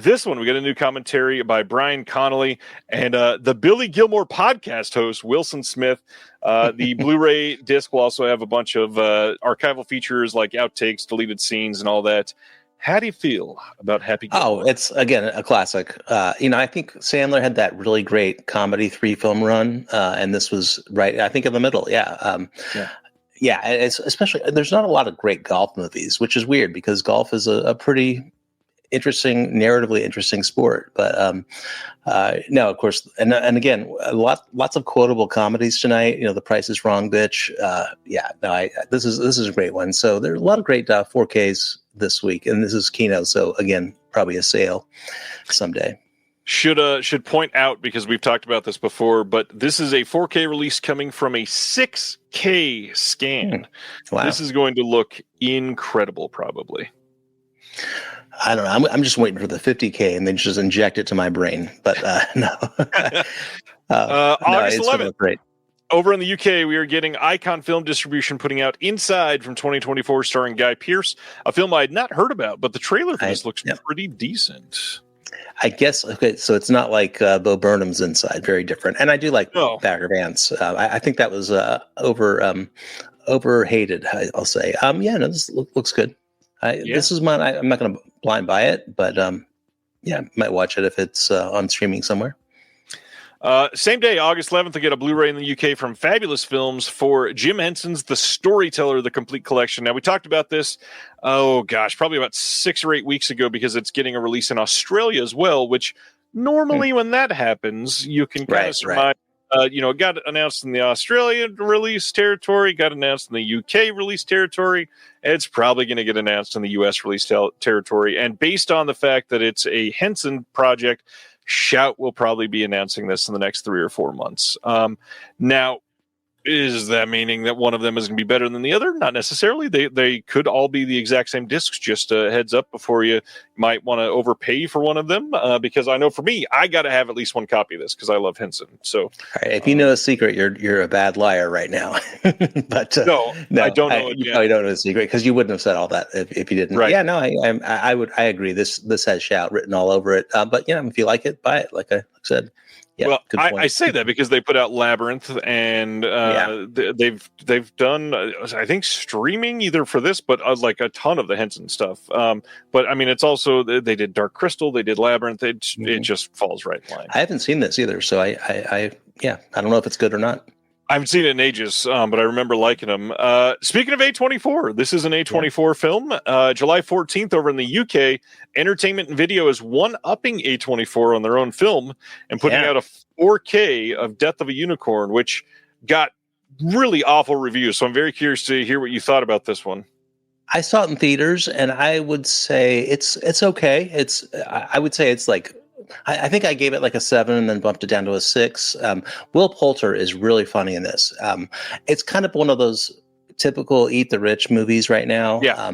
This one, we got a new commentary by Brian Connolly and the Billy Gilmore podcast host, Wilson Smith. The Blu-ray disc will also have a bunch of archival features like outtakes, deleted scenes, and all that. How do you feel about Happy Gilmore? Oh, it's, again, a classic. I think Sandler had that really great comedy 3-film run, and this was right, I think, in the middle. Yeah, it's especially, there's not a lot of great golf movies, which is weird because golf is a pretty narratively interesting sport. But no, of course, and again, lots of quotable comedies tonight. The Price is Wrong, bitch. This is a great one. So there are a lot of great 4Ks this week, and this is Kino. So again, probably a sale someday. Should point out, because we've talked about this before, but this is a 4K release coming from a 6K scan. Wow. This is going to look incredible, probably. I don't know. I'm just waiting for the 50K and then just inject it to my brain. But no. August 11th. Great. Over in the UK, we are getting Icon Film Distribution putting out Inside from 2024, starring Guy Pearce, a film I had not heard about, but the trailer for this looks pretty decent. I guess, okay, so it's not like Bo Burnham's Inside, very different. And I do like Bagger Vance. I think that was overhated, I'll say. This looks good. This is mine. I'm not going to blind buy it, but might watch it if it's on streaming somewhere. Same day, August 11th, I get a Blu-ray in the UK from Fabulous Films for Jim Henson's The Storyteller, the complete collection. Now, we talked about this, probably about 6 or 8 weeks ago, because it's getting a release in Australia as well, which normally when that happens, you can kind of surmise It got announced in the Australian release territory, got announced in the UK release territory. It's probably going to get announced in the US release territory. And based on the fact that it's a Henson project, Shout will probably be announcing this in the next 3 or 4 months. Now, is that meaning that one of them is going to be better than the other? Not necessarily. They could all be the exact same discs. Just a heads up before you might want to overpay for one of them, because I know for me, I got to have at least one copy of this because I love Henson. So, all right, if you know a secret, you're a bad liar right now. But no, I don't know. You probably don't know a secret because you wouldn't have said all that if you didn't. Right. Yeah, no, I agree. This has Shout wwrten all over it. But if you like it, buy it. Like I said. Yeah, well, I say that because they put out Labyrinth, and they've done I think streaming either for this, but like a ton of the Henson stuff. But I mean, it's also they did Dark Crystal, they did Labyrinth. It just falls right in line. I haven't seen this either, so I don't know if it's good or not. I haven't seen it in ages, but I remember liking them. Speaking of A24, this is an A24 film. July 14th over in the UK, Entertainment and Video is one-upping A24 on their own film and putting out a 4K of Death of a Unicorn, which got really awful reviews. So I'm very curious to hear what you thought about this one. I saw it in theaters, and I would say it's okay. I would say it's like, I think I gave it like a 7 and then bumped it down to a 6. Will Poulter is really funny in this. It's kind of one of those typical eat the rich movies right now. Yeah.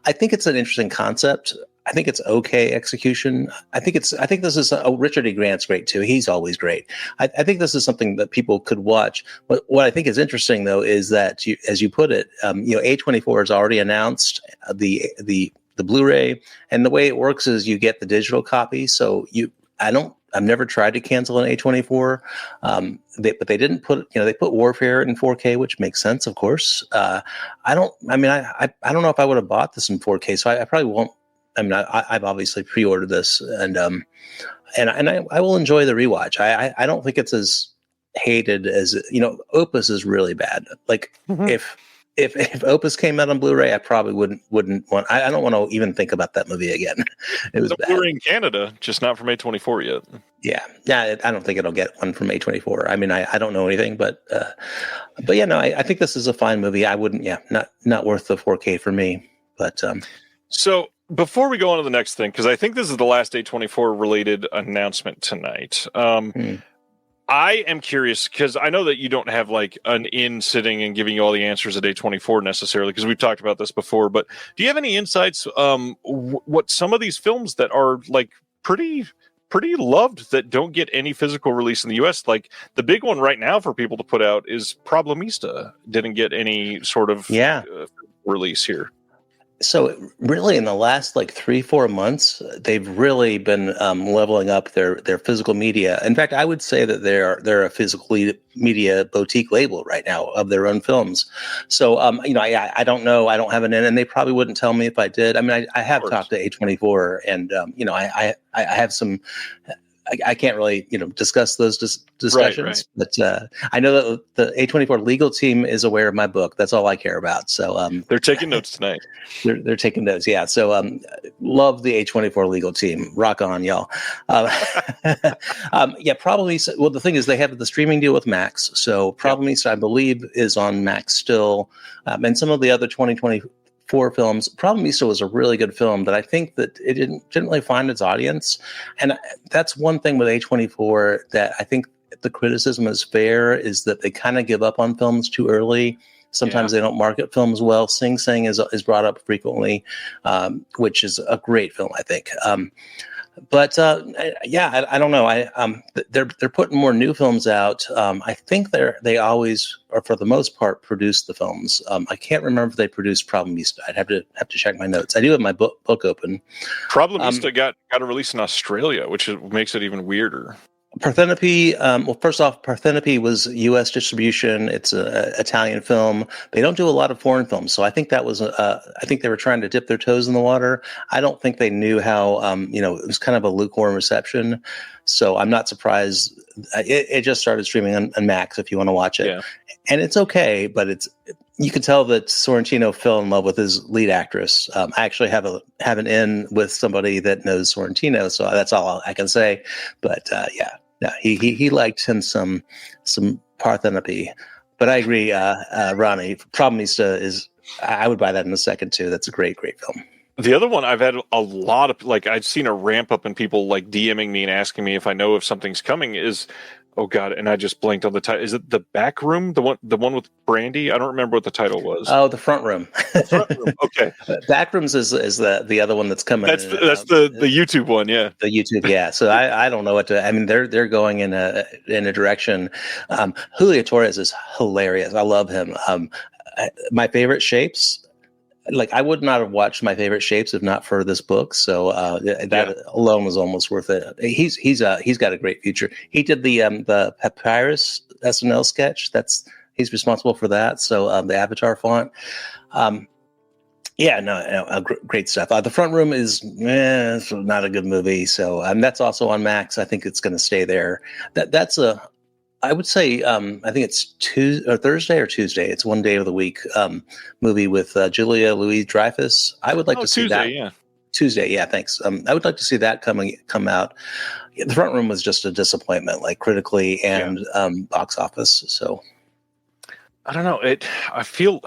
I think it's an interesting concept. I think it's okay execution. I think this is Richard E. Grant's great too. He's always great. I think this is something that people could watch. But what I think is interesting though is that as you put it, A24 has already announced the Blu-ray, and the way it works is you get the digital copy. So I've never tried to cancel an A24, but they didn't put, they put Warfare in 4K, which makes sense, of course. I don't know if I would have bought this in 4K, so I probably won't. I mean, I've obviously pre-ordered this, and I will enjoy the rewatch. I don't think it's as hated as Opus is really bad. Like if Opus came out on Blu-ray, I probably wouldn't want. I don't want to even think about that movie again. It was bad. Blu-ray in Canada, just not from A24 yet. Yeah. I don't think it'll get one from A24. I mean, I don't know anything, but yeah, no, I think this is a fine movie. I wouldn't. Yeah, not worth the 4K for me. But so before we go on to the next thing, because I think this is the last A24 related announcement tonight. I am curious because I know that you don't have like an in sitting and giving you all the answers at A24 necessarily, because we've talked about this before, but do you have any insights what some of these films that are like pretty loved that don't get any physical release in the US? Like the big one right now for people to put out is Problemista. Didn't get any sort of release here. So really in the last like 3-4 months, they've really been leveling up their physical media. In fact, I would say that they're a physical media boutique label right now of their own films. So, I don't know. I don't have an in, and they probably wouldn't tell me if I did. I mean, I have talked to A24, and, I have some. I can't really, discuss those discussions, right. But I know that the A24 legal team is aware of my book. That's all I care about. So they're taking notes tonight. They're taking notes. Yeah. So love the A24 legal team. Rock on, y'all. Probably. Well, the thing is, they have the streaming deal with Max. So Problemista, I believe, is on Max still, and some of the other 2024 films. Problemista was a really good film, but I think that it didn't really find its audience. And that's one thing with A24 that I think the criticism is fair, is that they kind of give up on films too early. Sometimes they don't market films well. Sing Sing is brought up frequently, which is a great film, I think. I don't know. They're putting more new films out. I think they always, or for the most part, produce the films. I can't remember if they produced Problemista. I'd have to check my notes. I do have my book open. Problemista got a release in Australia, which makes it even weirder. Parthenope. First off, Parthenope was U.S. distribution. It's an Italian film. They don't do a lot of foreign films, so I think that was. I think they were trying to dip their toes in the water. I don't think they knew how. It was kind of a lukewarm reception. So I'm not surprised. It just started streaming on Max if you want to watch it, and it's okay. But you can tell that Sorrentino fell in love with his lead actress. I actually have an in with somebody that knows Sorrentino, so that's all I can say. But No, he liked him some Parthenope. But I agree, Ronnie. Problemista is. I would buy that in a second too. That's a great film. The other one, I've had a lot of, like, I've seen a ramp up in people like DMing me and asking me if I know if something's coming is, oh God, and I just blanked on the title. Is it The Back Room? The one with Brandy? I don't remember what the title was. Oh, The Front Room. Front Room. Okay. Back Rooms is the other one that's coming. That's the YouTube one, yeah. The YouTube, yeah. So I don't know what to. I mean, they're going in a direction. Julio Torres is hilarious. I love him. My favorite shapes. Like, I would not have watched My Favorite Shapes if not for this book. So that alone was almost worth it. He's got a great future. He did the Papyrus SNL sketch. He's responsible for that. So the Avatar font. Great stuff. The Front Room is it's not a good movie. So that's also on Max. I think it's going to stay there. I would say, I think it's Thursday or Tuesday. It's one day of the week movie with Julia Louis-Dreyfus. I would like to see that. Yeah. Tuesday, yeah, thanks. I would like to see that come out. The Front Room was just a disappointment, like critically and box office. So I don't know. I feel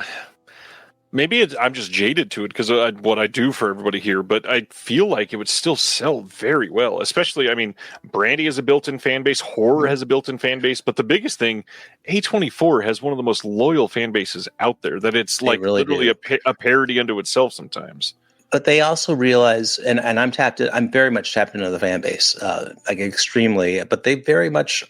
maybe I'm just jaded to it because of what I do for everybody here, but I feel like it would still sell very well. Especially, I mean, Brandy has a built-in fan base, horror has a built-in fan base, but the biggest thing, A24 has one of the most loyal fan bases out there. That it's like really literally a parody unto itself sometimes. But they also realize, and I'm very much tapped into the fan base, like extremely. But they very much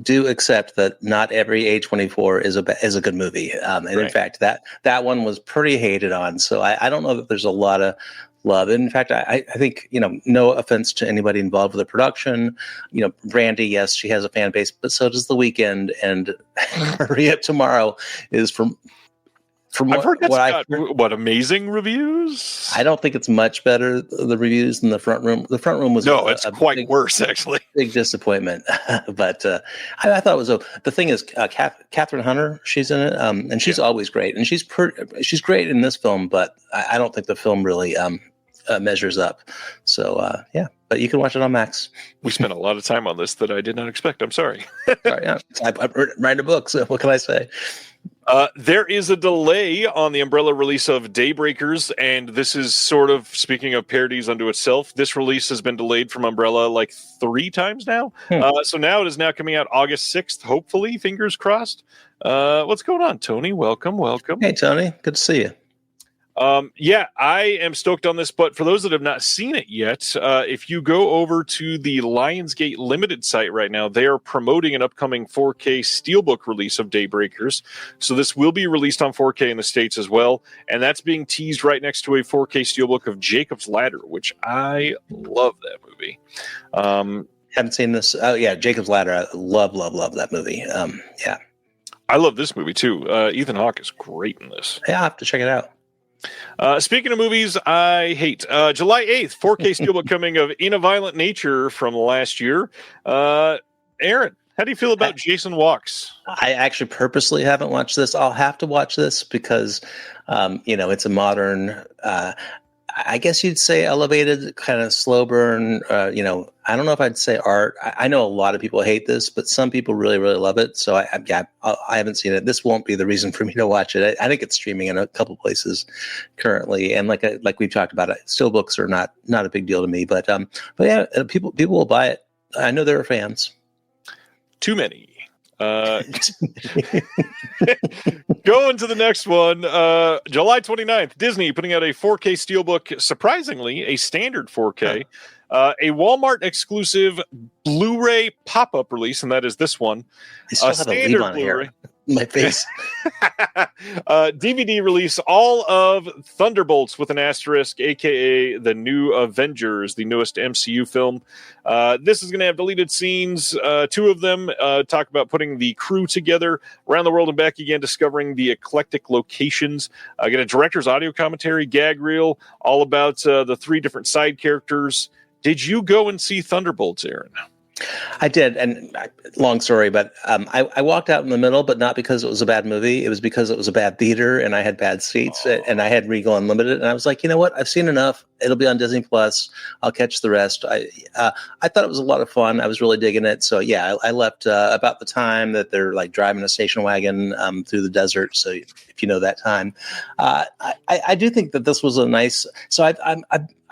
do accept that not every A24 is a good movie, and right. In fact, that one was pretty hated on. So I don't know that there's a lot of love. In fact, I think, no offense to anybody involved with the production, Brandy, yes, she has a fan base, but so does The Weeknd, and Hurry Up Tomorrow is from I've heard that's got amazing reviews. I don't think it's much better, the reviews, than The Front Room. The Front Room was it's quite worse, actually. Big disappointment. But I thought it was the thing is, Catherine Hunter, she's in it, and she's always great, and she's great in this film. But I don't think the film really measures up. So but you can watch it on Max. We spent a lot of time on this that I did not expect. I'm sorry. Sorry, I'm writing a book, so what can I say? There is a delay on the Umbrella release of Daybreakers, and this is sort of, speaking of parodies unto itself, this release has been delayed from Umbrella like 3 times now. So now it is now coming out August 6th, hopefully, fingers crossed. What's going on, Tony? Welcome. Hey, Tony. Good to see you. I am stoked on this, but for those that have not seen it yet, if you go over to the Lionsgate Limited site right now, they are promoting an upcoming 4K Steelbook release of Daybreakers. So this will be released on 4K in the States as well, and that's being teased right next to a 4K Steelbook of Jacob's Ladder, which I love that movie. Haven't seen this. Oh, yeah, Jacob's Ladder. I love that movie. I love this movie, too. Ethan Hawke is great in this. Yeah, I'll have to check it out. Speaking of movies I hate, July 8th, 4K Steelbook coming of In a Violent Nature from last year. Aaron, how do you feel about Jason Walks? I actually purposely haven't watched this. I'll have to watch this because, it's a modern, I guess you'd say elevated, kind of slow burn. I don't know if I'd say art. I know a lot of people hate this, but some people really, really love it. So I haven't seen it. This won't be the reason for me to watch it. I think it's streaming in a couple places currently, and like we've talked about, steelbooks are not a big deal to me. But people will buy it. I know there are fans. Too many. Going to the next one, July 29th, Disney putting out a 4K Steelbook, surprisingly, a standard 4K, a Walmart exclusive Blu-ray pop-up release, and that is this one. I still have standard a leaf on Blu-ray. Here. My face. DVD release, all of Thunderbolts with an asterisk, aka the new Avengers, the newest MCU film. This is going to have deleted scenes, 2 of them. Talk about putting the crew together around the world and back again, discovering the eclectic locations. Get a director's audio commentary, gag reel, all about the 3 different side characters. Did you go and see Thunderbolts, Aaron? I did, and long story, but I walked out in the middle, but not because it was a bad movie. It was because it was a bad theater, and I had bad seats, and I had Regal Unlimited, and I was like, you know what? I've seen enough. It'll be on Disney Plus. I'll catch the rest. I thought it was a lot of fun. I was really digging it. So yeah, I left about the time that they're like driving a station wagon through the desert. So if you know that time, I do think that this was a nice. So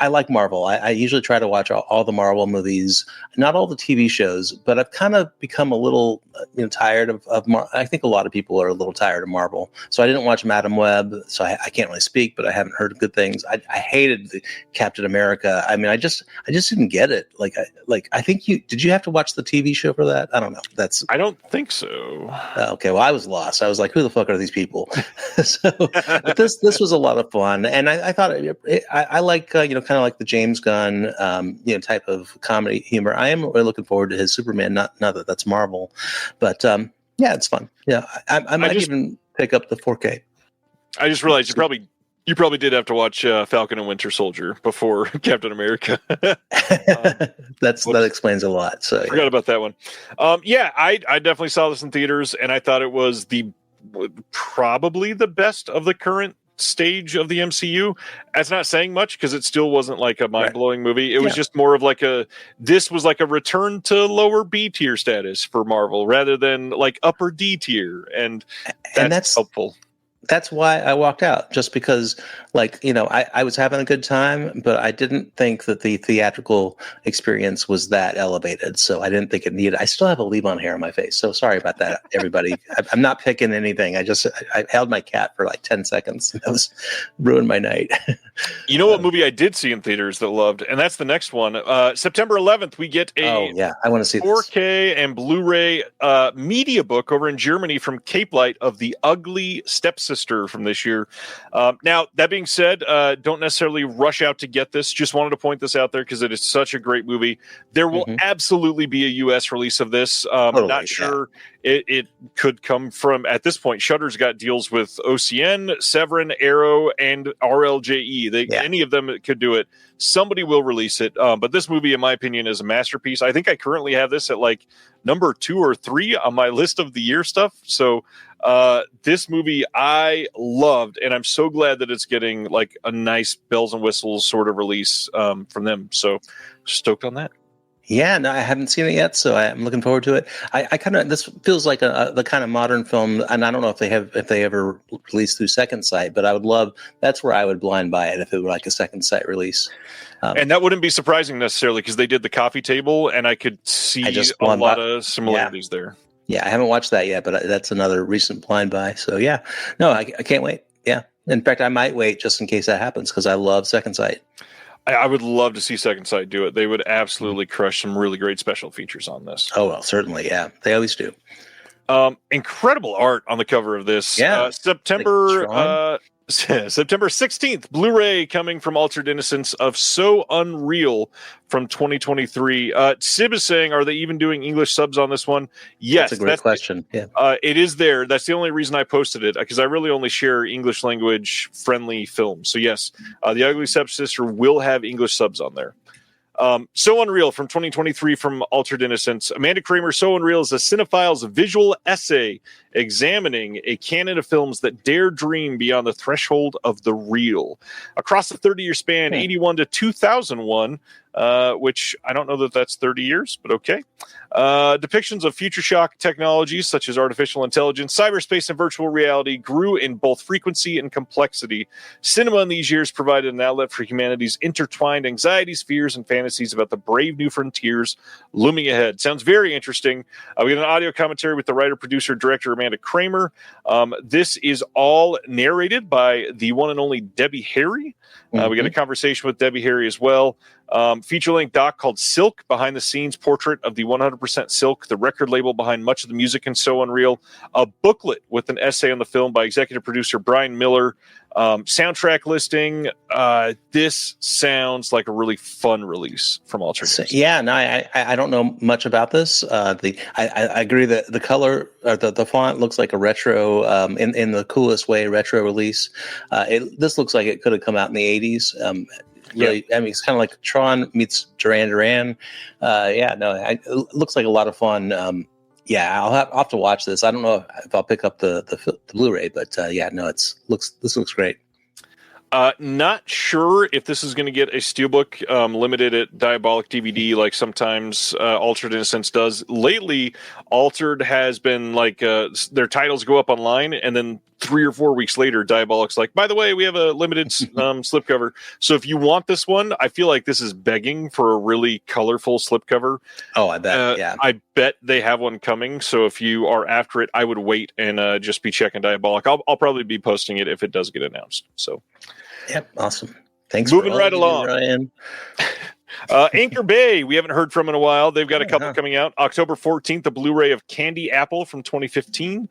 I like Marvel. I usually try to watch all the Marvel movies, not all the TV shows, but I've kind of become a little tired of I think a lot of people are a little tired of Marvel. So I didn't watch Madam Web, so I can't really speak, but I haven't heard good things. I hated the Captain America. I mean, I just didn't get it. I think did you have to watch the TV show for that? I don't know. I don't think so. Okay, well, I was lost. I was like, who the fuck are these people? But this was a lot of fun, and I thought I like kind of like the James Gunn type of comedy humor. I am really looking forward to his Superman. Not that that's Marvel, but yeah, it's fun. Yeah, I might even pick up the 4K. I just realized you probably did have to watch Falcon and Winter Soldier before Captain America. That explains a lot. So forgot about that one. I definitely saw this in theaters, and I thought it was probably the best of the current stage of the MCU. That's not saying much because it still wasn't like a mind-blowing movie. It was just more of like this was like a return to lower B tier status for Marvel rather than like upper D tier, and that's helpful. That's why I walked out, just because, I was having a good time, but I didn't think that the theatrical experience was that elevated. So I didn't think it needed. I still have a leave-on hair on my face, so sorry about that, everybody. I'm not picking anything. I held my cat for like 10 seconds. That was ruined my night. You know what movie I did see in theaters that loved, and that's the next one. September 11th, we get a I want to see 4K and Blu-ray media book over in Germany from Cape Light of The Ugly Stepsister from this year. Now, that being said, don't necessarily rush out to get this. Just wanted to point this out there because it is such a great movie. There will absolutely be a U.S. release of this. Not sure. It could come from, at this point, Shudder's got deals with OCN, Severin, Arrow, and RLJE. Any of them could do it. Somebody will release it. But this movie, in my opinion, is a masterpiece. I think I currently have this at like number 2 or 3 on my list of the year stuff. So this movie I loved, and I'm so glad that it's getting like a nice bells and whistles sort of release from them. So stoked on that. Yeah, no, I haven't seen it yet, so I'm looking forward to it. I kind of, this feels like the kind of modern film, and I don't know if they ever released through Second Sight, but I would love. That's where I would blind buy it if it were like a Second Sight release. And that wouldn't be surprising necessarily because they did The Coffee Table, and I could see a lot of similarities there. Yeah, I haven't watched that yet, but that's another recent blind buy. So yeah, no, I can't wait. Yeah, in fact, I might wait just in case that happens because I love Second Sight. I would love to see Second Sight do it. They would absolutely crush some really great special features on this. Oh, well, certainly. Yeah, they always do. Incredible art on the cover of this. Yeah. September 16th, Blu-ray coming from Altered Innocence of So Unreal from 2023. Sib is saying, are they even doing English subs on this one? Yes. That's a great question. Yeah. It is there. That's the only reason I posted it, because I really only share English language friendly films. So yes, The Ugly Stepsister will have English subs on there. So Unreal from 2023 from Altered Innocence. Amanda Kramer, So Unreal is a cinephile's visual essay examining a canon of films that dare dream beyond the threshold of the real. Across the 30-year span, 81 to 2001, which I don't know that that's 30 years, but okay. Depictions of future shock technologies such as artificial intelligence, cyberspace, and virtual reality grew in both frequency and complexity. Cinema in these years provided an outlet for humanity's intertwined anxieties, fears, and fantasies about the brave new frontiers looming ahead. Sounds very interesting. We got an audio commentary with the writer, producer, director Amanda Kramer. This is all narrated by the one and only Debbie Harry. We got a conversation with Debbie Harry as well. Feature-length doc called Silk, behind the scenes portrait of the 100% Silk, the record label behind much of the music in So Unreal. A booklet with an essay on the film by executive producer Brian Miller. Soundtrack listing. This sounds like a really fun release from Alternatives. Yeah, no, I don't know much about this. I agree that the color, the font looks like a retro, in the coolest way, retro release. This looks like it could have come out in the 80s. really, I mean, it's kind of like Tron meets Duran Duran. It looks like a lot of fun. I'll have to watch this. I don't know if I'll pick up the Blu-ray, but this looks great. Not sure if this is going to get a steelbook limited at Diabolic DVD, like sometimes Altered Innocence does. Lately, Altered has been like their titles go up online, and then 3 or 4 weeks later, Diabolic's like, by the way, we have a limited slipcover. So if you want this one, I feel like this is begging for a really colorful slipcover. Oh, I bet. I bet they have one coming. So if you are after it, I would wait and just be checking Diabolic. I'll probably be posting it if it does get announced. So. Yep, awesome. Thanks. Moving for right along, Ryan. Anchor Bay, we haven't heard from in a while. They've got a couple coming out. October 14th, the Blu-ray of Candy Apple from 2015.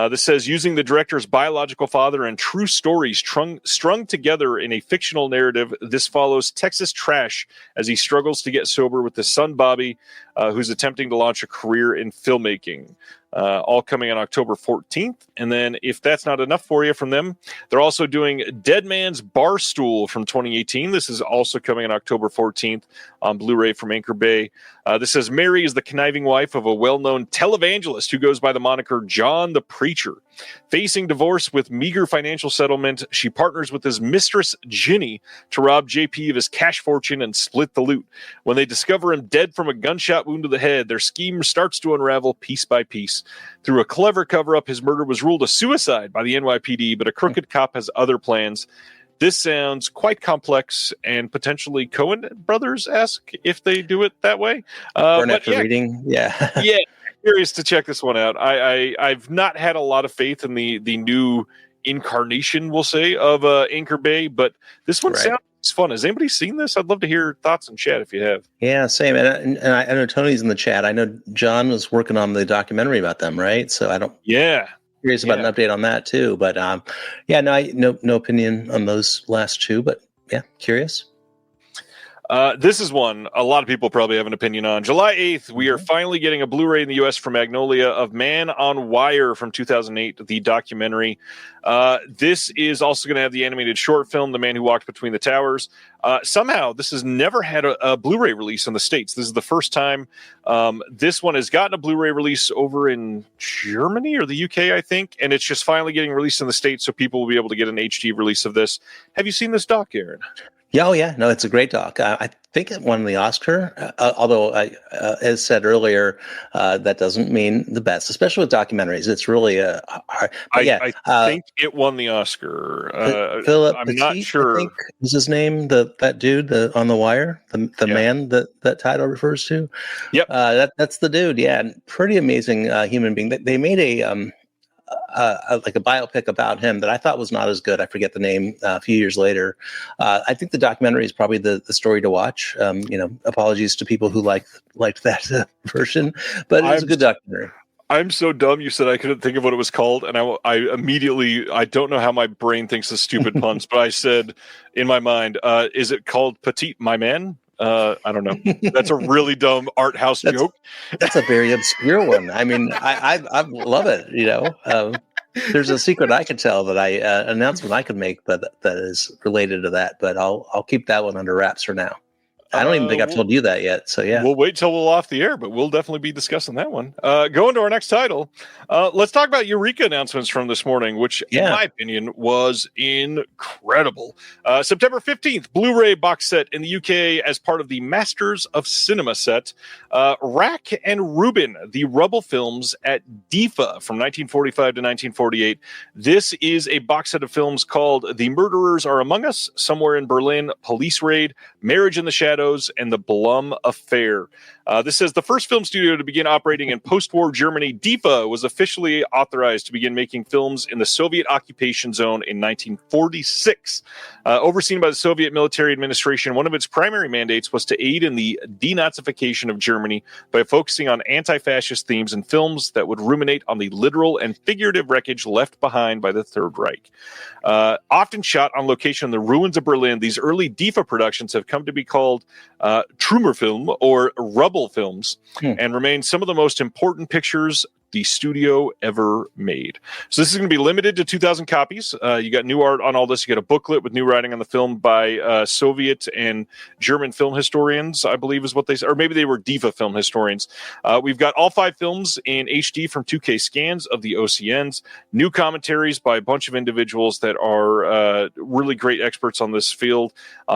This says, using the director's biological father and true stories strung together in a fictional narrative, this follows Texas Trash as he struggles to get sober with his son, Bobby, who's attempting to launch a career in filmmaking. All coming on October 14th. And then if that's not enough for you from them, they're also doing Dead Man's Barstool from 2018. This is also coming on October 14th on Blu-ray from Anchor Bay. This says, Mary is the conniving wife of a well-known televangelist who goes by the moniker John the Preacher. Facing divorce with meager financial settlement, she partners with his mistress, Ginny, to rob JP of his cash fortune and split the loot. When they discover him dead from a gunshot wound to the head, their scheme starts to unravel piece by piece. Through a clever cover-up, his murder was ruled a suicide by the NYPD, but a crooked cop has other plans. This sounds quite complex and potentially Coen Brothers-esque if they do it that way. Reading, yeah. Yeah, curious to check this one out. I've not had a lot of faith in the new incarnation, we'll say, of Anchor Bay, but this one sounds fun. Has anybody seen this? I'd love to hear thoughts in chat if you have. Yeah, same. And I know Tony's in the chat. I know John was working on the documentary about them, right? So I don't. Yeah. Curious about an update on that too. But no opinion on those last two. But yeah, curious. This is one a lot of people probably have an opinion on. July 8th, we are finally getting a Blu-ray in the U.S. from Magnolia of Man on Wire from 2008, the documentary. This is also going to have the animated short film, The Man Who Walked Between the Towers. Somehow, this has never had a Blu-ray release in the States. This is the first time. This one has gotten a Blu-ray release over in Germany or the UK, I think, and it's just finally getting released in the States, so people will be able to get an HD release of this. Have you seen this doc, Aaron? Yeah, no, it's a great doc. I think it won the Oscar, although, as said earlier, that doesn't mean the best, especially with documentaries. It's really hard. I think it won the Oscar. Philip I'm Petit, not sure. I think is his name, that dude on the wire, the man that title refers to. Yep. That's the dude. Yeah, pretty amazing human being. They made like a biopic about him that I thought was not as good. I forget the name a few years later. I think the documentary is probably the story to watch. Apologies to people who liked that version, but it's a good documentary. I'm so dumb. You said I couldn't think of what it was called, and I immediately, I don't know how my brain thinks of stupid puns, but I said in my mind, is it called Petite My Man? I don't know. That's a really dumb art house joke. That's a very obscure one. I mean, I love it. There's a secret I could tell that announcement I could make that is related to that, but I'll keep that one under wraps for now. I don't even think I've told you that yet. So yeah, we'll wait till we're off the air, but we'll definitely be discussing that one. Going to our next title. Let's talk about Eureka announcements from this morning, which in my opinion was incredible. September 15th, Blu-ray box set in the UK as part of the Masters of Cinema set. Rack and Rubin, the Rubble films at DIFA from 1945 to 1948. This is a box set of films called The Murderers Are Among Us, Somewhere in Berlin, Police Raid, Marriage in the Shadows, and The Blum Affair. This says the first film studio to begin operating in post-war Germany, DIFA, was officially authorized to begin making films in the Soviet occupation zone in 1946. Overseen by the Soviet military administration, one of its primary mandates was to aid in the denazification of Germany by focusing on anti-fascist themes in films that would ruminate on the literal and figurative wreckage left behind by the Third Reich. Often shot on location in the ruins of Berlin, these early DIFA productions have come to be called Trümmerfilm or Rubble films and remain some of the most important pictures the studio ever made. So this is going to be limited to 2,000 copies. You got new art on all this. You got a booklet with new writing on the film by Soviet and German film historians, I believe is what they said, or maybe they were Diva film historians. We've got all 5 films in HD from 2K scans of the OCNs, new commentaries by a bunch of individuals that are really great experts on this field,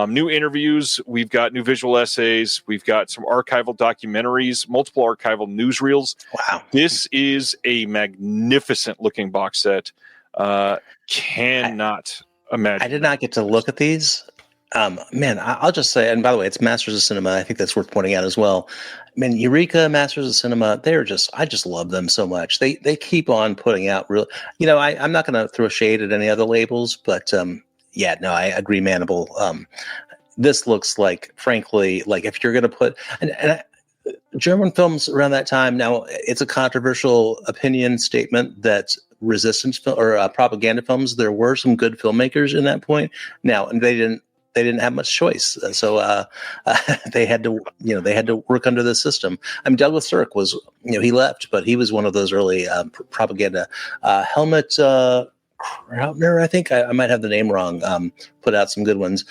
new interviews. We've got new visual essays. We've got some archival documentaries, multiple archival newsreels. Wow. This is a magnificent looking box set. Cannot imagine. I did not get to look at these. Man, I'll just say, and by the way, it's Masters of Cinema. I think that's worth pointing out as well. I mean, Eureka, Masters of Cinema, I just love them so much. They keep on putting out real, I'm not going to throw shade at any other labels, but yeah, no, I agree, Manable. This looks like, frankly, like if you're going to put, German films around that time, now it's a controversial opinion statement that resistance or propaganda films, there were some good filmmakers in that point. Now, and they didn't have much choice, so they had to work under the system. I mean, Douglas Sirk was, he left, but he was one of those early propaganda. Helmut Krautner, I think I might have the name wrong. Put out some good ones.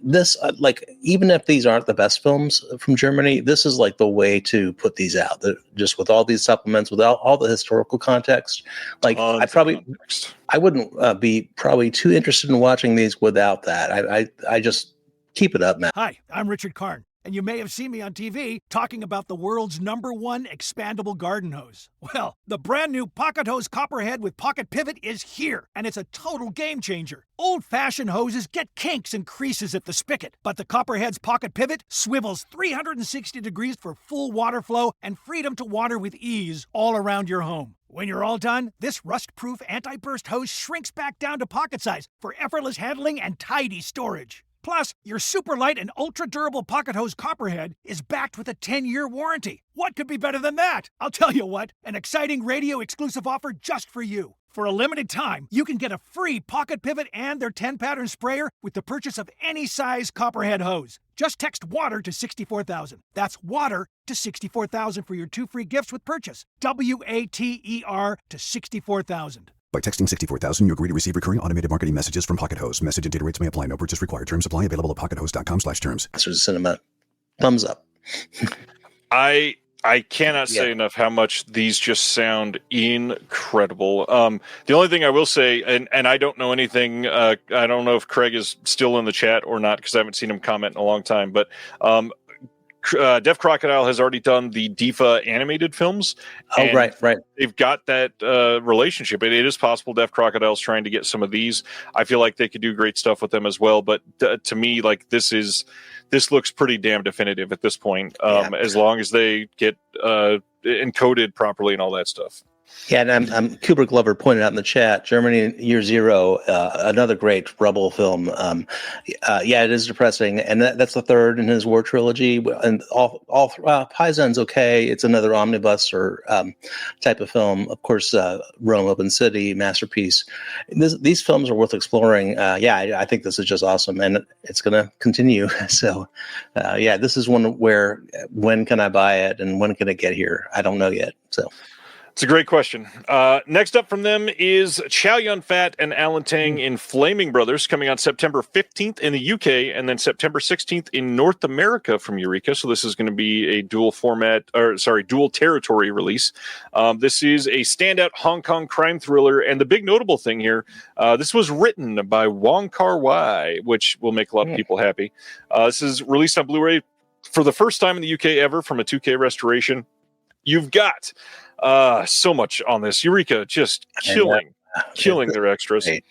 This like, even if these aren't the best films from Germany, this is like the way to put these out. Just with all these supplements, without all the historical context. Like, I wouldn't be probably too interested in watching these without that. I just keep it up, man. Hi, I'm Richard Karn, and you may have seen me on TV talking about the world's #1 expandable garden hose. Well, the brand new Pocket Hose Copperhead with Pocket Pivot is here, and it's a total game changer. Old-fashioned hoses get kinks and creases at the spigot, but the Copperhead's Pocket Pivot swivels 360 degrees for full water flow and freedom to water with ease all around your home. When you're all done, this rust-proof anti-burst hose shrinks back down to pocket size for effortless handling and tidy storage. Plus, your super light and ultra-durable Pocket Hose Copperhead is backed with a 10-year warranty. What could be better than that? I'll tell you what, an exciting radio-exclusive offer just for you. For a limited time, you can get a free Pocket Pivot and their 10-pattern sprayer with the purchase of any size Copperhead hose. Just text WATER to 64,000. That's WATER to 64,000 for your 2 free gifts with purchase. WATER to 64,000. By texting 64,000, you agree to receive recurring automated marketing messages from Pocket Hose. Message and data rates may apply. No purchase required. Terms apply. Available at pockethose.com/terms. Masters of Cinema, thumbs up. I cannot say enough how much these just sound incredible. The only thing I will say, and I don't know anything, I don't know if Craig is still in the chat or not because I haven't seen him comment in a long time, but Deaf Crocodile has already done the Diva animated films. Oh, right. They've got that relationship. It is possible Deaf Crocodile's trying to get some of these. I feel like they could do great stuff with them as well. But to me, like, this looks pretty damn definitive at this point. As long as they get encoded properly and all that stuff. Yeah, and Kubrick Glover pointed out in the chat, Germany Year Zero, another great Rebel film. Yeah, it is depressing, and that's the third in his war trilogy. And all Paisan's okay. It's another omnibus or type of film. Of course, Rome, Open City, masterpiece. These films are worth exploring. I think this is just awesome, and it's going to continue. So, this is one where when can I buy it, and when can it get here? I don't know yet. So. It's a great question. Next up from them is Chow Yun-fat and Alan Tang in Flaming Brothers, coming on September 15th in the UK and then September 16th in North America from Eureka. So this is going to be a dual territory release. This is a standout Hong Kong crime thriller, and the big notable thing here, this was written by Wong Kar-wai, which will make a lot of people happy. This is released on Blu-ray for the first time in the UK ever from a 2K restoration. You've got so much on this. Eureka just killing their extras. You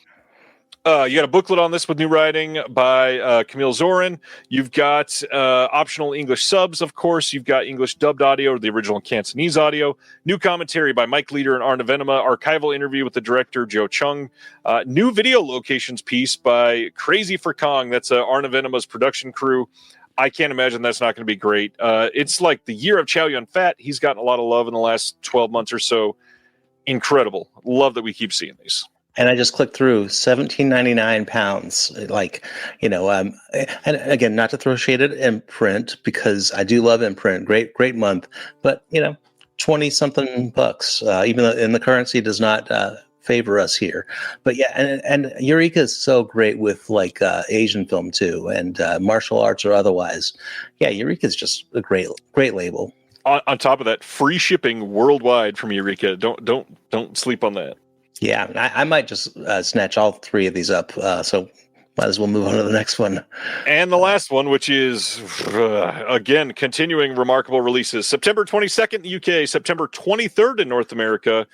got a booklet on this with new writing by Camille Zorin. You've got optional English subs, of course. You've got English dubbed audio, the original Cantonese audio. New commentary by Mike Leader and Arne Venema. Archival interview with the director, Joe Chung. New video locations piece by Crazy for Kong. That's Arne Venema's production crew. I can't imagine that's not going to be great. It's like the year of Chow Yun-fat. He's gotten a lot of love in the last 12 months or so. Incredible. Love that we keep seeing these. And I just clicked through £17.99. Like, and again, not to throw shade at Imprint, because I do love Imprint. Great month. But, 20 something bucks, even though and the currency does not favor us here. But yeah, and Eureka is so great with like Asian film too, and martial arts or otherwise. Yeah, Eureka is just a great label. On top of that, free shipping worldwide from Eureka. Don't sleep on that. Yeah, I might just snatch all three of these up. So might as well move on to the next one. And the last one, which is, again, continuing remarkable releases. September 22nd in the UK, September 23rd in North America,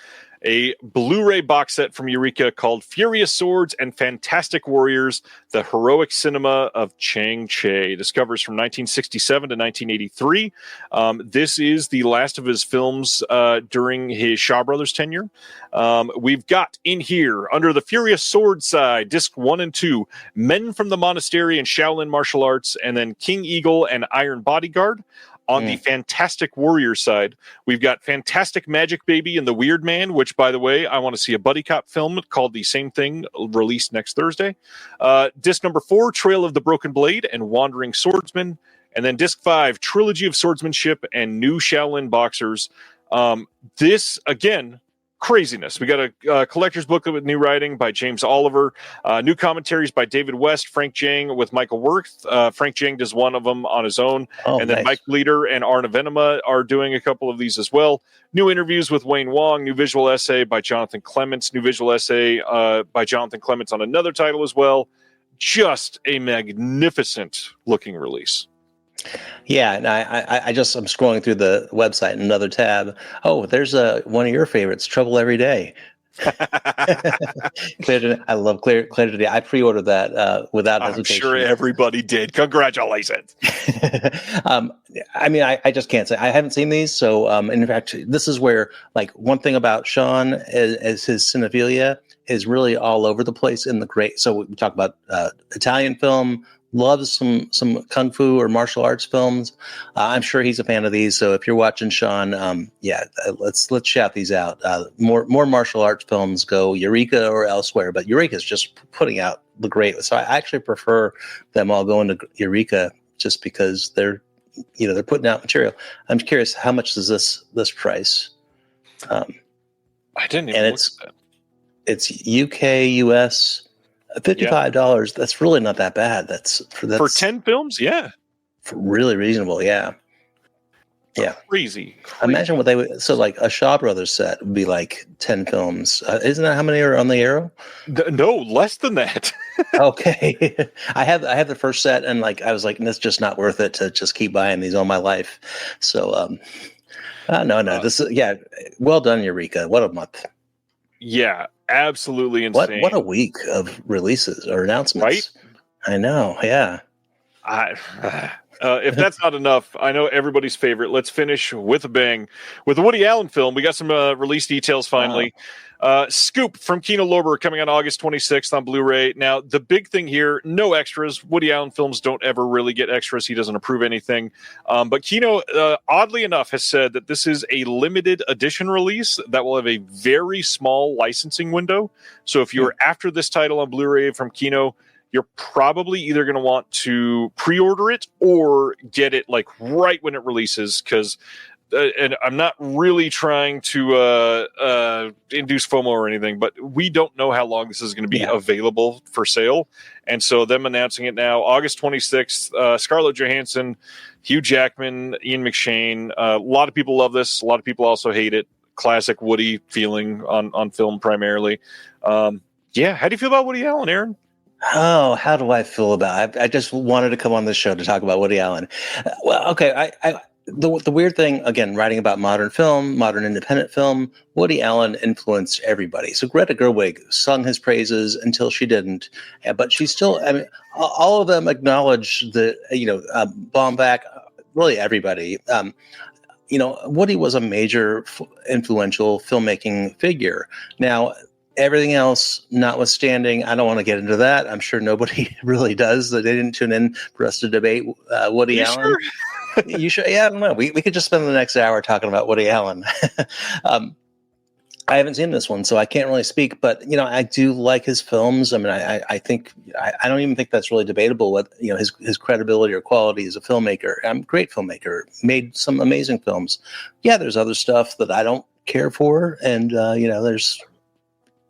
a Blu-ray box set from Eureka called Furious Swords and Fantastic Warriors, the Heroic Cinema of Chang Che. Discovers from 1967 to 1983. This is the last of his films during his Shaw Brothers tenure. We've got in here, under the Furious Sword side, disc 1 and 2, Men from the Monastery and Shaolin Martial Arts, and then King Eagle and Iron Bodyguard. On the Fantastic Warrior side, we've got Fantastic Magic Baby and the Weird Man, which, by the way, I want to see a buddy cop film called the same thing, released next Thursday. Disc number 4, Trail of the Broken Blade and Wandering Swordsman. And then disc 5, Trilogy of Swordsmanship and New Shaolin Boxers. This, again, craziness. We got a collector's booklet with new writing by James Oliver, new commentaries by David West, Frank Jang with Michael Wirth. Frank Jang does one of them on his own. And then nice. Mike Leader and Arna Venema are doing a couple of these as well. New interviews with Wayne Wong, new visual essay by Jonathan Clements, new visual essay by Jonathan Clements on another title as well. Just a magnificent looking release. Yeah, and I'm scrolling through the website in another tab. Oh, there's one of your favorites, Trouble Every Day. I love Clear Today. I pre-ordered that without hesitation. I'm sure everybody did. Congratulations. I mean, I just can't say I haven't seen these. So, in fact, this is where like one thing about Sean is his cinephilia is really all over the place in the great. So we talk about Italian film. Loves some kung fu or martial arts films. I'm sure he's a fan of these. So if you're watching Sean, let's shout these out. More martial arts films, go Eureka or elsewhere. But Eureka is just putting out the great. So I actually prefer them all going to Eureka just because they're putting out material. I'm curious, how much is this price? I didn't even look at that. It's UK, US. $55. That's really not that bad. That's for 10 films. Yeah, really reasonable. Yeah. Crazy. Imagine what they would. So like a Shaw Brothers set would be like 10 films. Isn't that how many are on the Arrow? No, less than that. Okay. I have the first set, and like I was like, it's just not worth it to just keep buying these all my life. So no. This is well done, Eureka. What a month. Yeah, absolutely insane. What a week of releases or announcements. Right? I know, yeah. If that's not enough, I know everybody's favorite. Let's finish with a bang. With a Woody Allen film, we got some release details finally. Scoop from Kino Lorber coming on August 26th on Blu-ray. Now, the big thing here, no extras. Woody Allen films don't ever really get extras. He doesn't approve anything. But Kino, oddly enough, has said that this is a limited edition release that will have a very small licensing window. So if you're after this title on Blu-ray from Kino, you're probably either going to want to pre-order it or get it like right when it releases, because and I'm not really trying to induce FOMO or anything, but we don't know how long this is going to be available for sale. And so them announcing it now, August 26th, Scarlett Johansson, Hugh Jackman, Ian McShane. A lot of people love this. A lot of people also hate it. Classic Woody feeling on film primarily. How do you feel about Woody Allen, Aaron? Oh, how do I feel about it? I just wanted to come on this show to talk about Woody Allen. Well, okay. The weird thing, again, writing about modern film, modern independent film, Woody Allen influenced everybody. So Greta Gerwig sung his praises until she didn't, but she still, I mean, all of them acknowledge the, Baumbach, really everybody. Woody was a major influential filmmaking figure. Now, everything else notwithstanding, I don't want to get into that. I'm sure nobody really does. They didn't tune in for us to debate Woody Allen. Sure? You sure? Yeah, I don't know. We could just spend the next hour talking about Woody Allen. I haven't seen this one, so I can't really speak. But I do like his films. I mean, I think I don't even think that's really debatable. What his credibility or quality as a filmmaker. I'm a great filmmaker. Made some amazing films. Yeah, there's other stuff that I don't care for, and there's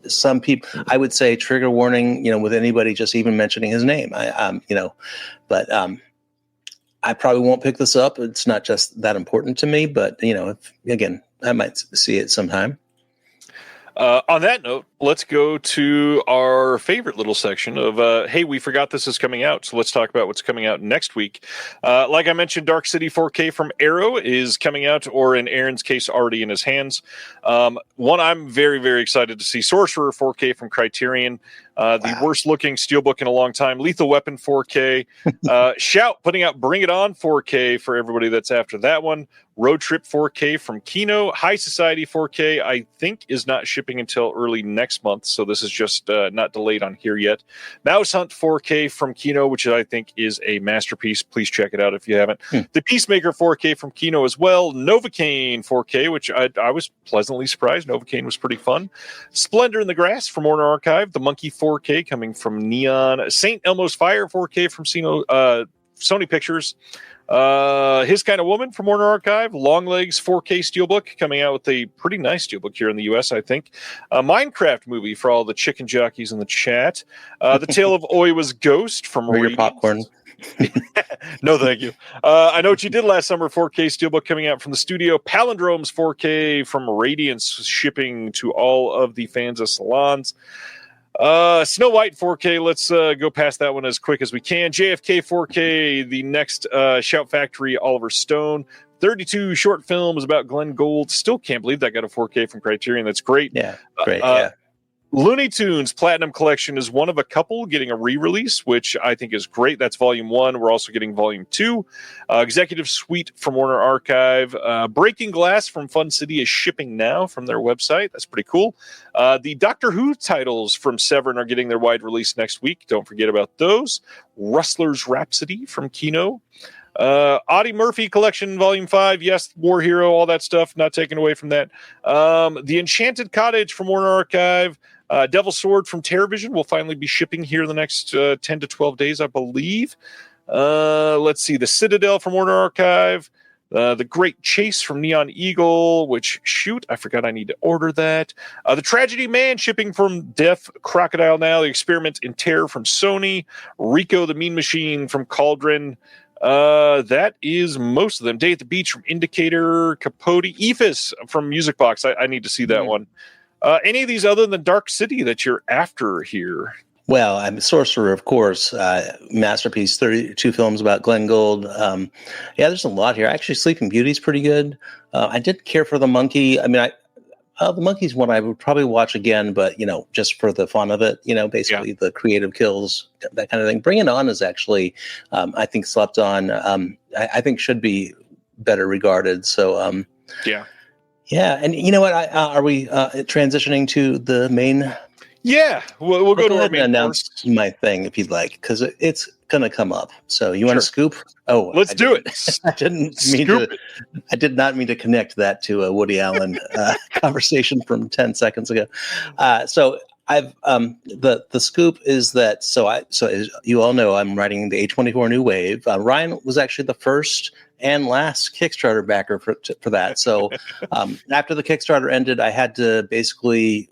some people. I would say trigger warning. With anybody just even mentioning his name. But I probably won't pick this up. It's not just that important to me. But again, I might see it sometime. On that note, let's go to our favorite little section of, hey, we forgot this is coming out, so let's talk about what's coming out next week. Like I mentioned, Dark City 4K from Arrow is coming out, or in Aaron's case, already in his hands. One I'm very, very excited to see, Sorcerer 4K from Criterion. The worst-looking steelbook in a long time. Lethal Weapon 4K. Shout putting out Bring It On 4K for everybody that's after that one. Road Trip 4K from Kino. High Society 4K, I think, is not shipping until early next month, so this is just not delayed on here yet. Mouse Hunt 4K from Kino, which I think is a masterpiece. Please check it out if you haven't. The Peacemaker 4K from Kino as well. Novocaine 4K, which I was pleasantly surprised. Novocaine was pretty fun. Splendor in the Grass from Warner Archive. The Monkey 4K coming from Neon. St. Elmo's Fire 4K from Sony Pictures. His Kind of Woman from Warner Archive. Longlegs 4K Steelbook coming out with a pretty nice Steelbook here in the US, I think. Minecraft movie for all the chicken jockeys in the chat. The Tale of Oiwa's Ghost from Bring your popcorn. No, thank you. I Know What You Did Last Summer 4K Steelbook coming out from the studio. Palindromes 4K from Radiance, shipping to all of the fans of salons. Snow White 4K, let's go past that one as quick as we can. JFK 4K, the next Shout Factory Oliver Stone. 32 short films about Glenn Gould. Still can't believe that got a 4K from Criterion. That's great. Yeah, great. Yeah. Looney Tunes Platinum Collection is one of a couple getting a re-release, which I think is great. That's Volume 1. We're also getting Volume 2. Executive Suite from Warner Archive. Breaking Glass from Fun City is shipping now from their website. That's pretty cool. The Doctor Who titles from Severin are getting their wide release next week. Don't forget about those. Rustler's Rhapsody from Kino. Audie Murphy Collection Volume 5. Yes, War Hero, all that stuff. Not taken away from that. The Enchanted Cottage from Warner Archive. Devil's Sword from TerraVision will finally be shipping here in the next 10 to 12 days, I believe. Let's see. The Citadel from Warner Archive. The Great Chase from Neon Eagle, which, shoot, I forgot I need to order that. The Tragedy Man shipping from Deaf Crocodile now. The Experiment in Terror from Sony. Rico the Mean Machine from Cauldron. That is most of them. Day at the Beach from Indicator. Capote. Ephus from Music Box. I need to see that one. Any of these other than Dark City that you're after here? Well, I'm Sorcerer, of course. Masterpiece, 32 films about Glenn Gould. Yeah, there's a lot here. Actually, Sleeping Beauty's pretty good. I did care for The Monkey. I mean, The Monkey's one I would probably watch again, but, just for the fun of it, basically the creative kills, that kind of thing. Bring It On is actually, I think, slept on. I think should be better regarded. So, yeah. Yeah, and you know what? Are we transitioning to the main? Yeah, we'll go to our main announce course. My thing if you'd like, because it's going to come up. So you want to scoop? Oh, let's do it. I did not mean to connect that to a Woody Allen conversation from 10 seconds ago. So I've the scoop is that so as you all know, I'm writing the A24 New Wave. Ryan was actually the first and last Kickstarter backer for that. So after the Kickstarter ended, I had to basically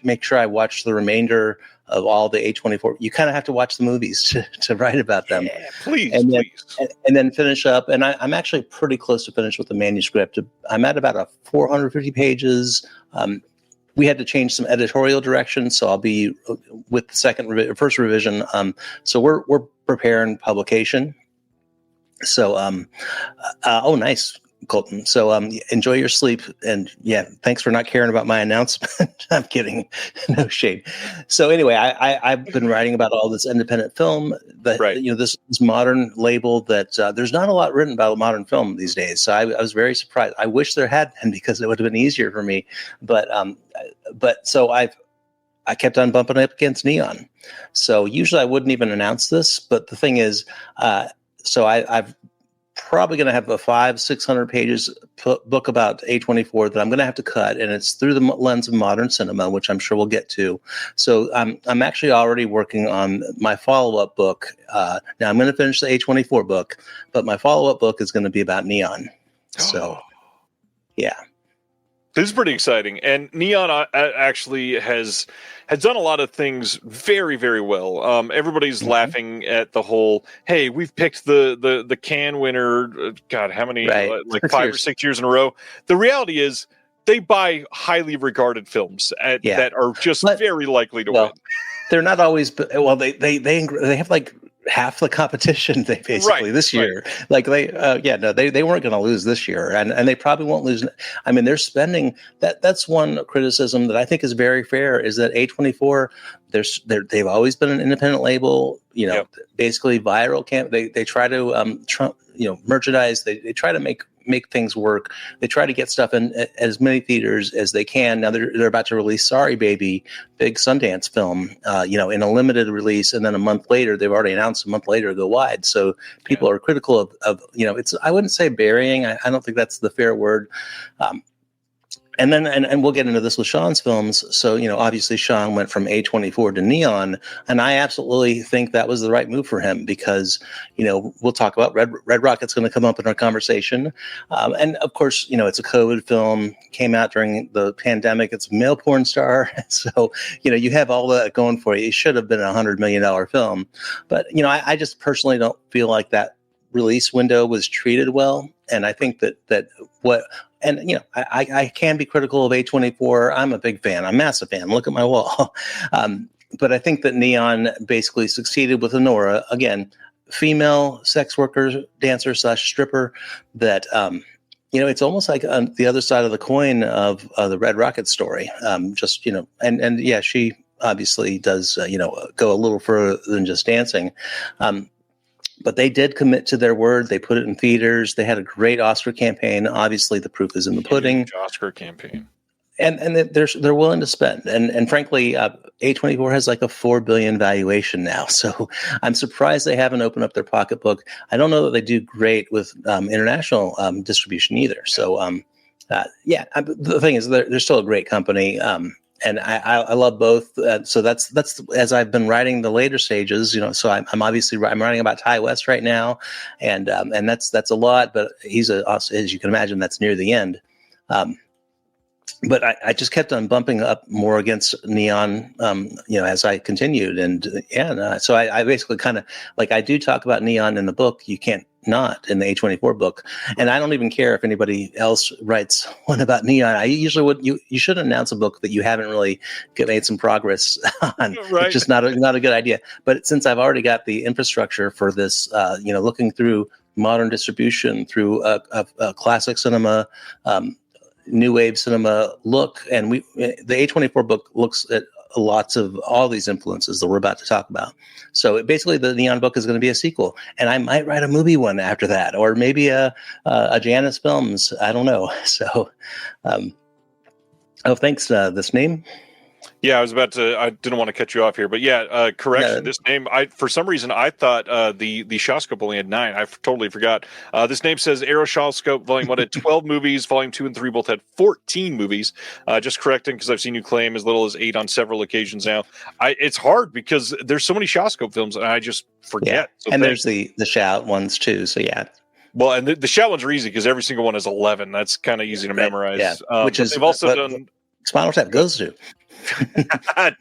make sure I watched the remainder of all the A24. You kind of have to watch the movies to write about them. Yeah, please, and then finish up. And I'm actually pretty close to finish with the manuscript. I'm at about 450 pages. We had to change some editorial direction, so I'll be with the first revision. So we're preparing publication. So, nice, Colton. So, enjoy your sleep, and yeah, thanks for not caring about my announcement. I'm kidding, no shade. So anyway, I've been writing about all this independent film, this modern label that there's not a lot written about modern film these days. So I was very surprised. I wish there had been, because it would have been easier for me. But so I kept on bumping up against Neon. So usually I wouldn't even announce this, but the thing is, so I've probably going to have a 500-600 pages book about A24 that I'm going to have to cut, and it's through the lens of modern cinema, which I'm sure we'll get to. So I'm actually already working on my follow-up book. Now I'm going to finish the A24 book, but my follow-up book is going to be about Neon. So, yeah. This is pretty exciting, and Neon actually has done a lot of things very, very well. Everybody's laughing at the whole, hey, we've picked the Cannes winner, God, how many, like 5 or 6 years in a row. The reality is they buy highly regarded films that are just very likely to win. They're not always, they have like half the competition this year. Like they weren't going to lose this year, and they probably won't lose. I mean, they're spending that's one criticism that I think is very fair, is that A24, they've always been an independent label, basically viral camp. They try to merchandise. They try to make things work. They try to get stuff in as many theaters as they can. Now they're about to release Sorry Baby, big Sundance film, in a limited release, and then a month later, they've already announced a month later go wide. So people are critical of it's, I wouldn't say burying. I don't think that's the fair word. And then, and we'll get into this with Sean's films. So, obviously Sean went from A24 to Neon, and I absolutely think that was the right move for him because, we'll talk about Red Rocket's going to come up in our conversation. And of course, it's a COVID film, came out during the pandemic. It's a male porn star. So, you have all that going for you. It should have been a $100 million film. But, I just personally don't feel like that release window was treated well. And I think that what... And, I can be critical of A24. I'm a big fan. I'm a massive fan. Look at my wall. But I think that Neon basically succeeded with Honora. Again, female sex worker, dancer / stripper that, it's almost like on the other side of the coin of the Red Rocket story. She obviously does, go a little further than just dancing. But they did commit to their word. They put it in theaters. They had a great Oscar campaign. Obviously, the proof is in the pudding. Huge Oscar campaign, and they're willing to spend. And frankly, A24 has like a $4 billion valuation now. So I'm surprised they haven't opened up their pocketbook. I don't know that they do great with international distribution either. So the thing is, they're still a great company. And I love both. So that's as I've been writing the later stages, so I'm writing about Ty West right now. And that's a lot, but he's as you can imagine, that's near the end. But I just kept on bumping up more against Neon, as I continued. So I basically kind of I do talk about Neon in the book. You can't not in the A24 book. And I don't even care if anybody else writes one about Neon. I usually would, you should announce a book that you haven't really made some progress on. Right. It's just not a good idea. But since I've already got the infrastructure for this, looking through modern distribution, through a classic cinema, new wave cinema look, and the A24 book looks at lots of all these influences that we're about to talk about. So basically the Neon book is going to be a sequel, and I might write a movie one after that, or maybe a Janus Films. I don't know. So, thanks. This name. Yeah, I didn't want to cut you off here, but correction. This name, for some reason, I thought the Shawscope only had 9. I totally forgot. This name says Arrow Shawscope Volume 1 had 12 movies. Volume 2 and 3 both had 14 movies. Just correcting, because I've seen you claim as little as 8 on several occasions now. It's hard because there's so many Shawscope films, and I just forget. Yeah. So and there's the Shout ones too, so yeah. Well, and the Shout ones are easy because every single one is 11. That's kind of easy to memorize. Yeah. Which is, they've also done... Spinal Tap goes to.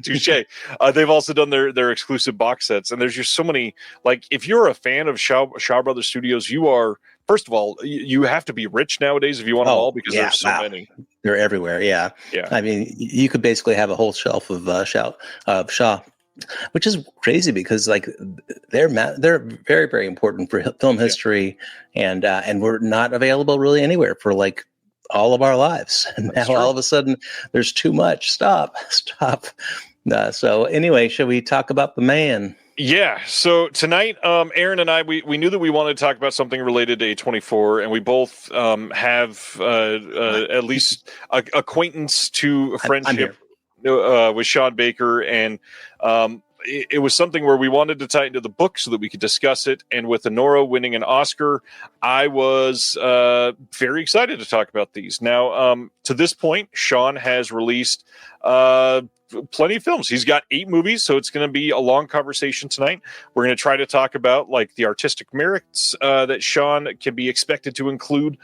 Touche. They've also done their exclusive box sets, and there's just so many. Like, if you're a fan of Shaw Brothers Studios, you are. First of all, you have to be rich nowadays if you want them all, because there's so many. They're everywhere. Yeah. I mean, you could basically have a whole shelf of Shaw, which is crazy because they're very, very important for film history, and we're not available really anywhere for all of our lives. And now all of a sudden there's too much. Stop. So anyway, shall we talk about the man? Yeah. So tonight, Aaron and I, we knew that we wanted to talk about something related to A24, and we both have at least acquaintance to a friendship with Sean Baker. And it was something where we wanted to tie into the book so that we could discuss it. And with Honora winning an Oscar, I was very excited to talk about these. Now, to this point, Sean has released plenty of films. He's got 8 movies, so it's going to be a long conversation tonight. We're going to try to talk about like the artistic merits that Sean can be expected to include,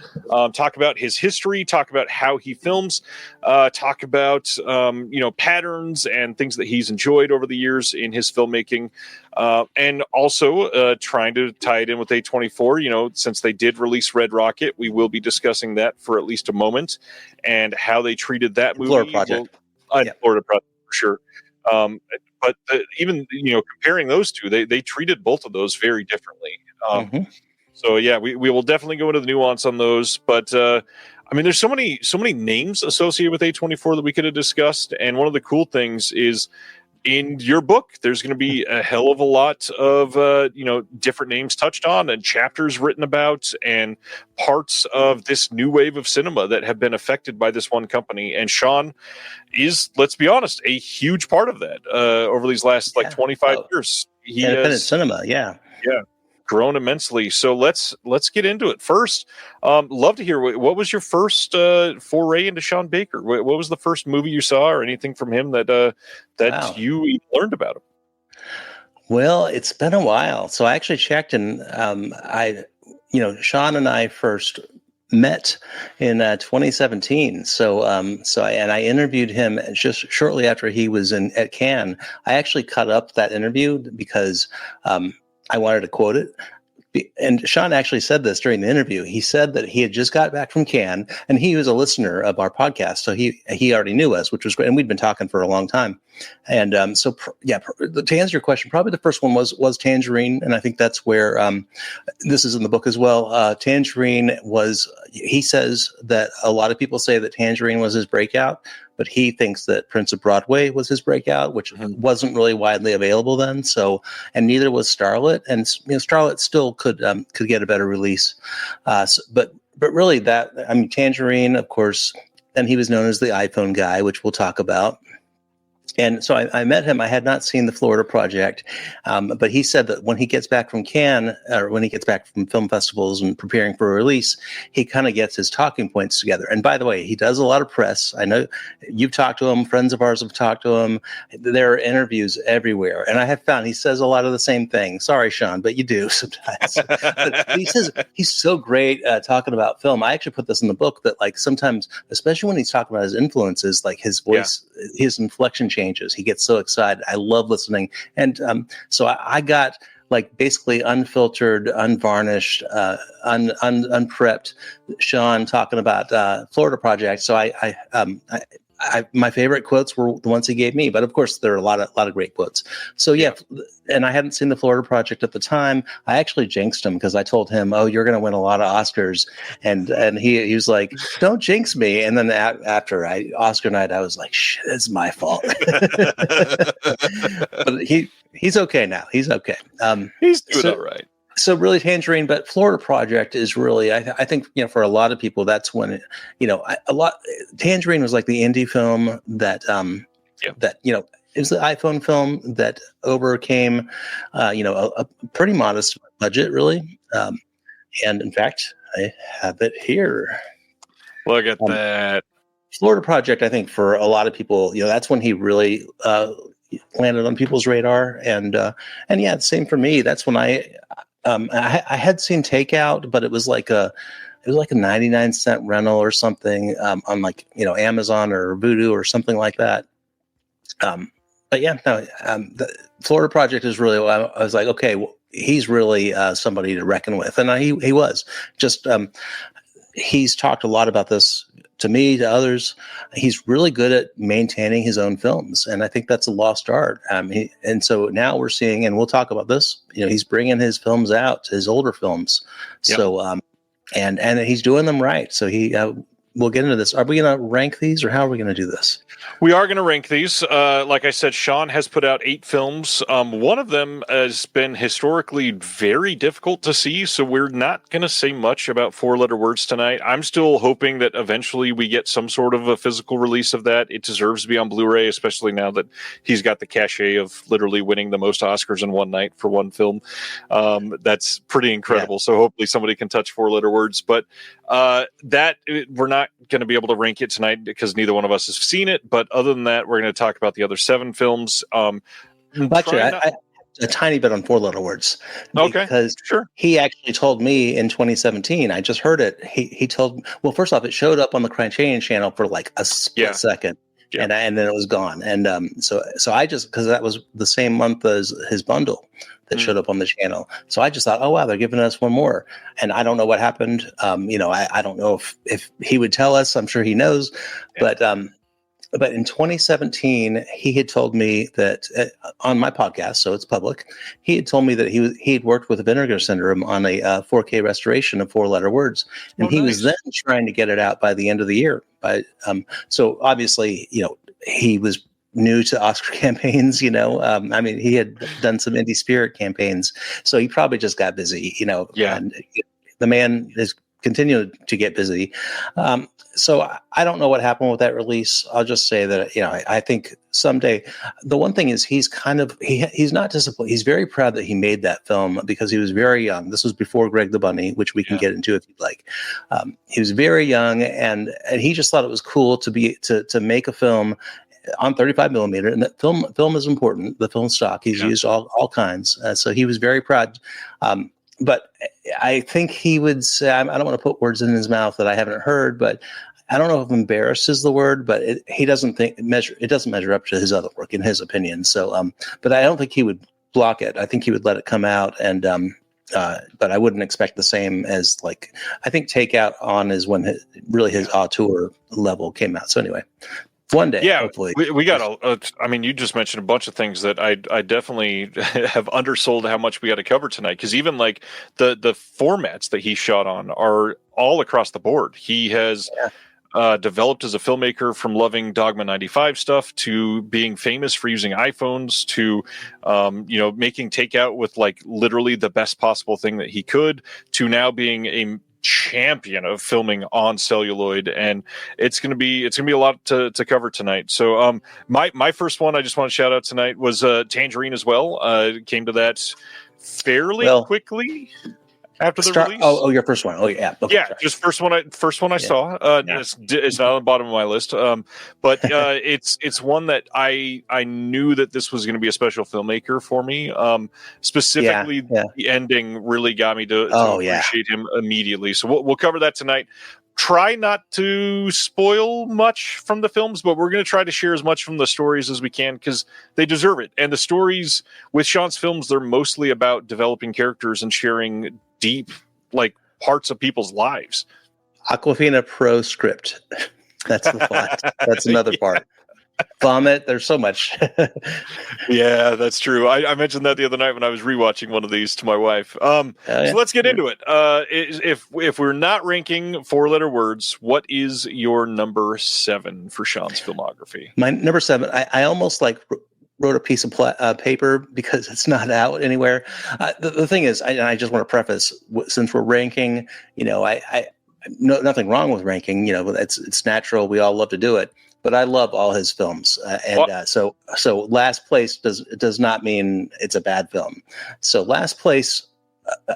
talk about his history, talk about how he films, talk about patterns and things that he's enjoyed over the years in his filmmaking, and also trying to tie it in with A24. Since they did release Red Rocket, we will be discussing that for at least a moment and how they treated that movie. Florida Project. Florida Project. For sure. But even, comparing those two, they treated both of those very differently. So yeah, we will definitely go into the nuance on those, but there's so many names associated with A24 that we could have discussed. And one of the cool things is in your book, there's going to be a hell of a lot of, different names touched on and chapters written about and parts of this new wave of cinema that have been affected by this one company. And Sean is, let's be honest, a huge part of that over these last 25 years. He independent cinema. Yeah. Grown immensely. So let's get into it. First, love to hear what was your first foray into Sean Baker. What was the first movie you saw or anything from him that you learned about him? Well, it's been a while. So I actually checked, and Sean and I first met in 2017. So I interviewed him just shortly after he was at Cannes. I actually cut up that interview because I wanted to quote it. And Sean actually said this during the interview. He said that he had just got back from Cannes, and he was a listener of our podcast, so he already knew us, which was great. And we'd been talking for a long time. And to answer your question, probably the first one was Tangerine, and I think that's where this is in the book as well. Tangerine was. He says that a lot of people say that Tangerine was his breakout, but he thinks that Prince of Broadway was his breakout, which wasn't really widely available then. So, and neither was Starlet, and Starlet still could get a better release. But really, Tangerine, of course. Then he was known as the iPhone guy, which we'll talk about. And so I met him. I had not seen the Florida Project, but he said that when he gets back from Cannes, or when he gets back from film festivals and preparing for a release, he kind of gets his talking points together. And by the way, he does a lot of press. I know you've talked to him. Friends of ours have talked to him. There are interviews everywhere. And I have found he says a lot of the same thing. Sorry, Sean, but you do sometimes. But he says he's so great talking about film. I actually put this in the book that sometimes, especially when he's talking about his influences, his voice, his inflection changes. He gets so excited. I love listening. And so I got basically unfiltered, unvarnished, unprepped Sean talking about Florida Project. So my favorite quotes were the ones he gave me, but of course there are a lot of great quotes. So and I hadn't seen the Florida Project at the time. I actually jinxed him because I told him, "Oh, you're going to win a lot of Oscars," and he was like, "Don't jinx me." And then after Oscar night, I was like, "Shit, it's my fault." But he's okay now. He's okay. He's doing all right. So really Tangerine, but Florida Project is really, I think, for a lot of people, that's when, Tangerine was like the indie film that it was the iPhone film that overcame, a pretty modest budget, really. And in fact, I have it here. Look at that. Florida Project, I think for a lot of people, that's when he really landed on people's radar. And same for me. That's when I had seen Takeout, but it was like a 99-cent rental or something on Amazon or Vudu or something like that. The Florida Project is really, I was like, okay, well, he's really somebody to reckon with. And he was just, he's talked a lot about this to me, to others. He's really good at maintaining his own films. And I think that's a lost art. And so now we're seeing, and we'll talk about this, he's bringing his films out, his older films. Yep. So, and he's doing them right. So we'll get into this. Are we going to rank these, or how are we going to do this? We are going to rank these. Like I said, Sean has put out 8 films. One of them has been historically very difficult to see, so we're not going to say much about 4-letter words tonight. I'm still hoping that eventually we get some sort of a physical release of that. It deserves to be on Blu-ray, especially now that he's got the cachet of literally winning the most Oscars in one night for one film. That's pretty incredible. So hopefully somebody can touch 4-letter words. But we're not going to be able to rank it tonight because neither one of us has seen it. But other than that, we're going to talk about the other 7 films. Actually, a tiny bit on 4-letter words. Okay, because sure. He actually told me in 2017. I just heard it. He told. Well, first off, it showed up on the Criterion channel for like a split second, and then it was gone. And so I just, because that was the same month as his bundle that showed up on the channel. So I just thought, oh wow, they're giving us one more. And I don't know what happened. I don't know if he would tell us. I'm sure he knows, but in 2017, he had told me that on my podcast, so it's public, he had told me that he had worked with Vinegar Syndrome on a 4K restoration of 4-letter words, and he was then trying to get it out by the end of the year. So obviously, he was new to Oscar campaigns. He had done some Indie Spirit campaigns, so he probably just got busy. And the man is continuing to get busy. So I don't know what happened with that release. I'll just say that, I think someday, the one thing is he's not disappointed. He's very proud that he made that film because he was very young. This was before Greg the Bunny, which we can get into if you'd like. He was very young and he just thought it was cool to make a film on 35 millimeter. And that film is important. The film stock, he's used all kinds. So he was very proud. But I think he would say, I don't want to put words in his mouth that I haven't heard, but I don't know if embarrassed is the word, but it doesn't measure up to his other work, in his opinion. So, but I don't think he would block it. I think he would let it come out, and but I wouldn't expect the same as I think Takeout On is when his auteur level came out. So anyway. One day, hopefully. We got you just mentioned a bunch of things that I definitely have undersold how much we got to cover tonight. Because even the formats that he shot on are all across the board. He has developed as a filmmaker from loving Dogma 95 stuff to being famous for using iPhones to, making Takeout with literally the best possible thing that he could to now being a champion of filming on celluloid, and it's gonna be a lot to cover tonight. So my first one I just want to shout out tonight was Tangerine as well. Came to that fairly quickly after the release. Your first one. Okay, just first one I saw. It's not on the bottom of my list, but it's one that I knew that this was going to be a special filmmaker for me. Specifically, the ending really got me to appreciate him immediately. So we'll cover that tonight. Try not to spoil much from the films, but we're going to try to share as much from the stories as we can because they deserve it. And the stories with Sean's films, they're mostly about developing characters and sharing deep parts of people's lives. Aquafina Pro script. That's the plot. That's another part. Vomit. There's so much. Yeah, that's true. I mentioned that the other night when I was rewatching one of these to my wife. So let's get into it. If we're not ranking 4-letter words, what is your number 7 for Sean's filmography? My number 7. I almost wrote a piece of paper because it's not out anywhere. The thing is, I just want to preface, since we're ranking, nothing wrong with ranking. It's natural. We all love to do it. But I love all his films, so last place does not mean it's a bad film. So last place,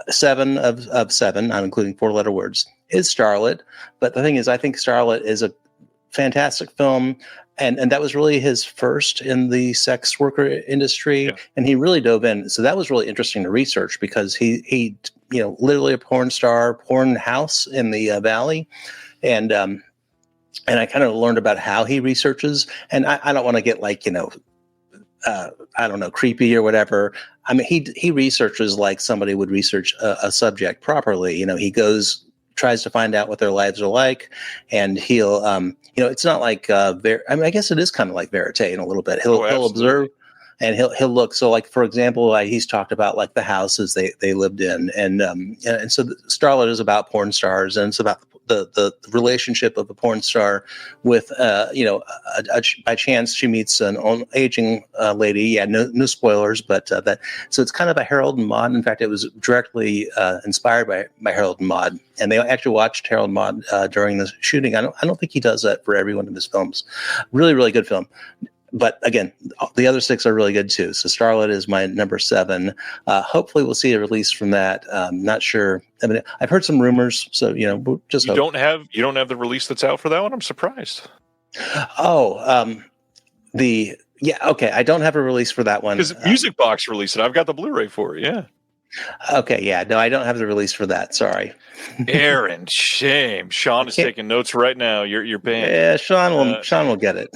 7 of 7, not including 4-letter words, is Starlet. But the thing is, I think Starlet is a fantastic film, and that was really his first in the sex worker industry, and he really dove in. So that was really interesting to research because he literally a porn star, porn house in the Valley, and I kind of learned about how he researches, and I don't want to get creepy or whatever. I mean, he researches like somebody would research a subject properly. He tries to find out what their lives are like, and he'll, it's not like, I guess it is kind of like verite in a little bit. He'll observe. And he'll look. So, for example, he's talked about the houses they lived in, and so Starlet is about porn stars, and it's about the relationship of a porn star with by chance she meets an aging lady. Yeah, no spoilers, but so it's kind of a Harold and Maude. In fact, it was directly inspired by Harold and Maude, and they actually watched Harold and Maude during the shooting. I don't think he does that for every one of his films. Really, really good film. But again, the other 6 are really good too. So Starlet is my number 7. Hopefully, we'll see a release from that. Not sure. I mean, I've heard some rumors. So we'll just you don't have the release that's out for that one. I'm surprised. Oh, okay. I don't have a release for that one because Music Box released it. I've got the Blu-ray for it. Yeah. Okay, yeah, no, I don't have the release for that. Sorry, Aaron. Shame. Sean is taking notes right now. You're banned. Yeah, Sean will get it.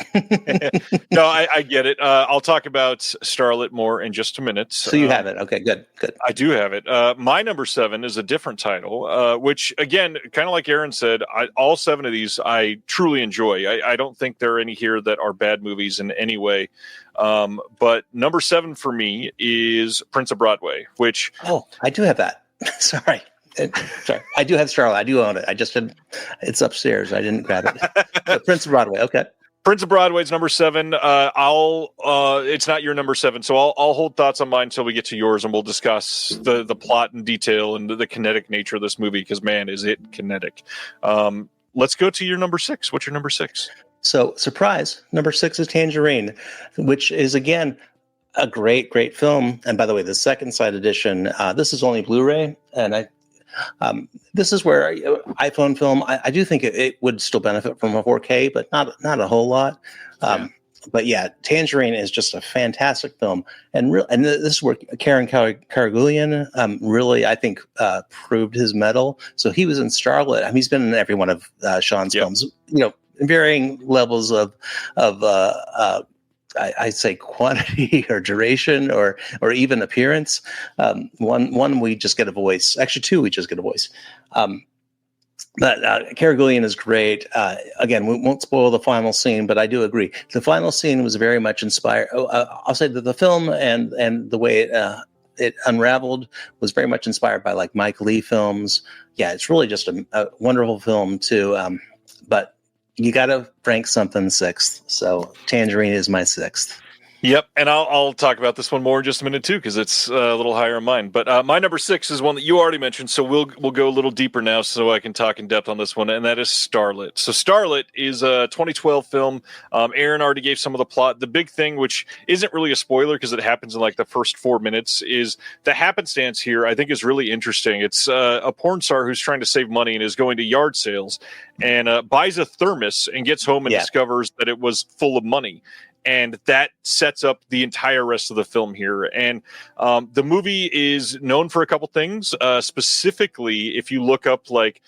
No, I get it. I'll talk about Starlet more in just a minute. So you have it. Okay, good. I do have it. My number 7 is a different title, which again, kind of like Aaron said, all 7 of these I truly enjoy. I don't think there are any here that are bad movies in any way. But number 7 for me is Prince of Broadway, which I do have that. Sorry, I do have Starlet. I do own it. I just didn't. It's upstairs. I didn't grab it. Prince of Broadway. Okay. Prince of Broadway is number 7. It's not your number 7, so I'll hold thoughts on mine until we get to yours, and we'll discuss the plot in detail and the kinetic nature of this movie. Because man, is it kinetic! Let's go to your number 6. What's your number 6? So, surprise, number 6 is Tangerine, which is, again, a great, great film. And by the way, the second side edition, this is only Blu-ray. And this is where iPhone film, I do think it would still benefit from a 4K, but not a whole lot. But yeah, Tangerine is just a fantastic film. And this is where Karen Karagulian really, I think, proved his mettle. So he was in Starlet. I mean, he's been in every one of Sean's films, varying levels of I'd say quantity or duration or even appearance. One we just get a voice. Actually, 2 we just get a voice. But Karagulian is great. Again, we won't spoil the final scene, but I do agree. The final scene was very much inspired. I'll say that the film and the way it unraveled was very much inspired by like Mike Leigh films. Yeah, it's really just a wonderful film too. But you got to rank something 6th. So Tangerine is my 6th. Yep, and I'll talk about this one more in just a minute too, because it's a little higher in mine. But my number 6 is one that you already mentioned, so we'll go a little deeper now, so I can talk in depth on this one, and that is Starlet. So Starlet is a 2012 film. Aaron already gave some of the plot. The big thing, which isn't really a spoiler because it happens in like the first 4 minutes, is the happenstance here. I think is really interesting. It's a porn star who's trying to save money and is going to yard sales and buys a thermos and gets home and discovers that it was full of money. And that sets up the entire rest of the film here. And the movie is known for a couple things. Specifically, if you look up like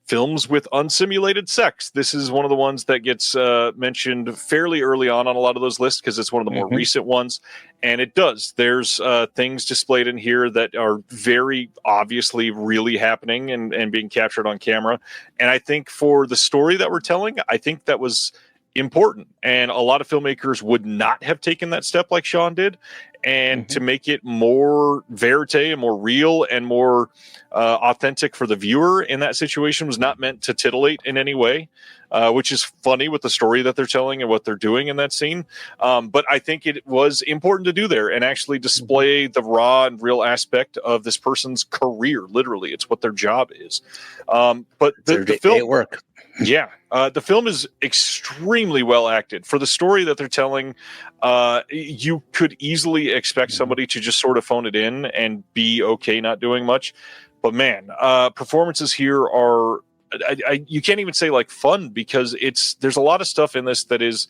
films with unsimulated sex, this is one of the ones that gets mentioned fairly early on a lot of those lists because it's one of the more recent ones. And it does. There's things displayed in here that are very obviously really happening and being captured on camera. And I think for the story that we're telling, I think that was important, and a lot of filmmakers would not have taken that step like Sean did, and to make it more verite and more real and more authentic for the viewer in that situation was not meant to titillate in any way, which is funny with the story that they're telling and what they're doing in that scene. But I think it was important to do there and actually display the raw and real aspect of this person's career. Literally, it's what their job is. But the film work. Yeah, the film is extremely well acted. For the story that they're telling, you could easily expect somebody to just sort of phone it in and be okay not doing much. But man, performances here are, you can't even say like fun because there's a lot of stuff in this that is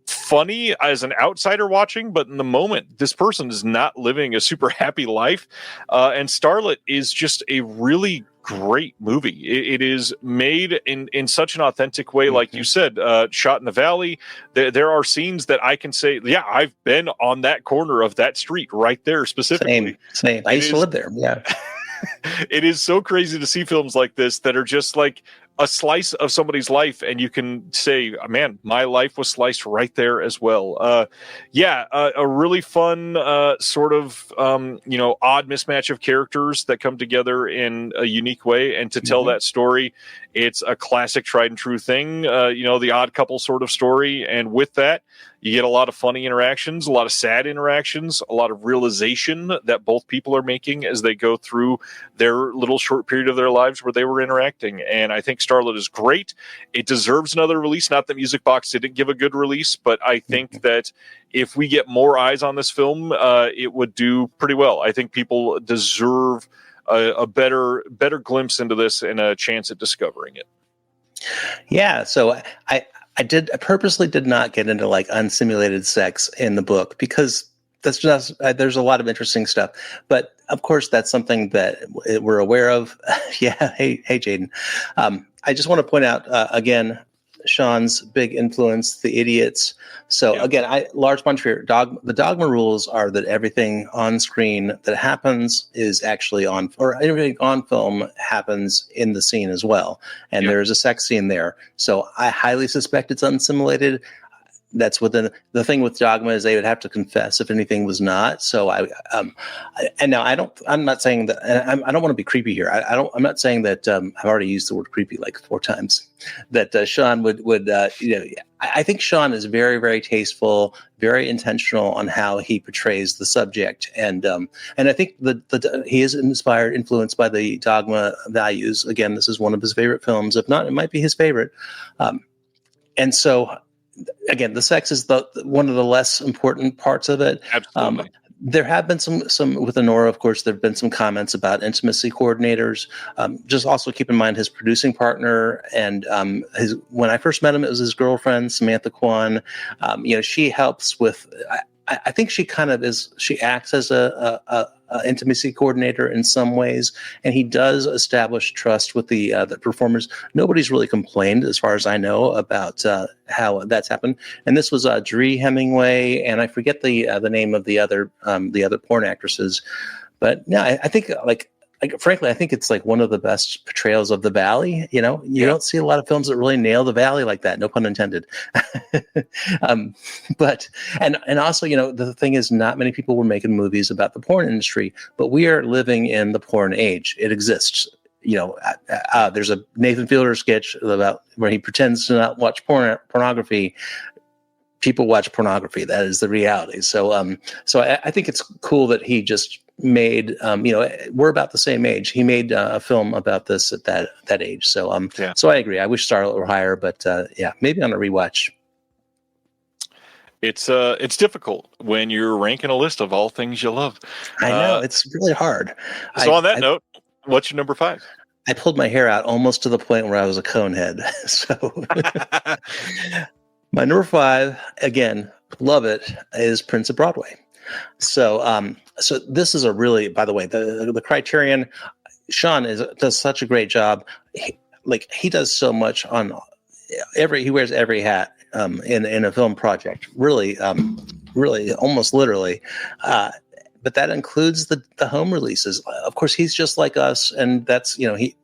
funny as an outsider watching, but in the moment, this person is not living a super happy life. And Starlet is just a really great movie. It is made in such an authentic way, like you said, shot in the valley. There are scenes that I can say, yeah, I've been on that corner of that street right there specifically. Same. I used to live there. Yeah. It is so crazy to see films like this that are just like a slice of somebody's life, and you can say, man, my life was sliced right there as well. A really fun sort of odd mismatch of characters that come together in a unique way, and to tell that story, it's a classic tried and true thing, the Odd Couple sort of story. And with that, you get a lot of funny interactions, a lot of sad interactions, a lot of realization that both people are making as they go through their little short period of their lives where they were interacting. And I think Starlet is great. It deserves another release. Not that Music Box didn't give a good release, but I think that if we get more eyes on this film, it would do pretty well. I think people deserve a better glimpse into this and a chance at discovering it. Yeah, so I purposely did not get into like unsimulated sex in the book because that's just there's a lot of interesting stuff. But of course, that's something that we're aware of. Yeah, hey, Jaden. I just want to point out again Sean's big influence, The Idiots. So again, Lars von Trier, the Dogma rules are that everything on screen that happens is actually on, or everything on film happens in the scene as well. And there's a sex scene there. So I highly suspect it's unsimulated. That's within the thing with Dogma is they would have to confess if anything was not. So and now I'm not saying that, and I don't want to be creepy here. I'm not saying that I've already used the word creepy like 4 times. That Sean would I think Sean is very, very tasteful, very intentional on how he portrays the subject, and I think he is influenced by the Dogma values. Again, this is one of his favorite films. If not, it might be his favorite. And so. Again, the sex is one of the less important parts of it. Absolutely. There have been some with Honora, of course, there have been some comments about intimacy coordinators. Just also keep in mind his producing partner and when I first met him, it was his girlfriend, Samantha Kwan. She helps with, I think she acts as a intimacy coordinator in some ways, and he does establish trust with the performers. Nobody's really complained, as far as I know, about how that's happened. And this was Dree Hemingway, and I forget the name of the other porn actresses. But no, I think frankly, I think it's like one of the best portrayals of the Valley. You don't see a lot of films that really nail the Valley like that. No pun intended. But also, the thing is, not many people were making movies about the porn industry, but we are living in the porn age. It exists. There's a Nathan Fielder sketch about where he pretends to not watch pornography. People watch pornography. That is the reality. So I think it's cool that he just made, we're about the same age. He made a film about this at that age. So, so I agree. I wish Starlet were higher, but maybe on a rewatch. It's difficult when you're ranking a list of all things you love. I know, it's really hard. So on that note, what's your number 5? I pulled my hair out almost to the point where I was a conehead. So my number 5, again, love it, is Prince of Broadway. So so this is a really, by the way, the Criterion, Sean does such a great job. He does so much on he wears every hat in a film project, really almost literally. But that includes the home releases. Of course, he's just like us, and that's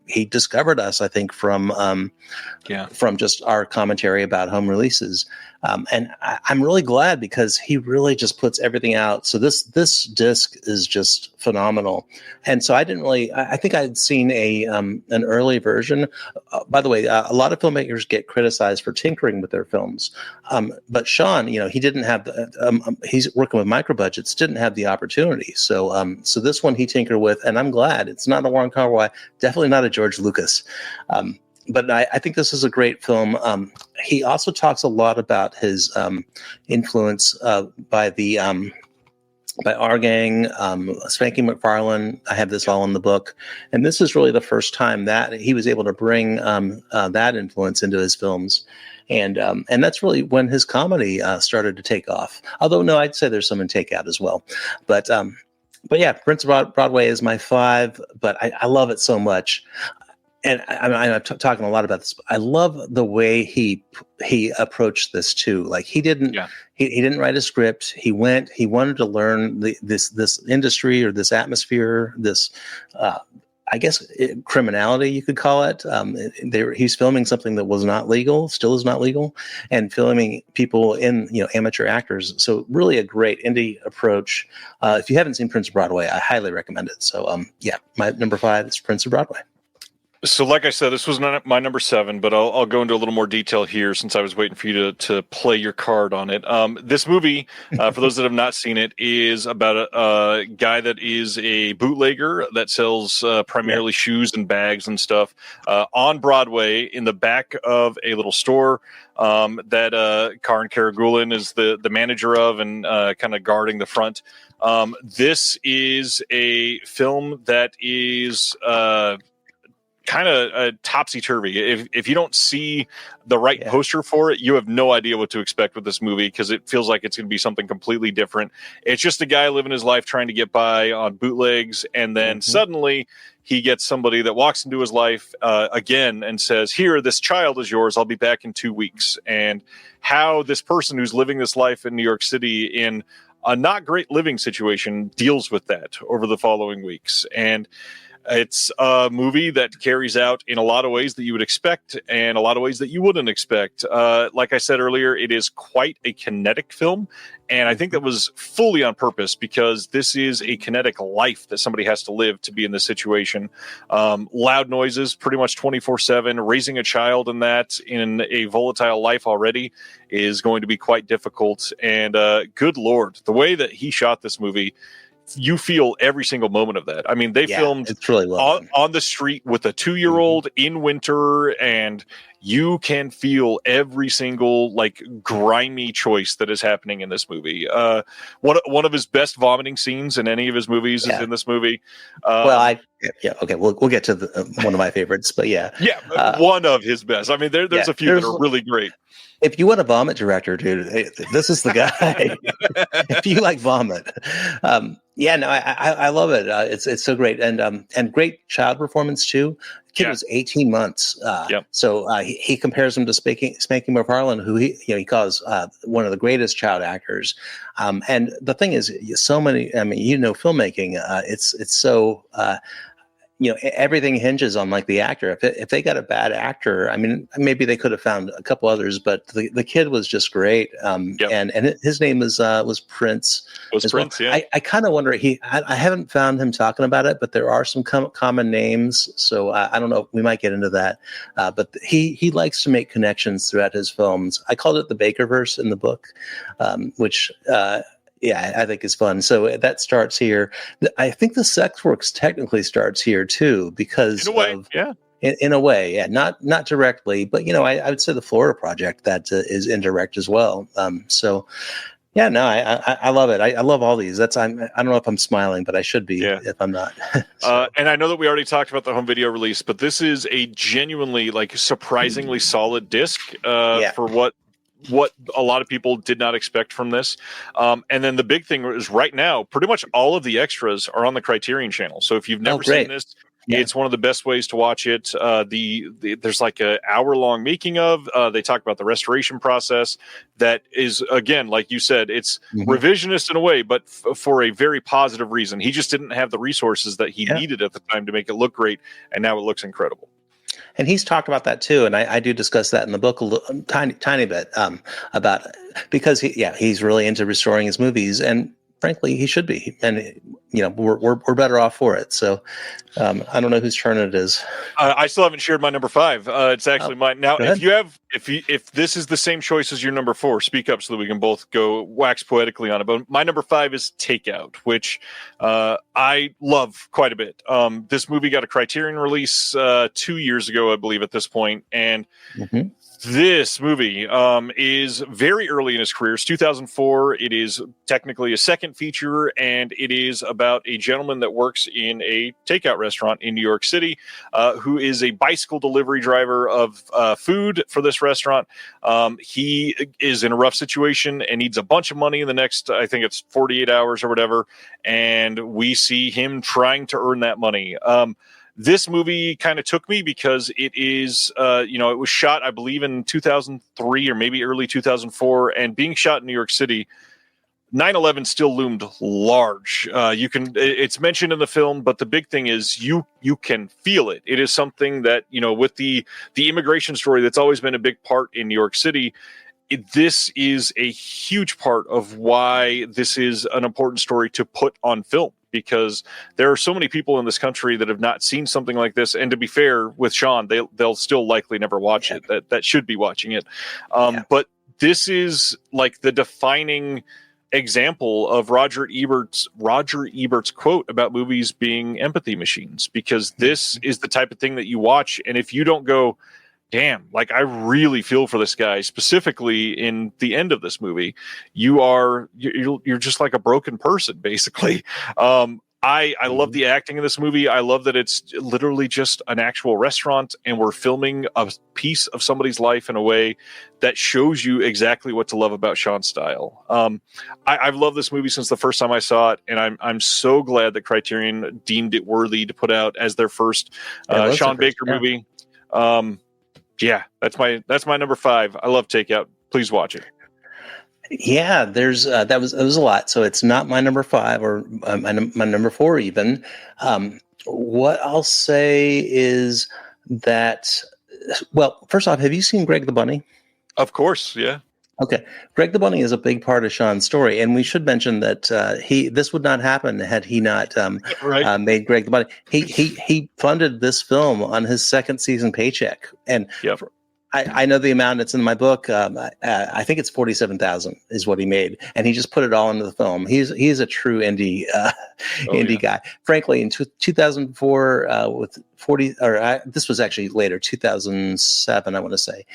he discovered us, I think, from just our commentary about home releases. And I'm really glad because he really just puts everything out. So this disc is just phenomenal. And so I think I'd seen an early version. By the way, a lot of filmmakers get criticized for tinkering with their films. But Sean, he didn't have he's working with micro budgets, didn't have the opportunity. So this one he tinkered with, and I'm glad it's not a Warren Kar-wai, definitely not a George Lucas. But I think this is a great film. He also talks a lot about his influence by our gang, Spanky McFarlane. I have this all in the book. And this is really the first time that he was able to bring that influence into his films. And that's really when his comedy started to take off. Although, no, I'd say there's some in Takeout as well. But yeah, Prince of Broadway is my 5, but I love it so much. And I'm talking a lot about this. I love the way he approached this too. Like he didn't write a script. He wanted to learn this industry or this atmosphere. I guess criminality, you could call it. He's filming something that was not legal, still is not legal, and filming people in, amateur actors. So really a great indie approach. If you haven't seen Prince of Broadway, I highly recommend it. So my number 5 is Prince of Broadway. So, like I said, this was not my number 7, but I'll go into a little more detail here since I was waiting for you to play your card on it. This movie, for those that have not seen it, is about a guy that is a bootlegger that sells primarily shoes and bags and stuff on Broadway in the back of a little store that Karan Karagulin is the manager of and kind of guarding the front. This is a film that is kind of topsy-turvy. If you don't see the right poster for it, you have no idea what to expect with this movie because it feels like it's going to be something completely different. It's just a guy living his life trying to get by on bootlegs, and then suddenly he gets somebody that walks into his life again and says, here, this child is yours. I'll be back in 2 weeks. And how this person who's living this life in New York City in a not great living situation deals with that over the following weeks. And it's a movie that carries out in a lot of ways that you would expect and a lot of ways that you wouldn't expect. Like I said earlier, it is quite a kinetic film. And I think that was fully on purpose because this is a kinetic life that somebody has to live to be in this situation. Loud noises pretty much 24/7. Raising a child in a volatile life already is going to be quite difficult. And good Lord, the way that he shot this movie, you feel every single moment of that. I mean, they filmed it's really well on the street with a 2-year-old in winter, and you can feel every single grimy choice that is happening in this movie. One of his best vomiting scenes in any of his movies is in this movie. Okay, we'll get to one of my favorites, but one of his best. I mean, there's a few that are really great. If you want a vomit director, dude, this is the guy. If you like vomit, I love it. It's so great, and great child performance too. The kid was 18 months, so he compares him to Spanky McFarlane, who he calls one of the greatest child actors. And the thing is, so many. I mean, filmmaking. It's so. Everything hinges on the actor. If they got a bad actor, I mean, maybe they could have found a couple others, but the kid was just great. And his name was Prince. Prince, well. I kind of wonder. I haven't found him talking about it, but there are some common names. So I don't know. We might get into that. But he likes to make connections throughout his films. I called it the Bakerverse in the book, which. I think is fun. So that starts here. I think the sex works technically starts here too, because in a way, in a way, not directly, but I would say the Florida Project that is indirect as well. I love it. I love all these. I don't know if I'm smiling, but I should be if I'm not. And I know that we already talked about the home video release, but this is a genuinely surprisingly solid disc for what a lot of people did not expect from this. And then the big thing is right now, pretty much all of the extras are on the Criterion channel. So if you've never seen this, it's one of the best ways to watch it. There's an hour-long making of. They talk about the restoration process. That is, again, like you said, it's revisionist in a way, but for a very positive reason. He just didn't have the resources that he needed at the time to make it look great, and now it looks incredible. And he's talked about that too, and I do discuss that in the book a tiny bit about because he's really into restoring his movies, and frankly, he should be, and we're better off for it. So I don't know whose turn it is. I still haven't shared my number 5. It's actually mine. Now, if this is the same choice as your number 4, speak up so that we can both go wax poetically on it. But my number 5 is Takeout, which I love quite a bit. This movie got a Criterion release 2 years ago, I believe, at this point, and this movie is very early in his career. It's 2004. It is technically a second feature, and it is about a gentleman that works in a takeout restaurant in New York City who is a bicycle delivery driver of food for this restaurant. He is in a rough situation and needs a bunch of money in the next, I think it's 48 hours or whatever, and we see him trying to earn that money. This movie kind of took me because it is, it was shot, I believe, in 2003 or maybe early 2004, and being shot in New York City, 9/11 still loomed large. It's mentioned in the film, but the big thing is you can feel it. It is something that, with the immigration story that's always been a big part in New York City. This is a huge part of why this is an important story to put on film, because there are so many people in this country that have not seen something like this. And to be fair with Sean, they'll still likely never watch it. That should be watching it. But this is like the defining example of Roger Ebert's quote about movies being empathy machines, because this is the type of thing that you watch, and if you don't go, damn, like I really feel for this guy, specifically in the end of this movie, you're just like a broken person, basically. I love the acting in this movie. I love that it's literally just an actual restaurant, and we're filming a piece of somebody's life in a way that shows you exactly what to love about Sean's style. I've loved this movie since the first time I saw it, and I'm so glad that Criterion deemed it worthy to put out as their first Sean Baker movie. Yeah, that's my number 5. I love Takeout. Please watch it. Yeah, there's it was a lot. So it's not my number 5 or my number 4 even. What I'll say is that, well, first off, have you seen Greg the Bunny? Of course, yeah. Okay, Greg the Bunny is a big part of Sean's story, and we should mention that this would not happen had he not made Greg the Bunny. He funded this film on his second season paycheck, and I know the amount that's in my book. I think it's $47,000 is what he made, and he just put it all into the film. He's a true indie guy. Frankly, in 2004, with 40, this was actually later, 2007, I want to say.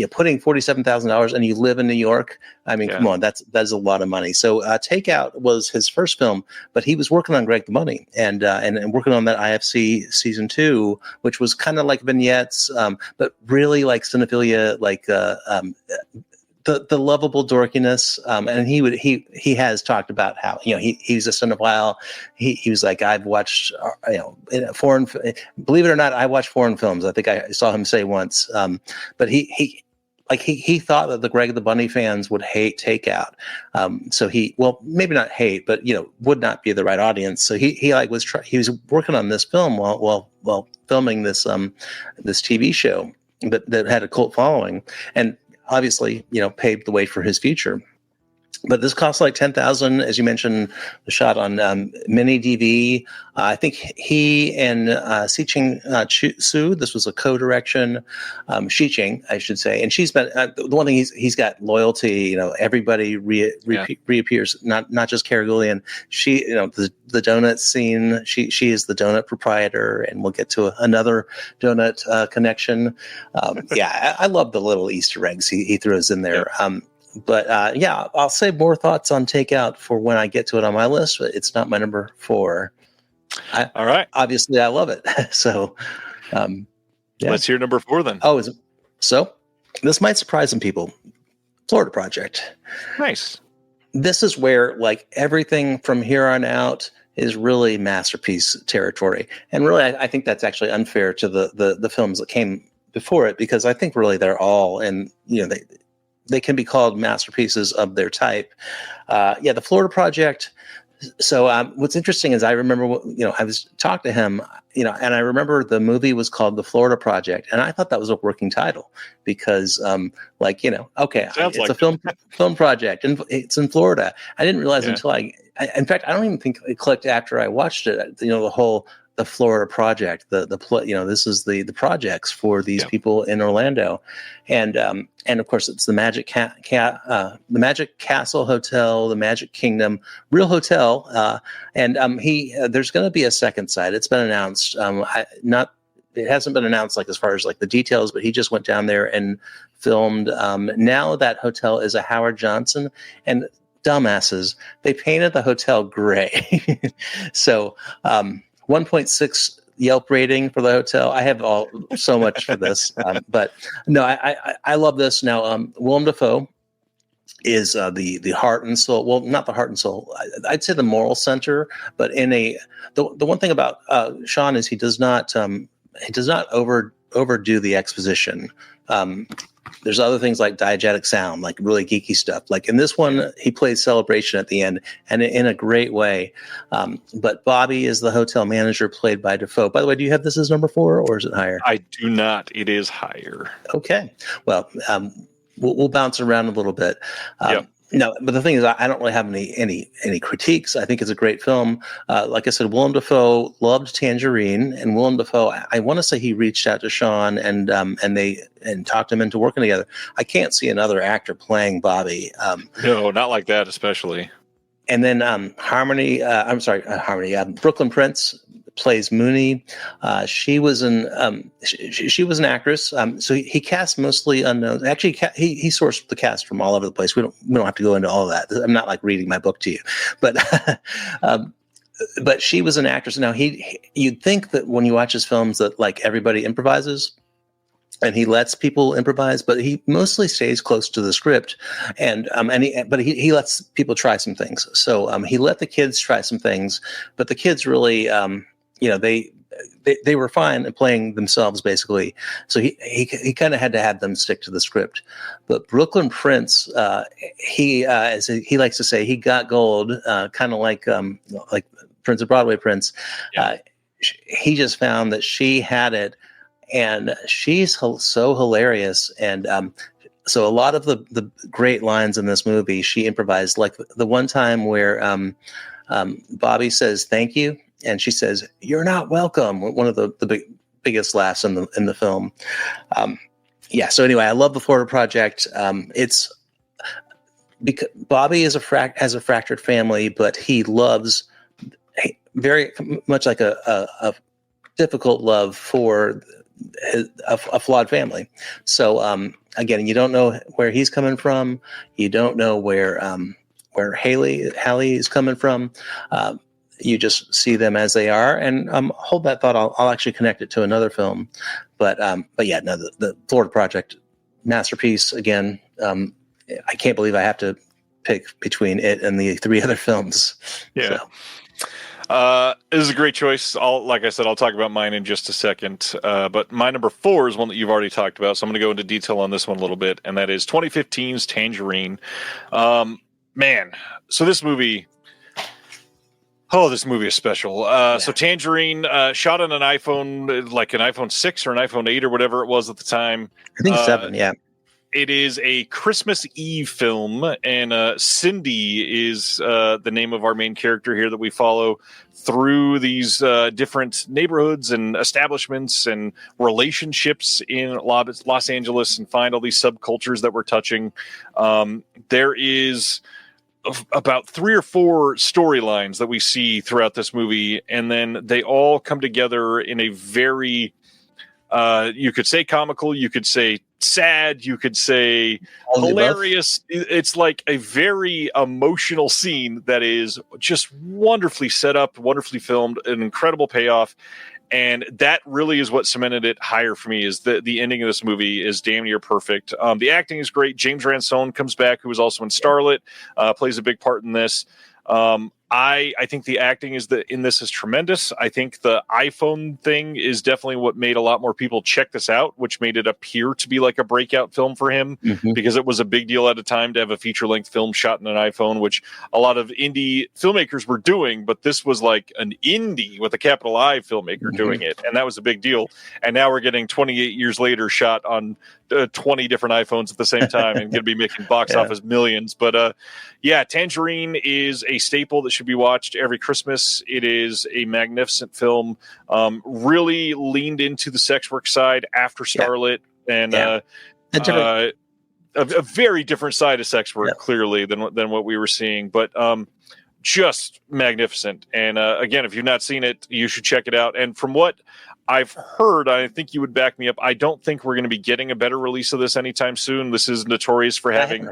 Putting $47,000 and you live in New York. I mean, come on, that's a lot of money. So Takeout was his first film, but he was working on Greg the Bunny and working on that IFC season 2, which was kind of like vignettes, but really like cinephilia, like the lovable dorkiness. And he has talked about how, he's a cinephile. He was like, I've watched, foreign, believe it or not, I watch foreign films. I think I saw him say once, but he thought that the Greg the Bunny fans would hate Takeout. So maybe not hate, but, would not be the right audience. So he was working on this film while filming this TV show that had a cult following, and obviously, paved the way for his future. But this cost like $10,000, as you mentioned, the shot on mini DV. I think he and Siching Su, this was a co-direction. Shiching, I should say, and she's been the one thing he's got loyalty. Everybody reappears, not just Cara Gillian. She, the donut scene. She is the donut proprietor, and we'll get to another donut connection. I love the little Easter eggs he throws in there. But I'll save more thoughts on Takeout for when I get to it on my list. But it's not my number 4. All right. Obviously, I love it. So, let's hear number 4 then. Oh, is it? So this might surprise some people. Florida Project. Nice. This is where everything from here on out is really masterpiece territory. And really, I think that's actually unfair to the films that came before it, because I think really they're all, and they can be called masterpieces of their type. The Florida Project. So what's interesting is I remember, I was talking to him, and I remember the movie was called The Florida Project, and I thought that was a working title because, it's a film project, and it's in Florida. I didn't realize until in fact, I don't even think it clicked after I watched it. The Florida Project, this is the projects for these people in Orlando, and of course it's the Magic the Magic Castle Hotel, the Magic Kingdom, real hotel, and there's going to be a second side. It's been announced. It hasn't been announced as far as the details, but he just went down there and filmed. Now that hotel is a Howard Johnson, and dumbasses, they painted the hotel gray, so. 1.6 Yelp rating for the hotel. I have so much for this, but no, I love this. Now, Willem Dafoe is the heart and soul. Well, not the heart and soul. I'd say the moral center. But the one thing about Sean is he does not overdo the exposition. There's other things like diegetic sound, like really geeky stuff. Like in this one, he plays Celebration at the end, and in a great way. But Bobby is the hotel manager, played by Defoe. By the way, do you have this as number 4, or is it higher? I do not. It is higher. Okay. Well, we'll bounce around a little bit. Yep. No, but the thing is, I don't really have any critiques. I think it's a great film. Like I said, Willem Dafoe loved Tangerine, and Willem Dafoe, I want to say he reached out to Sean and talked him into working together. I can't see another actor playing Bobby. No, not like that, especially. And then Brooklyn Prince plays Mooney. She was she was an actress. So he cast mostly unknown. Actually, he sourced the cast from all over the place. We don't have to go into all of that. I'm not like reading my book to you, but but she was an actress. Now you'd think that when you watch his films that like everybody improvises, and he lets people improvise, but he mostly stays close to the script, but he lets people try some things. So he let the kids try some things, but the kids really, they were fine at playing themselves basically. So he kind of had to have them stick to the script. But Brooklyn Prince, as he likes to say, he got gold, kind of like Prince of Broadway Prince. Yeah. He just found that she had it. And she's so hilarious. And so a lot of the great lines in this movie, she improvised. Like the one time where Bobby says, "Thank you." And she says, "You're not welcome." One of the biggest laughs in the film. So anyway, I love the Florida Project. It's because Bobby is has a fractured family, but he loves very much like a difficult love for a flawed family. So again, you don't know where he's coming from. You don't know where Hallie is coming from. You just see them as they are, and hold that thought. I'll actually connect it to another film, but yeah, no, the Florida Project, masterpiece again. I can't believe I have to pick between it and the 3 other films. Yeah. So. This is a great choice. Like I said, I'll talk about mine in just a second. But my number 4 is one that you've already talked about, so I'm going to go into detail on this one a little bit, and that is 2015's Tangerine. Man, so this movie. Oh, this movie is special. So Tangerine, shot on an iPhone, like an iPhone 6 or an iPhone 8 or whatever it was at the time. I think 7, yeah. It is a Christmas Eve film, and Cindy is the name of our main character here that we follow through these different neighborhoods and establishments and relationships in Los Angeles, and find all these subcultures that we're touching. There is about 3 or 4 storylines that we see throughout this movie, and then they all come together in a very, you could say comical, you could say sad, you could say hilarious. It's like a very emotional scene that is just wonderfully set up, wonderfully filmed, an incredible payoff. And that really is what cemented it higher for me. Is the ending of this movie is damn near perfect. The acting is great. James Ransone comes back, who was also in Starlet, plays a big part in this. I think the acting in this is tremendous. I think the iPhone thing is definitely what made a lot more people check this out, which made it appear to be like a breakout film for him, because it was a big deal at a time to have a feature-length film shot in an iPhone, which a lot of indie filmmakers were doing, but this was like an indie with a capital I filmmaker doing it, and that was a big deal. And now we're getting 28 years later shot on 20 different iPhones at the same time and going to be making box office millions. But Tangerine is a staple that should be watched every Christmas. It is a magnificent film. Really leaned into the sex work side after Starlet, and a very different side of sex work, clearly, than what we were seeing. But just magnificent. And again, if you've not seen it, you should check it out. And from what I've heard, I think you would back me up, I don't think we're going to be getting a better release of this anytime soon. This is notorious for having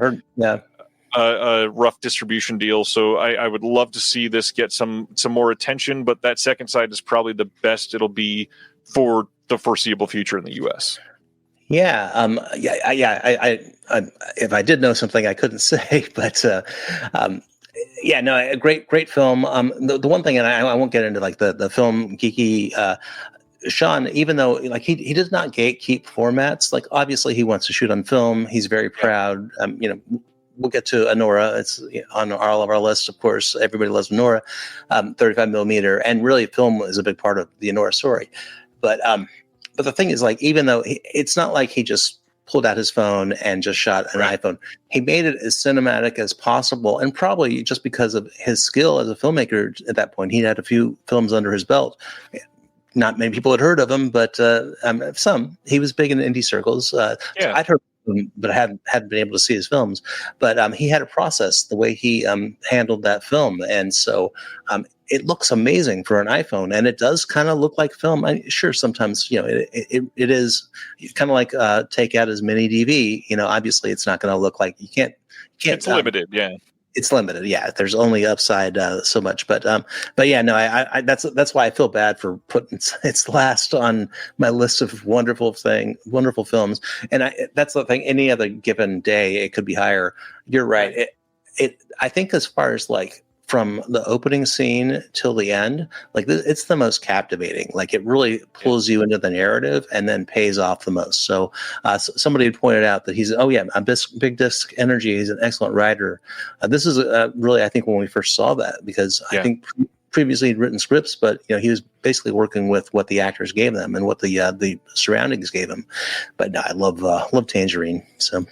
a rough distribution deal. So I would love to see this get some more attention, but that second side is probably the best it'll be for the foreseeable future in the U.S. If I did know something I couldn't say, but a great film. The one thing, and I won't get into like the film geeky Sean, even though like he does not gatekeep formats, like obviously he wants to shoot on film. He's very proud. We'll get to Anora. It's on all of our lists, of course. Everybody loves Anora, 35 millimeter, and really film is a big part of the Anora story. But the thing is, like, even though it's not like he just pulled out his phone and just shot an iPhone, he made it as cinematic as possible, and probably just because of his skill as a filmmaker at that point, he had a few films under his belt. Not many people had heard of him, but some. He was big in indie circles. So I'd heard of him, but I hadn't been able to see his films. But he had a process, the way he handled that film. And so it looks amazing for an iPhone, and it does kind of look like film. Sure, sometimes, it is kind of like take out his mini DV. Obviously it's not going to look like you can't. It's limited, yeah. It's limited, yeah. There's only upside so much, but yeah, no. I that's why I feel bad for putting its last on my list of wonderful films. And that's the thing. Any other given day, it could be higher. You're right. I think as far as like from the opening scene till the end, like it's the most captivating. Like it really pulls you into the narrative and then pays off the most. So somebody had pointed out that he's Big Disc Energy. He's an excellent writer. This is really, I think, when we first saw that, because I think previously he'd written scripts, but he was basically working with what the actors gave them and what the surroundings gave him. But no, I love Tangerine. So.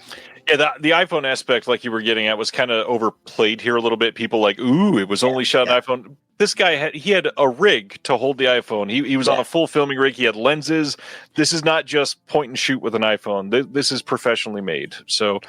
Yeah, the iPhone aspect, like you were getting at, was kind of overplayed here a little bit. People like, ooh, it was only shot on iPhone. This guy had a rig to hold the iPhone. He was on a full filming rig. He had lenses. This is not just point and shoot with an iPhone. This is professionally made. So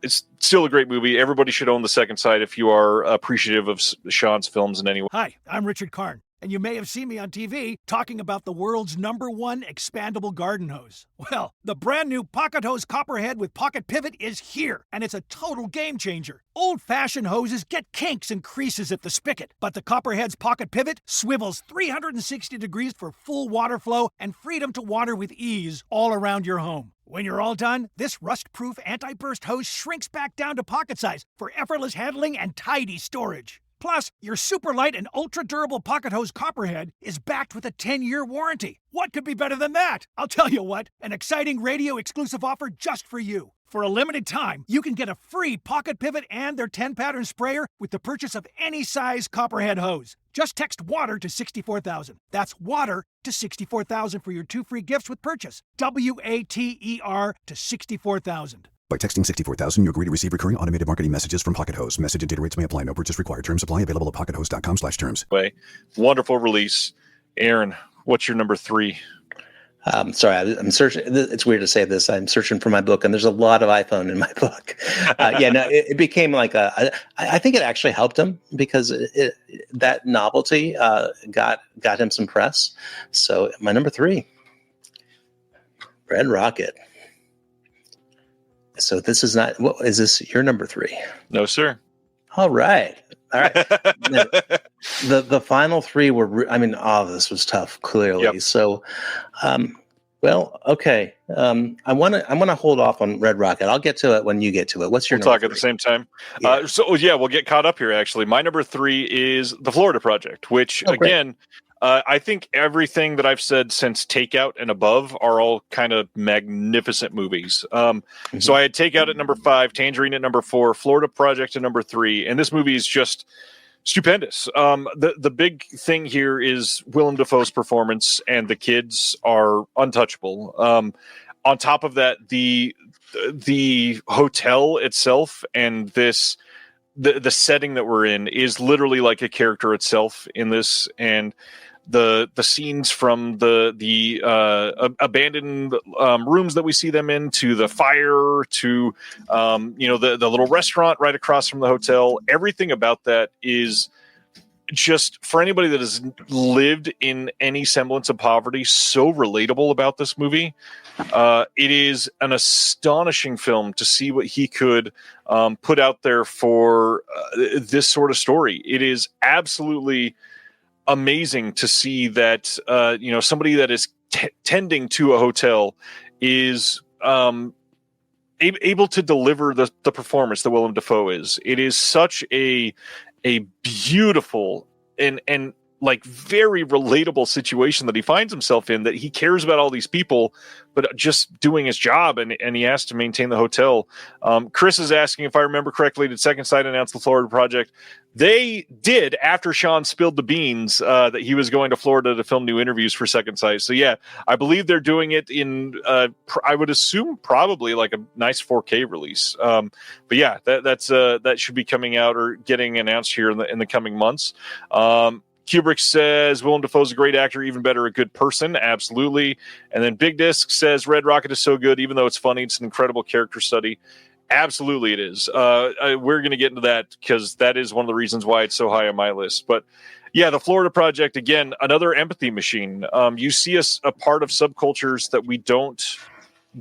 it's still a great movie. Everybody should own The Second Sight if you are appreciative of Sean's films in any way. Hi, I'm Richard Karn, and you may have seen me on TV talking about the world's #1 expandable garden hose. Well, the brand new Pocket Hose Copperhead with Pocket Pivot is here, and it's a total game changer. Old-fashioned hoses get kinks and creases at the spigot, but the Copperhead's Pocket Pivot swivels 360 degrees for full water flow and freedom to water with ease all around your home. When you're all done, this rust-proof anti-burst hose shrinks back down to pocket size for effortless handling and tidy storage. Plus, your super light and ultra-durable Pocket Hose Copperhead is backed with a 10-year warranty. What could be better than that? I'll tell you what, an exciting radio-exclusive offer just for you. For a limited time, you can get a free Pocket Pivot and their 10-pattern sprayer with the purchase of any size Copperhead hose. Just text WATER to 64,000. That's WATER to 64,000 for your 2 free gifts with purchase. WATER to 64,000. By texting 64,000, you agree to receive recurring automated marketing messages from Pocket Hose. Message and data rates may apply. No purchase required. Terms apply. Available at pockethose.com/terms. Wonderful release. Aaron, what's your number 3? Sorry, I'm searching. It's weird to say this. I'm searching for my book, and there's a lot of iPhone in my book. It became like I think it actually helped him because that novelty got him some press. So my number 3, Red Rocket. So this is not. What is this? Your number 3? No, sir. All right. The final 3 were. This was tough. Clearly. Yep. So, okay. I want to hold off on Red Rocket. I'll get to it when you get to it. What's your? We'll talk 3? at the same time. Yeah. We'll get caught up here. Actually, my number 3 is The Florida Project, which again. I think everything that I've said since Takeout and above are all kind of magnificent movies. So I had Takeout at number 5, Tangerine at number 4, Florida Project at number 3, and this movie is just stupendous. The big thing here is Willem Dafoe's performance, and the kids are untouchable. On top of that, the hotel itself and the setting that we're in is literally like a character itself in this, and the scenes from the abandoned rooms that we see them in, to the fire, to the little restaurant right across from the hotel, everything about that is just, for anybody that has lived in any semblance of poverty, so relatable about this movie. It is an astonishing film to see what he could put out there for this sort of story. It is absolutely amazing to see that somebody that is tending to a hotel is able to deliver the performance that Willem Dafoe is. It is such a beautiful and like very relatable situation that he finds himself in, that he cares about all these people, but just doing his job, and he has to maintain the hotel. Chris is asking if I remember correctly, did Second Sight announce the Florida project? They did, after Sean spilled the beans that he was going to Florida to film new interviews for Second Sight. So yeah, I believe they're doing it in, I would assume probably like a nice 4K release. But yeah, that should be coming out or getting announced here in the coming months. Kubrick says Willem Dafoe's a great actor, even better, a good person. Absolutely. And then Big Disc says Red Rocket is so good, even though it's funny, it's an incredible character study. Absolutely it is. We're going to get into that because that is one of the reasons why it's so high on my list. But yeah, the Florida Project, again, another empathy machine. You see us a part of subcultures that we don't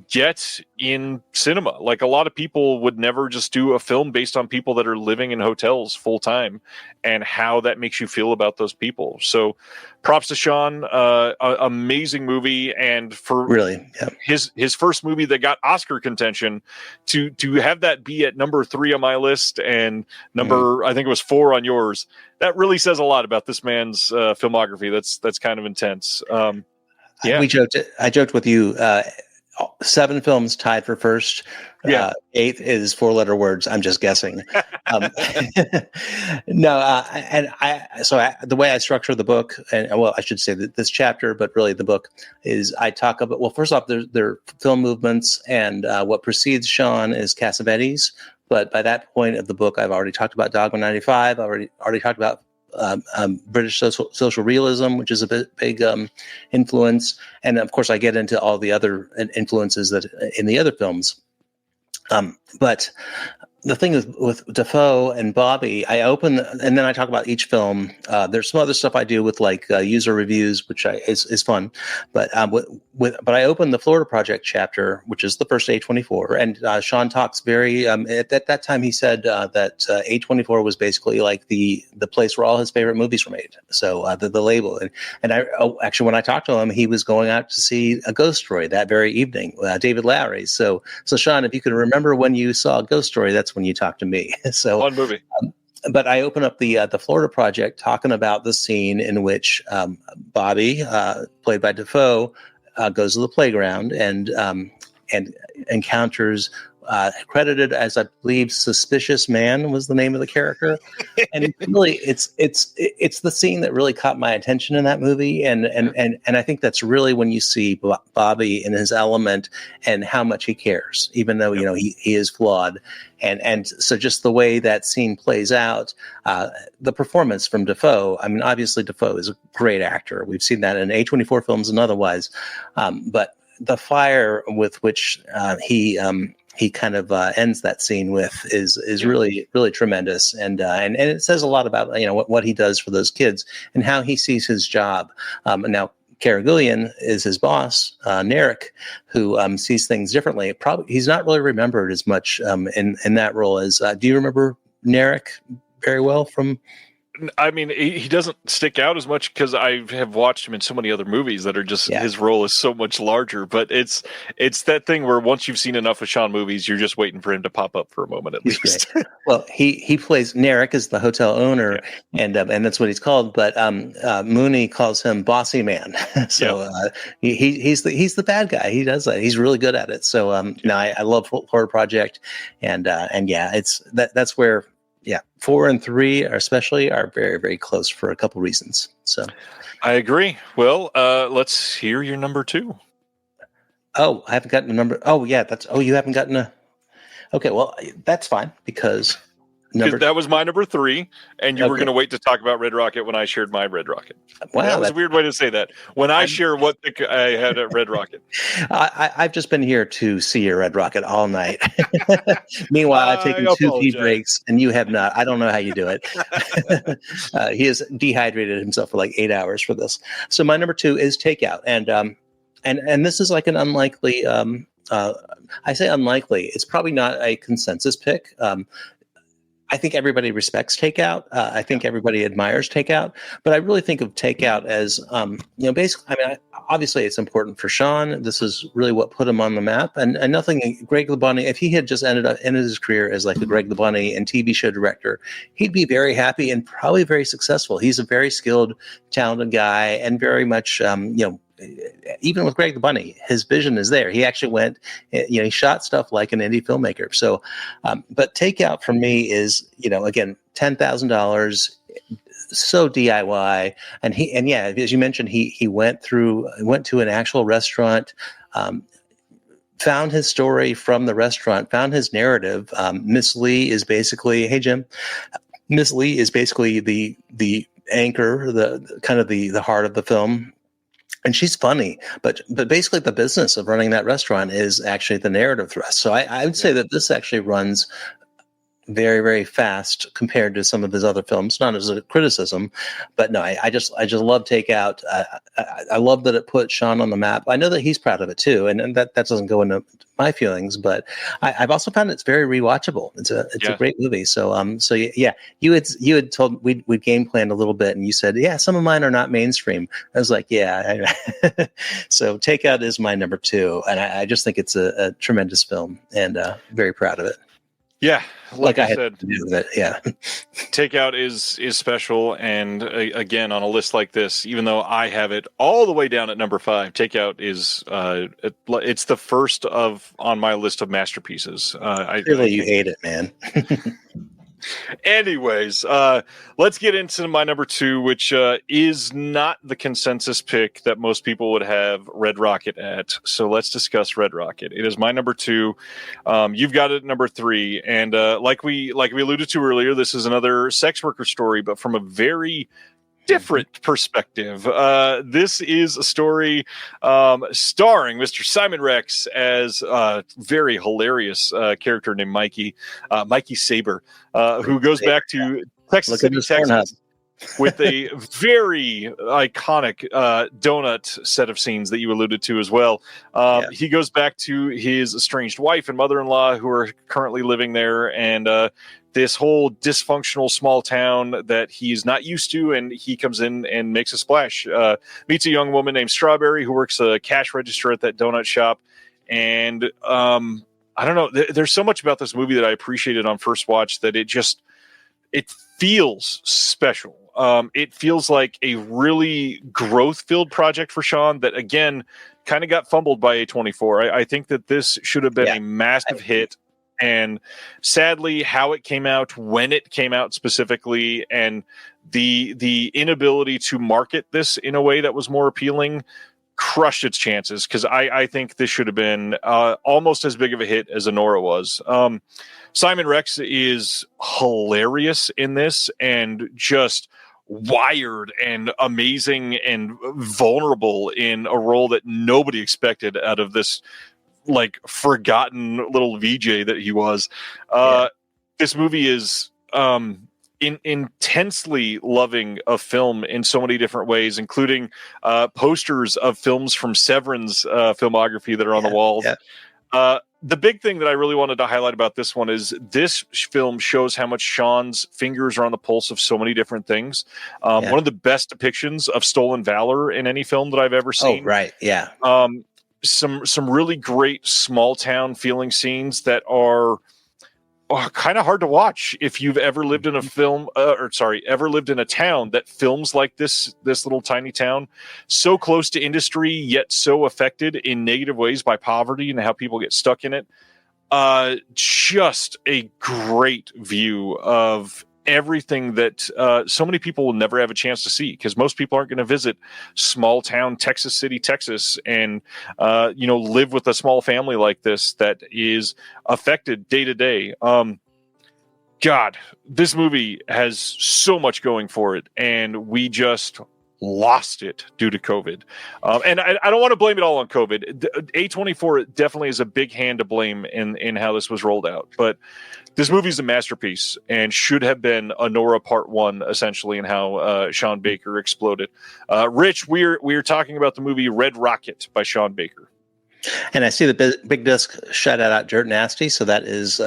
get in cinema. Like, a lot of people would never just do a film based on people that are living in hotels full time, and how that makes you feel about those people. So props to Sean, amazing movie. And for really his first movie that got Oscar contention, to have that be at number 3 on my list and number, I think it was 4 on yours, that really says a lot about this man's filmography. That's kind of intense. Yeah. I joked with you, 7 films tied for first. Yeah. 8th is 4-letter words. I'm just guessing. The way I structure the book, and well, I should say that this chapter, but really the book, is I talk about, well, first off, there film movements, and what precedes Sean is Cassavetes. But by that point of the book, I've already talked about Dogma 95. I've already talked about British social realism, which is a big influence, and of course I get into all the other influences that in the other films. But the thing is with Dafoe and Bobby, I open and then I talk about each film. There's some other stuff I do with like user reviews, which is fun. But but I open the Florida Project chapter, which is the first A24, and Sean talks very. At that time, he said that A24 was basically like the place where all his favorite movies were made. So the label, and I actually, when I talked to him, he was going out to see A Ghost Story that very evening, David Lowery. So Sean, if you can remember when you saw A Ghost Story, that's when you talked to me. So fun movie. But I open up the Florida Project talking about the scene in which Bobby, played by Dafoe, goes to the playground and encounters credited as, I believe, Suspicious Man was the name of the character. And really, it's the scene that really caught my attention in that movie. And I think that's really when you see Bobby in his element and how much he cares, even though, he is flawed. And so just the way that scene plays out, the performance from Dafoe, I mean, obviously Dafoe is a great actor. We've seen that in A24 films and otherwise. But the fire with which he kind of ends that scene with is really, really tremendous. And it says a lot about, what he does for those kids and how he sees his job. Now, Caragullian is his boss, Narek, who sees things differently. Probably he's not really remembered as much in that role as. Do you remember Narek very well from? I mean, he doesn't stick out as much because I have watched him in so many other movies that are just his role is so much larger. But it's that thing where once you've seen enough of Sean movies, you're just waiting for him to pop up for a moment at least. Well, he plays Narek as the hotel owner, and that's what he's called. But Mooney calls him Bossy Man. So he's the bad guy. He does that. He's really good at it. So I love Horror Project, and it's that's where. Yeah, 4 and 3 especially are very, very close for a couple reasons. So, I agree. Well, let's hear your number 2. Oh, I haven't gotten a number. Oh, yeah, you haven't gotten a. Okay, well, that's fine because that was my number 3, and you were going to wait to talk about Red Rocket when I shared my Red Rocket. Wow, that was a weird way to say that. When I share what I had at Red Rocket. I've just been here to see your Red Rocket all night. Meanwhile, I've taken 2 pee breaks, and you have not. I don't know how you do it. He has dehydrated himself for like 8 hours for this. So my number 2 is Takeout, and this is like an unlikely. I say unlikely. It's probably not a consensus pick. I think everybody respects Takeout. I think everybody admires Takeout, but I really think of Takeout as, basically. I mean, obviously, it's important for Sean. This is really what put him on the map, and nothing. Greg LeBunny, if he had just ended his career as like a Greg LeBunny and TV show director, he'd be very happy and probably very successful. He's a very skilled, talented guy, and very much, even with Greg the Bunny, his vision is there. He actually went, he shot stuff like an indie filmmaker. So, but Takeout for me is, again, $10,000, so DIY. And yeah, as you mentioned, he went to an actual restaurant, found his story from the restaurant, found his narrative. Miss Lee is basically, hey Jim, Miss Lee is basically the anchor, the kind of the heart of the film. And she's funny, but basically the business of running that restaurant is actually the narrative thrust. So I would say that this actually runs very, very fast compared to some of his other films. Not as a criticism, but no, I just love Takeout. I love that it put Sean on the map. I know that he's proud of it too, and that doesn't go into my feelings, but I've also found it's very rewatchable. It's a great movie. So yeah, you had told we'd game planned a little bit, and you said, yeah, some of mine are not mainstream. I was like, yeah. So Takeout is my number 2, and I just think it's a tremendous film, and very proud of it. Yeah, like I said, yeah. Takeout is special, and again, on a list like this, even though I have it all the way down at number 5, Takeout is it's the first on my list of masterpieces. Clearly, you hate it, man. Anyways, let's get into my number 2, which is not the consensus pick that most people would have Red Rocket at. So let's discuss Red Rocket. It is my number 2. You've got it at number 3, and like we alluded to earlier, this is another sex worker story, but from a very different perspective. This is a story starring Mr. Simon Rex as a very hilarious character named Mikey Saber, who goes back to Texas City, Texas, with a very iconic donut set of scenes that you alluded to as well. He goes back to his estranged wife and mother-in-law who are currently living there, and this whole dysfunctional small town that he's not used to, and he comes in and makes a splash. Meets a young woman named Strawberry who works a cash register at that donut shop. And I don't know, there's so much about this movie that I appreciated on first watch that it feels special. It feels like a really growth-filled project for Sean that, again, kind of got fumbled by A24. I think that this should have been a massive hit. And sadly, how it came out, when it came out specifically, and the inability to market this in a way that was more appealing crushed its chances, because I think this should have been almost as big of a hit as Anora was. Simon Rex is hilarious in this and just wired and amazing and vulnerable in a role that nobody expected out of this like forgotten little VJ that he was. This movie is intensely loving of film in so many different ways, including posters of films from Severin's filmography that are on the walls. The big thing that I really wanted to highlight about this one is this film shows how much Sean's fingers are on the pulse of so many different things. One of the best depictions of stolen valor in any film that I've ever seen. Oh, right. Yeah. Some really great small town feeling scenes that are kind of hard to watch if you've ever lived in a ever lived in a town that films like this little tiny town, so close to industry yet so affected in negative ways by poverty and how people get stuck in it. Just a great view of everything that so many people will never have a chance to see, because most people aren't going to visit small town Texas City, Texas, and live with a small family like this that is affected day to day. God, this movie has so much going for it, and we just lost it due to COVID. And I don't want to blame it all on COVID. A24 definitely is a big hand to blame in how this was rolled out, but this movie is a masterpiece and should have been Anora Part 1, essentially, in how Sean Baker exploded. Rich, we're talking about the movie Red Rocket by Sean Baker. And I see the big disc shout out Dirt Nasty, so that is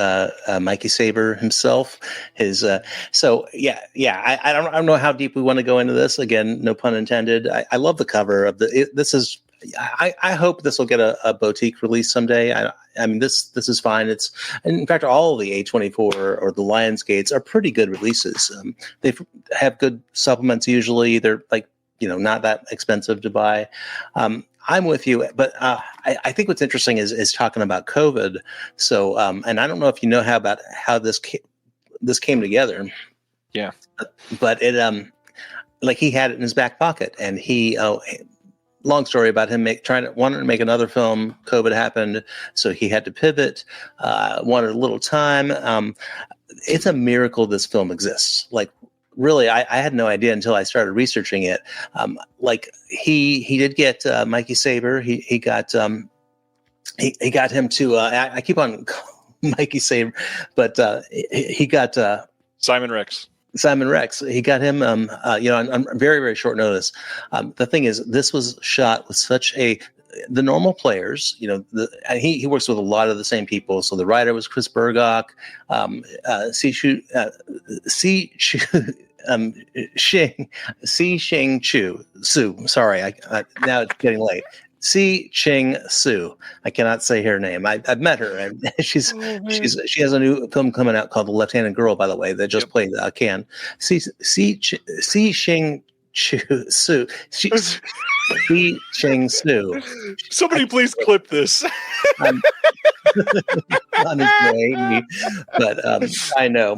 Mikey Saber himself. His I don't know how deep we want to go into this. Again, no pun intended. I love the cover of this is. I hope this will get a boutique release someday. I mean, this is fine. It's, in fact, all of the A24 or the Lionsgates are pretty good releases. They have good supplements usually. They're not that expensive to buy. I'm with you, but I think what's interesting is talking about COVID. So, and I don't know if you know how this came together. Yeah, but it he had it in his back pocket, and he. Long story about him wanted to make another film. COVID happened, so he had to pivot. Wanted a little time. It's a miracle this film exists. Really, I had no idea until I started researching it. He did get Mikey Saber. He got he got him to. I keep on Mikey Saber, but he got Simon Rex. Simon Rex. He got him, on very, very short notice. The thing is, this was shot with the normal players, he works with a lot of the same people. So the writer was Chris Bergach, Shing Chu. Sorry, now it's getting late. Ching Su. I cannot say her name. I've met her. She has a new film coming out called The Left-Handed Girl, by the way, that just played Cannes. Ching Chu Su. Ching Su. Somebody please clip this. On his way, but I know.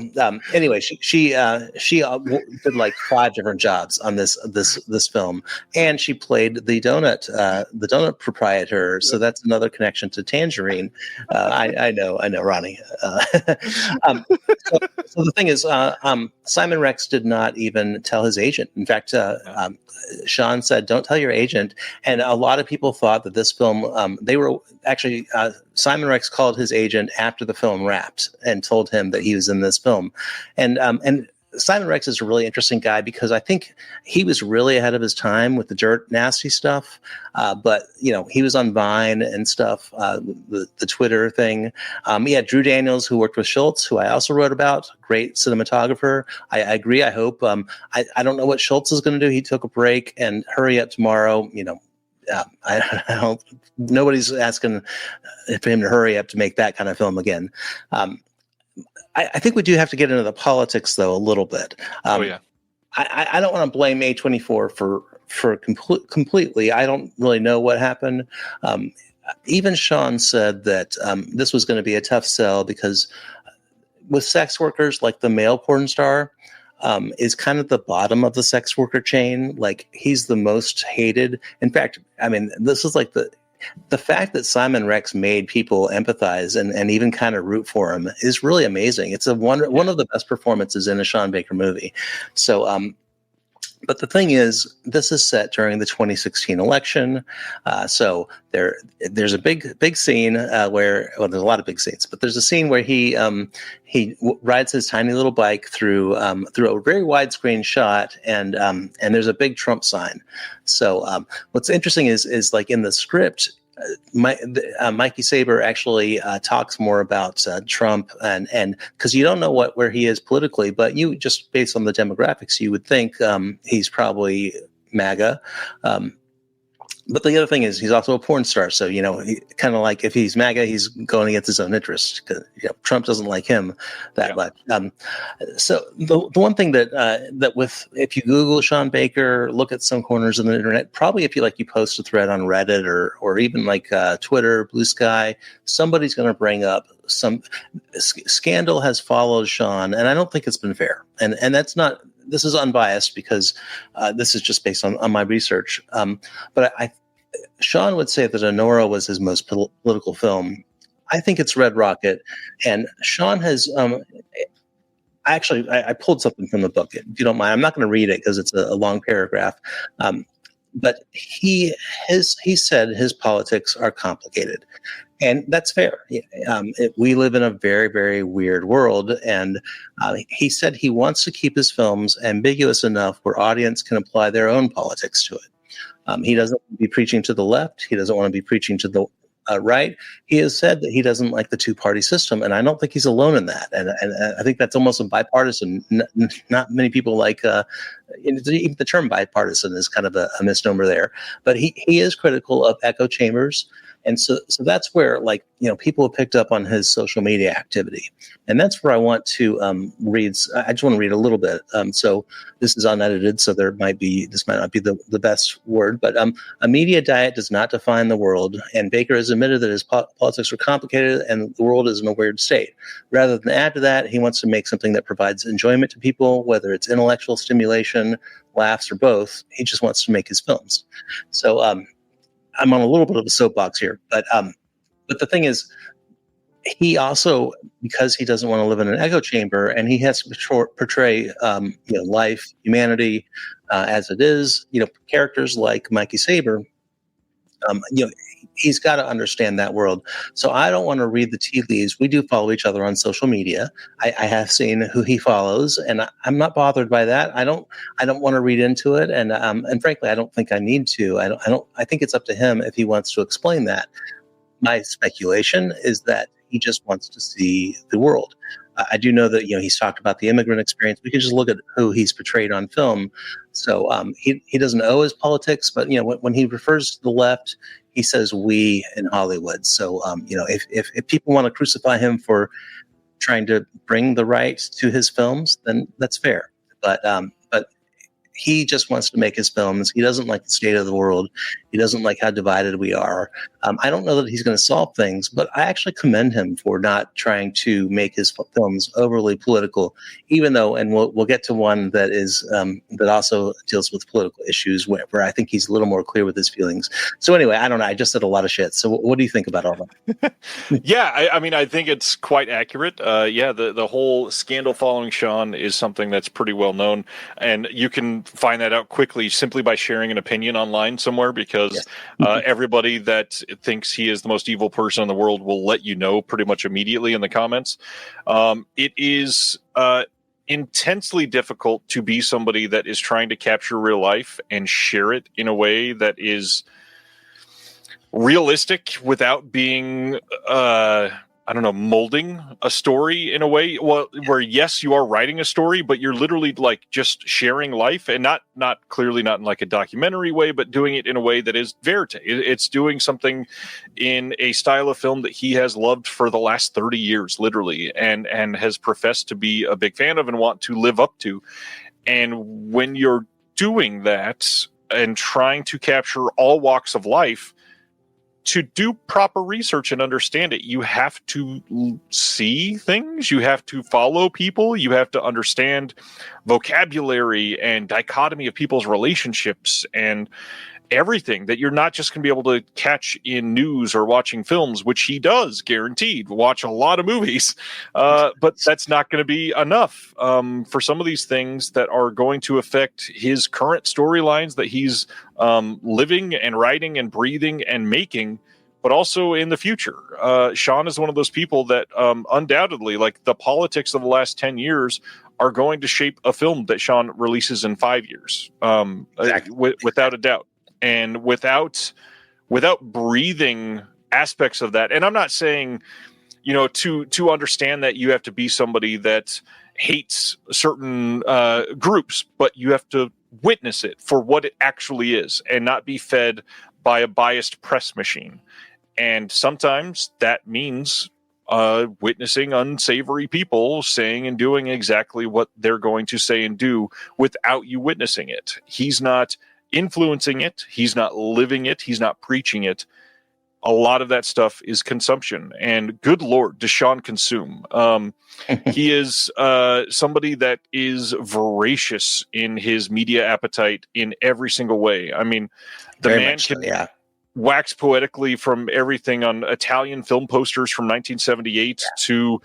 Anyway, she did like 5 different jobs on this film, and she played the donut proprietor. So that's another connection to Tangerine. I know, Ronnie. So the thing is, Simon Rex did not even tell his agent. In fact, Sean said, "Don't tell your agent." And a lot of people thought that this film, they were actually. Simon Rex called his agent after the film wrapped and told him that he was in this film. And Simon Rex is a really interesting guy because I think he was really ahead of his time with the Dirt Nasty stuff. But he was on Vine and stuff, the Twitter thing. He had Drew Daniels, who worked with Schultz, who I also wrote about, great cinematographer. I agree. I hope, I don't know what Schultz is going to do. He took a break, and Hurry Up Tomorrow, I don't. Nobody's asking for him to hurry up to make that kind of film again. I think we do have to get into the politics, though, a little bit. I don't want to blame A24 for completely. I don't really know what happened. Even Sean said that this was going to be a tough sell because with sex workers, like the male porn star, is kind of the bottom of the sex worker chain. Like, he's the most hated. In fact, I mean, this is like the fact that Simon Rex made people empathize and even kind of root for him is really amazing. It's one of the best performances in a Sean Baker movie. So, but the thing is, this is set during the 2016 election. So there's a big scene where, well, there's a lot of big scenes, but there's a scene where he rides his tiny little bike through a very widescreen shot, and there's a big Trump sign. So what's interesting is like in the script, Mikey Saber actually talks more about Trump, and because you don't know where he is politically, but you just based on the demographics, you would think he's probably MAGA. But the other thing is he's also a porn star. So, kind of like if he's MAGA, he's going against his own interests because Trump doesn't like him that much. So the one thing that with, if you Google Sean Baker, look at some corners of the internet, probably if you post a thread on Reddit or even like Twitter, Blue Sky, somebody's going to bring up some scandal has followed Sean. And I don't think it's been fair. And that's not, this is unbiased because this is just based on my research. But Sean would say that Honora was his most political film. I think it's Red Rocket. And Sean has I pulled something from the book, if you don't mind. I'm not going to read it because it's a long paragraph. But he said his politics are complicated. And that's fair. We live in a very, very weird world. And he said he wants to keep his films ambiguous enough where audience can apply their own politics to it. He doesn't want to be preaching to the left. He doesn't want to be preaching to the right, he has said that he doesn't like the two-party system, and I don't think he's alone in that. And I think that's almost a bipartisan. Not many people like even the term bipartisan is kind of a misnomer there. But he is critical of echo chambers. And so that's where, like, people have picked up on his social media activity. And that's where I want to read. I just want to read a little bit. So this is unedited, so this might not be the best word, but a media diet does not define the world. And Baker has admitted that his politics are complicated and the world is in a weird state. Rather than add to that, he wants to make something that provides enjoyment to people, whether it's intellectual stimulation, laughs, or both. He just wants to make his films. So, I'm on a little bit of a soapbox here, but the thing is, he also, because he doesn't want to live in an echo chamber, and he has to portray life, humanity as it is. Characters like Mikey Saber. He's got to understand that world. So I don't want to read the tea leaves. We do follow each other on social media. I have seen who he follows, and I'm not bothered by that. I don't want to read into it, and frankly, I don't think I need to. I think it's up to him if he wants to explain that. My speculation is that he just wants to see the world. I do know that he's talked about the immigrant experience. We can just look at who he's portrayed on film. So he doesn't owe his politics, but when he refers to the left, he says "we" in Hollywood. So if people want to crucify him for trying to bring the right to his films, then that's fair. But he just wants to make his films. He doesn't like the state of the world. He doesn't like how divided we are. I don't know that he's going to solve things, but I actually commend him for not trying to make his films overly political, even though, and we'll get to one that is that also deals with political issues where I think he's a little more clear with his feelings. So anyway, I don't know. I just said a lot of shit. So what do you think about all that? Yeah, I mean, I think it's quite accurate. The whole scandal following Sean is something that's pretty well known, and you can find that out quickly simply by sharing an opinion online somewhere, because everybody that thinks he is the most evil person in the world will let you know pretty much immediately in the comments. It is intensely difficult to be somebody that is trying to capture real life and share it in a way that is realistic without being molding a story in a way where yes, you are writing a story, but you're literally like just sharing life, and not clearly not in like a documentary way, but doing it in a way that is verite. It's doing something in a style of film that he has loved for the last 30 years, literally, and has professed to be a big fan of and want to live up to. And when you're doing that and trying to capture all walks of life, to do proper research and understand it, you have to see things, you have to follow people, you have to understand vocabulary and dichotomy of people's relationships and everything that you're not just going to be able to catch in news or watching films, which he does, guaranteed. Watch a lot of movies, but that's not going to be enough for some of these things that are going to affect his current storylines that he's living and writing and breathing and making, but also in the future. Sean is one of those people that undoubtedly, like, the politics of the last 10 years are going to shape a film that Sean releases in 5 years, exactly. Without a doubt. And without breathing aspects of that, and I'm not saying, to understand that you have to be somebody that hates certain groups, but you have to witness it for what it actually is and not be fed by a biased press machine. And sometimes that means witnessing unsavory people saying and doing exactly what they're going to say and do without you witnessing it. He's not influencing it, he's not living it, he's not preaching it. A lot of that stuff is consumption, and good Lord, does Sean consume. He is somebody that is voracious in his media appetite in every single way. I mean, the Very man can wax poetically from everything on Italian film posters from 1978 to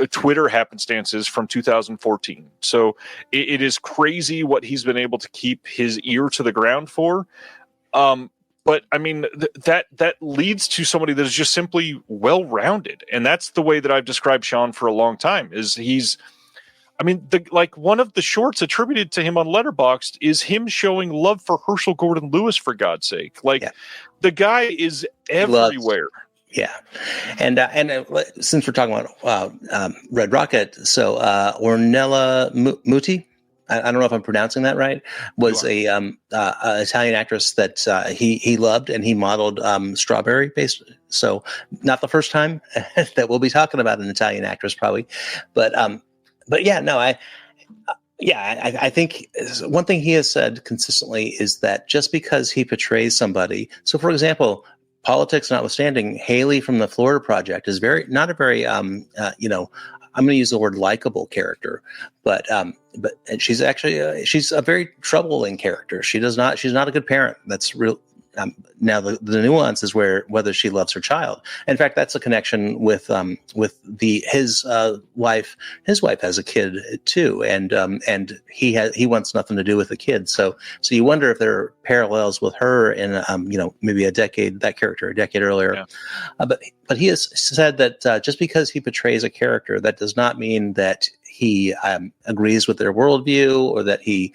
Twitter happenstances from 2014. So it is crazy what he's been able to keep his ear to the ground for. But I mean, that leads to somebody that is just simply well-rounded. And that's the way that I've described Sean for a long time, is he's I mean, one of the shorts attributed to him on Letterboxd is him showing love for Herschel Gordon Lewis, for God's sake. The guy is everywhere. Yeah, and since we're talking about Red Rocket, so Ornella Muti, I don't know if I'm pronouncing that right, was a Italian actress that he loved, and he modeled Strawberry based. So not the first time that we'll be talking about an Italian actress, probably, but yeah, no, I think one thing he has said consistently is that just because he portrays somebody, so for example, politics notwithstanding, Haley from the Florida Project is not a very I'm going to use the word likable character, but she's actually she's a very troubling character. She's not a good parent. That's real. Now the nuance is whether she loves her child. In fact, that's a connection with his wife. His wife has a kid too, and he wants nothing to do with the kid. So you wonder if there are parallels with her in maybe that character a decade earlier. Yeah. But he has said that just because he portrays a character, that does not mean that he agrees with their worldview or that he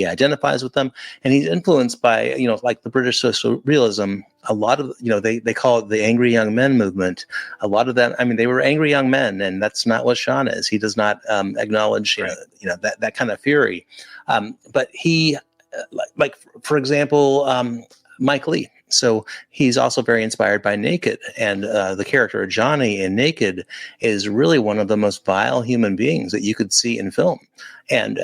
identifies with them. And he's influenced by, like the British social realism, a lot of, they call it the angry young men movement. A lot of them, I mean, they were angry young men, and that's not what Sean is. He does not acknowledge, that kind of fury. But he, for example, Mike Lee. So he's also very inspired by Naked, and the character Johnny in Naked is really one of the most vile human beings that you could see in film. And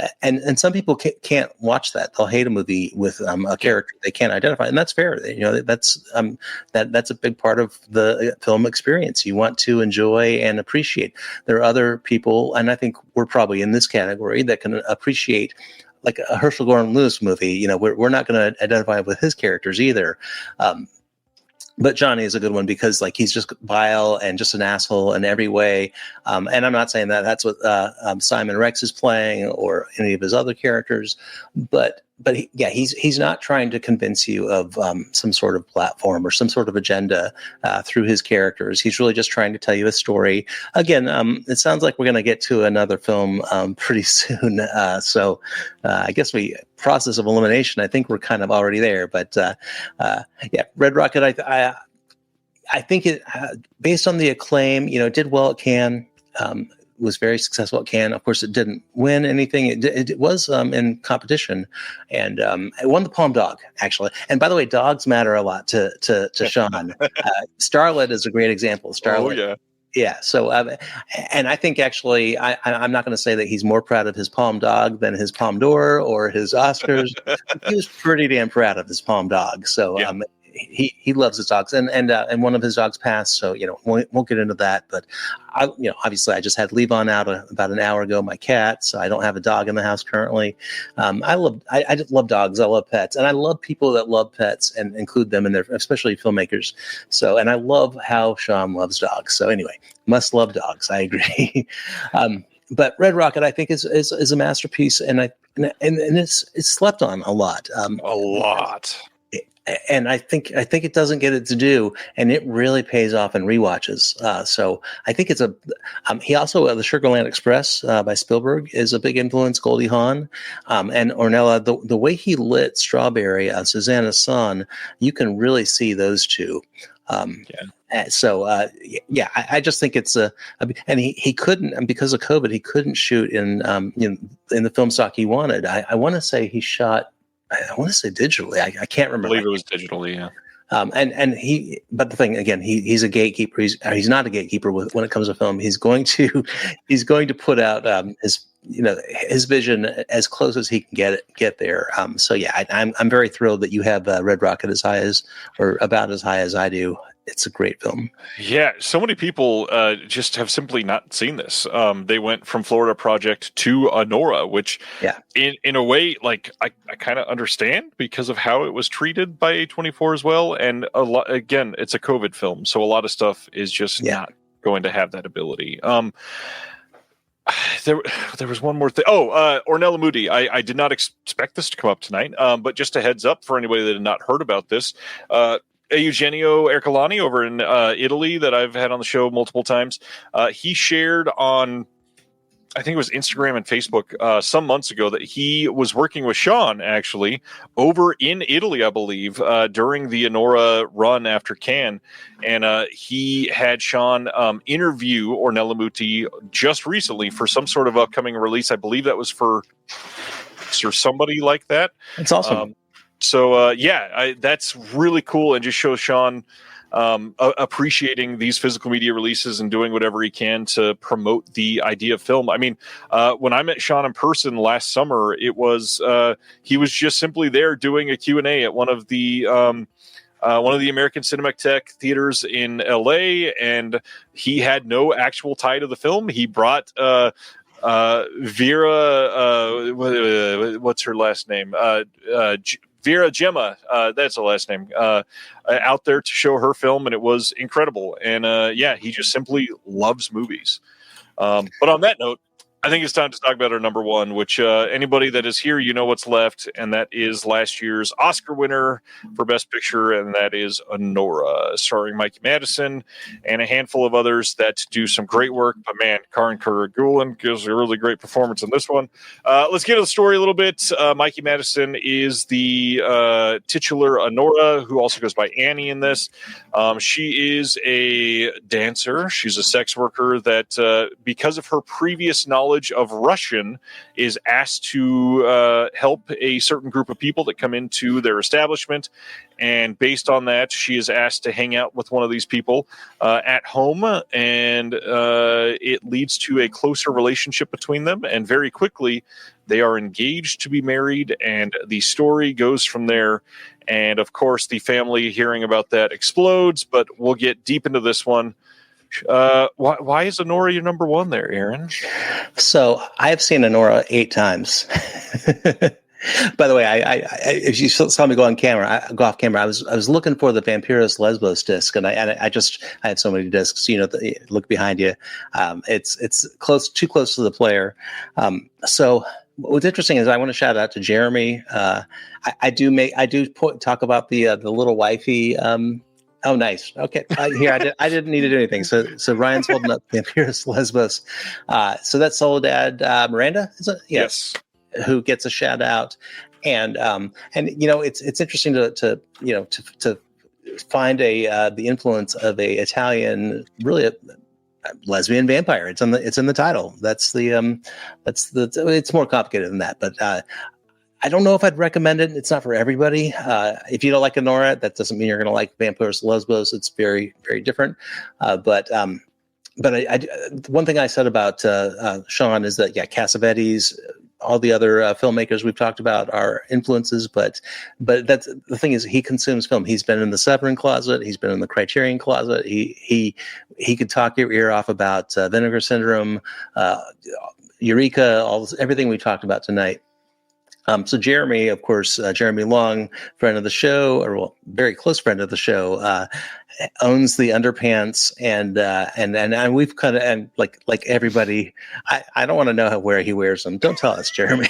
some people can't watch that. They'll hate a movie with a character they can't identify, and that's fair. That's a big part of the film experience. You want to enjoy and appreciate. There are other people, and I think we're probably in this category, that can appreciate like a Herschel Gordon Lewis movie. We're not going to identify with his characters either. But Johnny is a good one because he's just vile and just an asshole in every way. And I'm not saying that that's what Simon Rex is playing or any of his other characters, but he's not trying to convince you of some sort of platform or some sort of agenda through his characters. He's really just trying to tell you a story. Again, it sounds like we're going to get to another film pretty soon. So I guess process of elimination, I think we're kind of already there. But Red Rocket, I think it, based on the acclaim, it did well at Cannes. Was very successful at Cannes. Of course, it didn't win anything. It was in competition, and it won the Palme d'Or, actually. And by the way, dogs matter a lot to Sean. Starlet is a great example. Starlet. Oh, yeah. Yeah. So, and I think actually, I'm not going to say that he's more proud of his Palme d'Or than his Palme d'Or or his Oscars. He was pretty damn proud of his Palme d'Or. So, yeah. He loves his dogs, and one of his dogs passed. So won't get into that. But obviously I just had Levon out about an hour ago, my cat. So I don't have a dog in the house currently. I just love dogs. I love pets, and I love people that love pets and include them in their, especially filmmakers. So, and I love how Sean loves dogs. So anyway, must love dogs. I agree. But Red Rocket, I think, is a masterpiece, and it's slept on a lot. A lot. And I think it doesn't get its due, and it really pays off in rewatches. So I think it's he also the Sugarland Express by Spielberg is a big influence. Goldie Hawn and Ornella, the way he lit Strawberry, Susanna's son, you can really see those two. So I just think it's and he couldn't, and because of COVID, he couldn't shoot in the film stock he wanted. I want to say he shot. I want to say digitally. I can't remember. I believe it was digitally, yeah. But the thing again, he's a gatekeeper. He's not a gatekeeper when it comes to film. He's going to put out his vision as close as he can get there. So yeah, I'm very thrilled that you have Red Rocket as high as, or about as high as I do. It's a great film. Yeah, so many people just have simply not seen this. They went from Florida Project to Anora, which in a way, like I kind of understand because of how it was treated by A24 as well. And again, it's a COVID film, so a lot of stuff is just not going to have that ability. There was one more thing. Ornella Moody. I did not expect this to come up tonight, but just a heads up for anybody that had not heard about this. Eugenio Ercolani over in Italy that I've had on the show multiple times. He shared on I think it was Instagram and Facebook some months ago that he was working with Sean actually over in Italy, I believe, during the Anora run after Cannes, and he had Sean interview Ornella Muti just recently for some sort of upcoming release. I believe that was for or somebody like that. It's awesome. That's really cool, and just shows Sean appreciating these physical media releases and doing whatever he can to promote the idea of film. I mean, when I met Sean in person last summer, it was he was just simply there doing a Q&A at one of the American Cinematheque theaters in LA, and he had no actual tie to the film. He brought Vera, what's her last name? Vera Gemma, that's the last name, out there to show her film, and it was incredible. And he just simply loves movies. But on that note, I think it's time to talk about our number one, which anybody that is here, you know what's left, and that is last year's Oscar winner for Best Picture, and that is Anora, starring Mikey Madison and a handful of others that do some great work. But man, Karin Kuragulin gives a really great performance in this one. Let's get to the story a little bit. Mikey Madison is the titular Anora, who also goes by Annie in this. She is a dancer. She's a sex worker that, because of her previous knowledge of Russian, is asked to help a certain group of people that come into their establishment. And based on that, she is asked to hang out with one of these people at home, and it leads to a closer relationship between them. And very quickly, they are engaged to be married, and the story goes from there. And of course, the family hearing about that explodes, but we'll get deep into this one. Why is Anora your number one there, Aaron? So I've seen Anora 8 times. By the way, I if you saw me go off camera, I was looking for the Vampiros Lesbos disc, and I had so many discs. You know, look behind you. It's too close to the player. So what's interesting is I want to shout out to Jeremy. I do talk about the little wifey. Oh, nice. Okay, here I didn't need to do anything. So Ryan's holding up Vampiros Lesbos. So that's Soledad Miranda, is it? Yes. Who gets a shout out, and you know it's interesting to find the influence of a Italian, really a lesbian vampire. It's in the title. It's more complicated than that, but I don't know if I'd recommend it. It's not for everybody. If you don't like Anora, that doesn't mean you're going to like Vampiros Lesbos. It's very, very different. But one thing I said about Sean is that Cassavetes, all the other filmmakers we've talked about are influences, but that's the thing is he consumes film. He's been in the Severin closet. He's been in the Criterion closet. He could talk your ear off about Vinegar Syndrome, Eureka, everything we talked about tonight. So Jeremy, of course, Jeremy Long, friend of the show, very close friend of the show, owns the Underpants, and we've kind of, and like everybody, I don't want to know where he wears them. Don't tell us, Jeremy,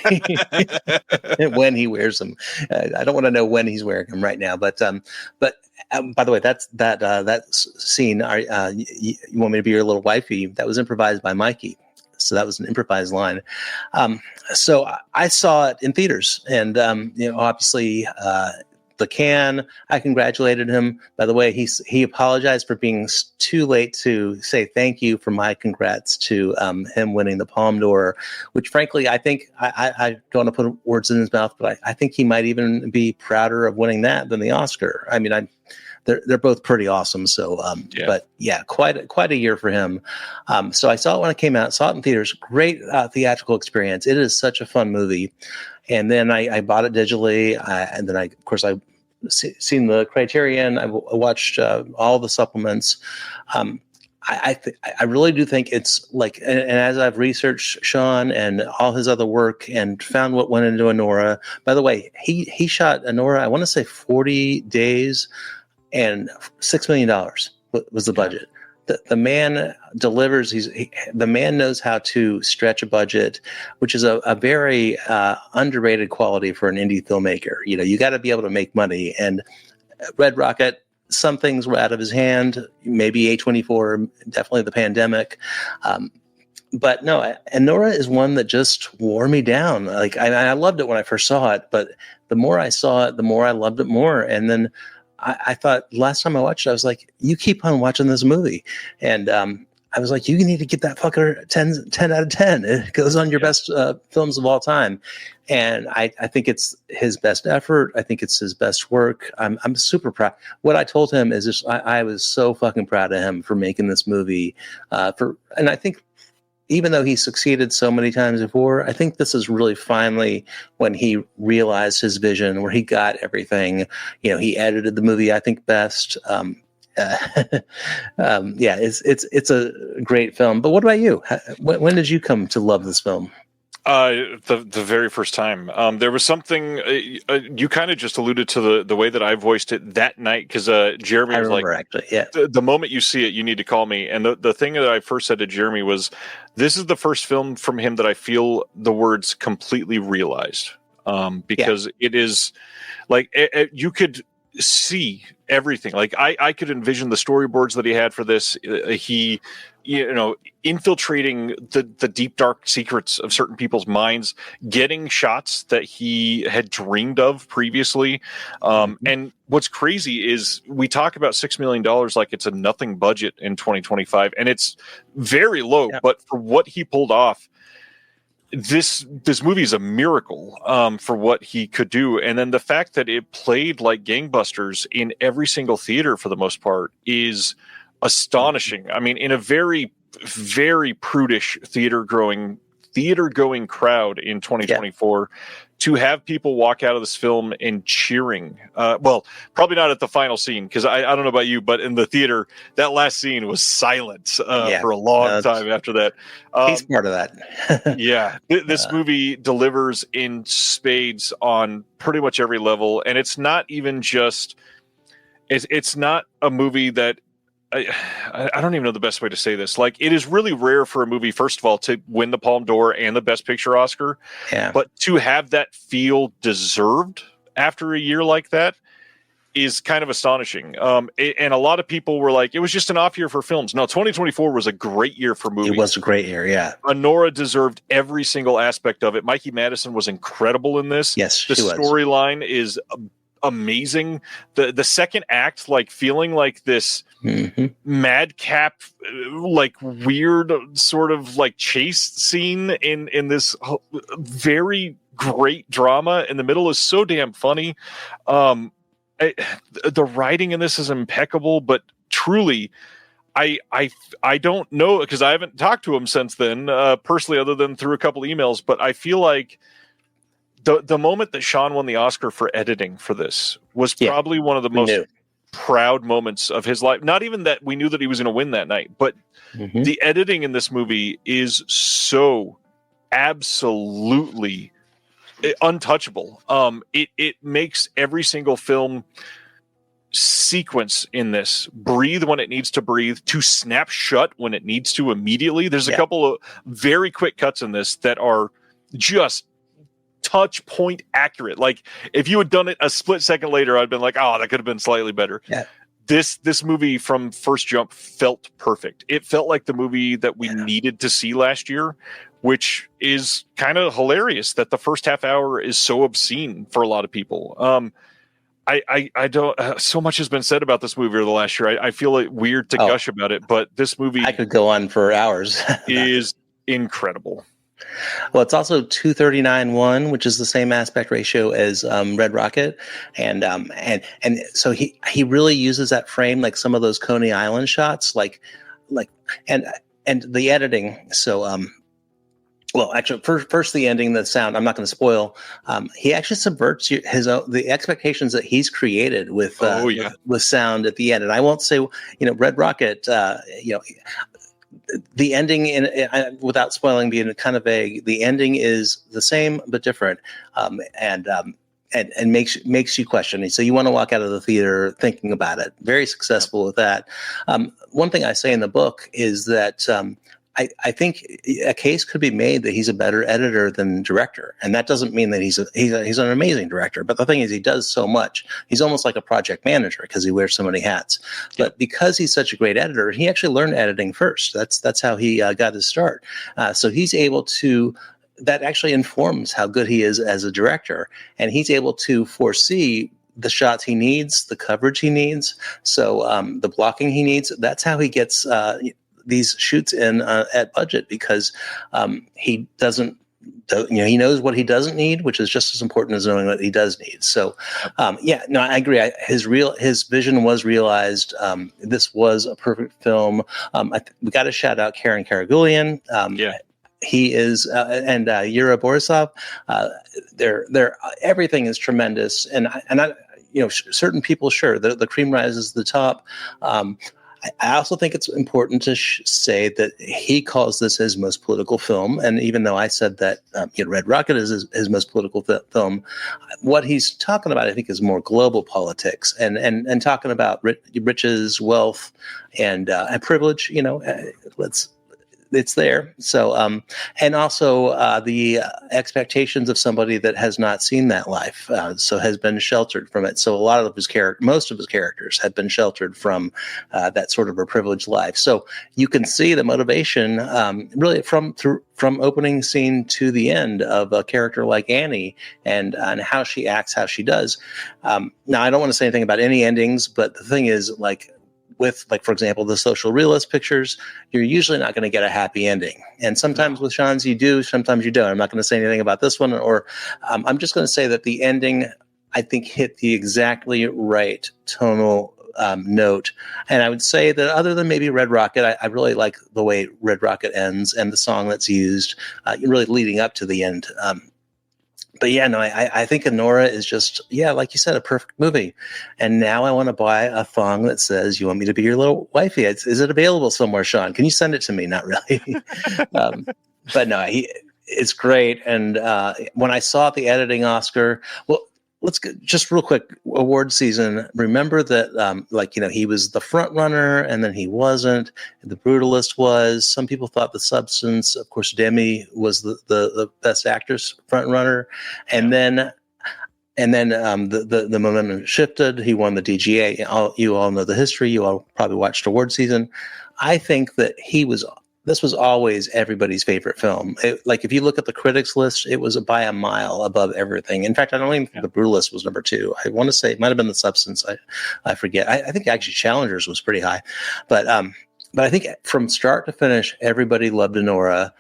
when he wears them. I don't want to know when he's wearing them right now. But by the way, that scene, you want me to be your little wifey? That was improvised by Mikey. So that was an improvised line. So I saw it in theaters, and obviously the Cannes. I congratulated him. By the way, he apologized for being too late to say thank you for my congrats to him winning the Palme d'Or, which frankly I think I don't want to put words in his mouth, but I think he might even be prouder of winning that than the Oscar. I mean, they're both pretty awesome. So, but yeah, quite a year for him. So I saw it when it came out, saw it in theaters, great theatrical experience. It is such a fun movie. And then I bought it digitally. And then I've seen the Criterion. I watched all the supplements. I really do think it's like, and as I've researched Sean and all his other work and found what went into Anora, by the way, he shot Anora, I want to say 40 days, and $6 million was the budget. The man delivers. The man knows how to stretch a budget, which is a very underrated quality for an indie filmmaker. You know, you got to be able to make money. And Red Rocket, some things were out of his hand. Maybe A24, definitely the pandemic. But no, and Nora is one that just wore me down. Like I loved it when I first saw it, but the more I saw it, the more I loved it more. And then I thought last time I watched it, I was like, you keep on watching this movie. And I was like, you need to get that fucker 10 out of 10. It goes on your best films of all time. And I think it's his best effort. I think it's his best work. I'm super proud. What I told him is just, I was so fucking proud of him for making this movie. And I think, even though he succeeded so many times before, I think this is really finally when he realized his vision, where he got everything. You know, he edited the movie, I think, best. Yeah, it's a great film. But what about you? When did you come to love this film? The very first time. There was something you kind of just alluded to the way that I voiced it that night, because Jeremy I was remember, like, actually, yeah. The moment you see it, you need to call me. And the thing that I first said to Jeremy was, this is the first film from him that I feel the words completely realized. Because it is like you could see everything. Like I could envision the storyboards that he had for this. He, infiltrating the deep dark secrets of certain people's minds, getting shots that he had dreamed of previously. And what's crazy is we talk about $6 million like it's a nothing budget in 2025, and it's very low. Yeah. But for what he pulled off, this movie is a miracle for what he could do. And then the fact that it played like gangbusters in every single theater for the most part is astonishing. I mean, in a very, very prudish theater going crowd in 2024, to have people walk out of this film and cheering. Well, probably not at the final scene, because I don't know about you, but in the theater, that last scene was silent for a long time after that. He's part of that. This movie delivers in spades on pretty much every level, and it's not even just. It's not a movie that. I don't even know the best way to say this. Like, it is really rare for a movie, first of all, to win the Palme d'Or and the Best Picture Oscar. Yeah. But to have that feel deserved after a year like that is kind of astonishing. And a lot of people were like, it was just an off year for films. No, 2024 was a great year for movies. It was a great year, yeah. Nora deserved every single aspect of it. Mikey Madison was incredible in this. Yes, the storyline is amazing. The second act, like feeling like this madcap, like weird sort of like chase scene in this very great drama in the middle is so damn funny. The writing in this is impeccable, but truly, I don't know, because I haven't talked to him since then personally, other than through a couple emails. But I feel like the moment that Sean won the Oscar for editing for this was probably one of the most proud moments of his life. Not even that we knew that he was going to win that night, but the editing in this movie is so absolutely untouchable. It makes every single film sequence in this breathe when it needs to breathe, to snap shut when it needs to immediately. There's a couple of very quick cuts in this that are just touch point accurate. Like, if you had done it a split second later, I'd been like, oh, that could have been slightly better. This movie from first jump felt perfect. It felt like the movie that we needed to see last year, which is kind of hilarious that the first half hour is so obscene for a lot of people. I don't. So much has been said about this movie over the last year. I feel it weird to gush about it, but this movie, I could go on for hours. is incredible. Well, it's also 239:1, which is the same aspect ratio as Red Rocket, and so he really uses that frame, like some of those Coney Island shots, like and the editing. So well, actually, first the ending, the sound. I'm not going to spoil. He actually subverts the expectations that he's created with sound at the end. And I won't say, Red Rocket, the ending, without spoiling, being kind of vague, the ending is the same but different, and makes you question. So you want to walk out of the theater thinking about it. Very successful with that. One thing I say in the book is that I think a case could be made that he's a better editor than director, and that doesn't mean that he's an amazing director. But the thing is, he does so much. He's almost like a project manager because he wears so many hats. But because he's such a great editor, he actually learned editing first. That's how he got his start. So he's able to. That actually informs how good he is as a director, and he's able to foresee the shots he needs, the coverage he needs, so the blocking he needs. That's how he gets these shoots in at budget, because he doesn't. He knows what he doesn't need, which is just as important as knowing what he does need. So, I agree. His vision was realized. This was a perfect film. We got to shout out Karen Karagulian. He is, and Yura Borisov. Everything is tremendous, and certain people, sure, the cream rises to the top. I also think it's important to say that he calls this his most political film, and even though I said that Red Rocket is his most political film, what he's talking about, I think, is more global politics and talking about riches, wealth, and privilege. It's there. So, and also the expectations of somebody that has not seen that life, so has been sheltered from it. So a lot of most of his characters have been sheltered from that sort of a privileged life. So you can see the motivation really from opening scene to the end of a character like Annie and how she acts, how she does. Now, I don't want to say anything about any endings, but the thing is, with, for example, the social realist pictures, you're usually not going to get a happy ending. And sometimes with Sean's you do, sometimes you don't. I'm not going to say anything about this one, or I'm just going to say that the ending, I think, hit the exactly right tonal note. And I would say that other than maybe Red Rocket, I really like the way Red Rocket ends and the song that's used, really leading up to the end. But I think Anora is just, like you said, a perfect movie. And now I want to buy a thong that says, "You want me to be your little wifey?" Is it available somewhere, Sean? Can you send it to me? Not really. But no, it's great. And when I saw the editing Oscar, let's get just real quick, award season. Remember that, he was the front runner and then he wasn't. The Brutalist was. Some people thought The Substance, of course, Demi was the best actress front runner. And then the momentum shifted. He won the DGA. You all know the history. You all probably watched award season. I think that this was always everybody's favorite film. If you look at the critics list, it was by a mile above everything. In fact, I don't even think The Brutalist was number 2. I want to say it might have been The Substance. I forget. I think actually Challengers was pretty high. But I think from start to finish, everybody loved Anora.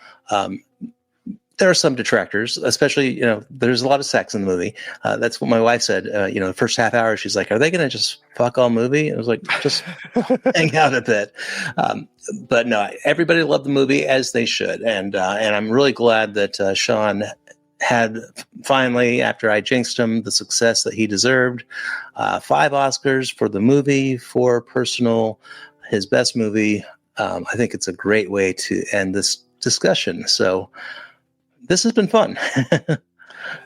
There are some detractors, especially, there's a lot of sex in the movie. That's what my wife said. The first half hour, she's like, "Are they going to just fuck all movie?" And I was like, just hang out a bit. But no, everybody loved the movie, as they should. And I'm really glad that Sean had finally, after I jinxed him, the success that he deserved. 5 Oscars for the movie, 4 personal, his best movie. I think it's a great way to end this discussion. So this has been fun.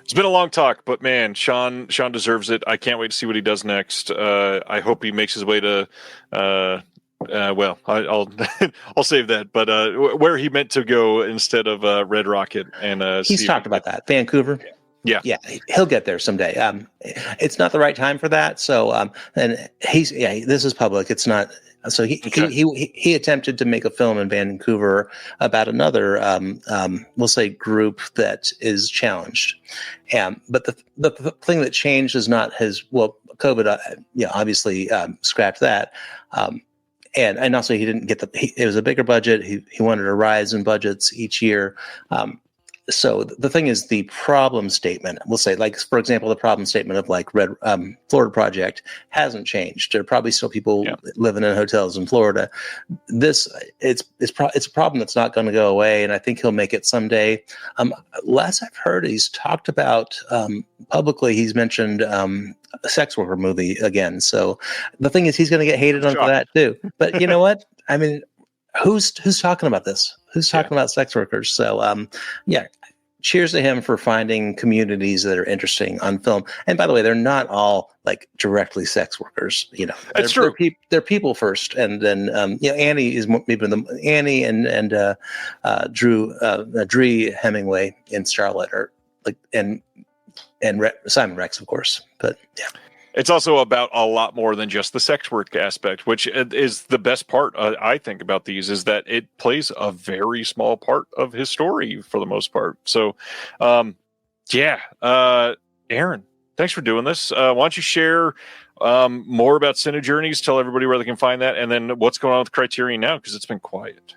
It's been a long talk, but man, Sean deserves it. I can't wait to see what he does next. I hope he makes his way to, I'll I'll save that. But where he meant to go instead of Red Rocket, and he's talked about that, Vancouver. Yeah, he'll get there someday. It's not the right time for that. So, and this is public. It's not. So he attempted to make a film in Vancouver about another, we'll say, group that is challenged. But the thing that changed is not COVID, obviously scrapped that. And also he didn't get it was a bigger budget. He wanted a rise in budgets each year. So the thing is, the problem statement, we'll say, for example, the problem statement of Red Florida Project hasn't changed. There are probably still people living in hotels in Florida. It's a problem that's not going to go away, and I think he'll make it someday. Last I've heard, he's talked about publicly. He's mentioned a sex worker movie again. So the thing is, he's going to get hated on for that too. But you know what? I mean, who's talking about this? Who's talking about sex workers? So, cheers to him for finding communities that are interesting on film. And by the way, they're not all like directly sex workers. That's true. They're people first, and then Annie is maybe Annie and Dree Hemingway in Charlotte are like and Simon Rex, of course. But yeah. It's also about a lot more than just the sex work aspect, which is the best part, I think, about these, is that it plays a very small part of his story for the most part. So, Aaron, thanks for doing this. Why don't you share more about Cinejourneys, tell everybody where they can find that, and then what's going on with Criterion now, because it's been quiet.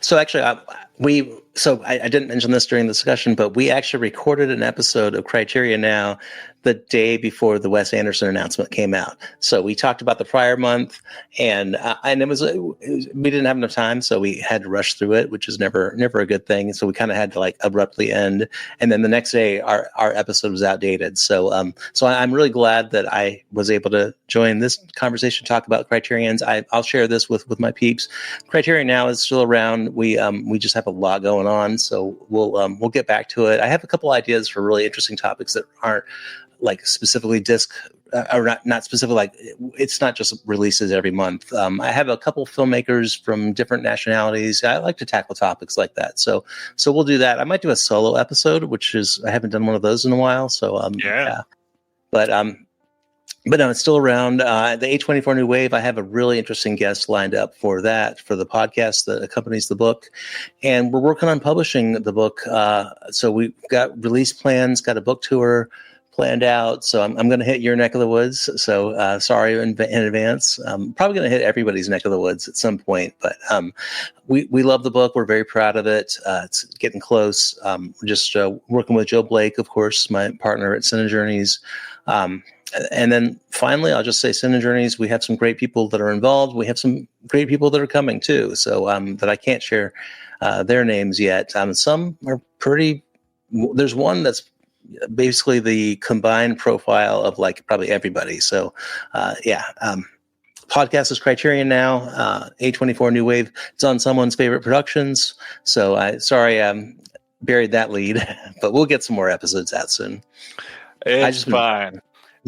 So actually, I didn't mention this during the discussion, but we actually recorded an episode of Criterion Now the day before the Wes Anderson announcement came out. So we talked about the prior month, and we didn't have enough time, so we had to rush through it, which is never a good thing. So we kind of had to like abruptly end, and then the next day our episode was outdated. So I'm really glad that I was able to join this conversation to talk about Criterions. I'll share this with my peeps. Criterion Now is still around. We just have a lot going on, so we'll get back to it. I have a couple ideas for really interesting topics that aren't like specifically disc or not specific. Like it's not just releases every month. I have a couple filmmakers from different nationalities. I like to tackle topics like that. So we'll do that. I might do a solo episode, I haven't done one of those in a while. So yeah. But no, it's still around. The A24 New Wave, I have a really interesting guest lined up for that, for the podcast that accompanies the book. And we're working on publishing the book. So we've got release plans, got a book tour planned out. So I'm going to hit your neck of the woods. So sorry in advance. Probably going to hit everybody's neck of the woods at some point. But we love the book. We're very proud of it. It's getting close. We're just working with Joe Blake, of course, my partner at Cinejourneys. And then finally, I'll just say Cinejourneys, we have some great people that are involved. We have some great people that are coming too. So that I can't share their names yet. Some are there's one that's basically the combined profile of like probably everybody. So podcast is Criterion Now, A24 New Wave. It's on someone's favorite productions. So buried that lead, but we'll get some more episodes out soon. It's fine.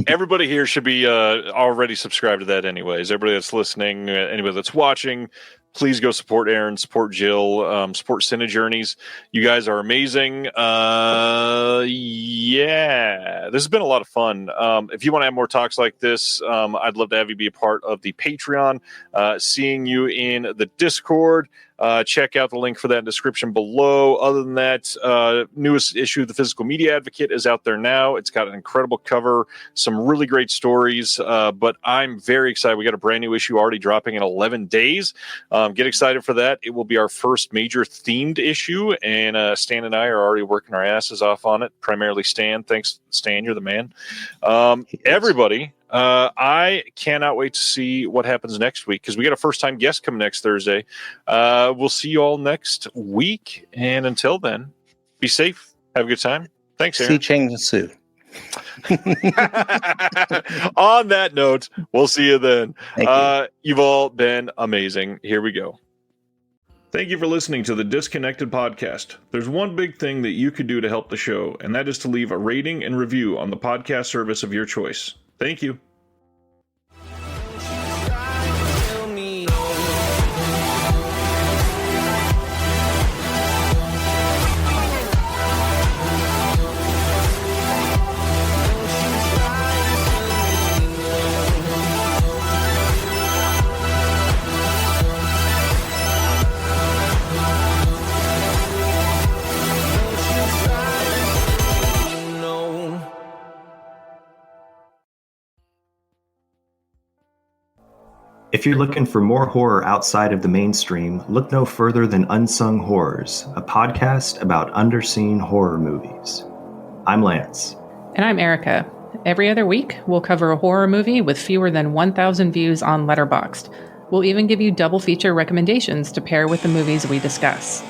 Everybody here should be already subscribed to that anyways. Everybody that's listening, anybody that's watching, please go support Aaron, support Jill, support Cinejourneys. You guys are amazing. This has been a lot of fun. If you want to have more talks like this, I'd love to have you be a part of the Patreon. Seeing you in the Discord. Check out the link for that in the description below. Other than that, newest issue of the Physical Media Advocate is out there now. It's got an incredible cover, some really great stories, but I'm very excited. We got a brand new issue already dropping in 11 days. Get excited for that. It will be our first major themed issue, and Stan and I are already working our asses off on it, primarily Stan. Thanks, Stan. You're the man. Everybody. I cannot wait to see what happens next week, because we got a first-time guest coming next Thursday. We'll see you all next week, and until then, be safe. Have a good time. Thanks, Aaron. See Cheng Su. On that note, we'll see you then. Thank you. You've all been amazing. Here we go. Thank you for listening to the Disconnected Podcast. There's one big thing that you could do to help the show, and that is to leave a rating and review on the podcast service of your choice. Thank you. If you're looking for more horror outside of the mainstream, look no further than Unsung Horrors, a podcast about underseen horror movies. I'm Lance. And I'm Erica. Every other week, we'll cover a horror movie with fewer than 1,000 views on Letterboxd. We'll even give you double feature recommendations to pair with the movies we discuss.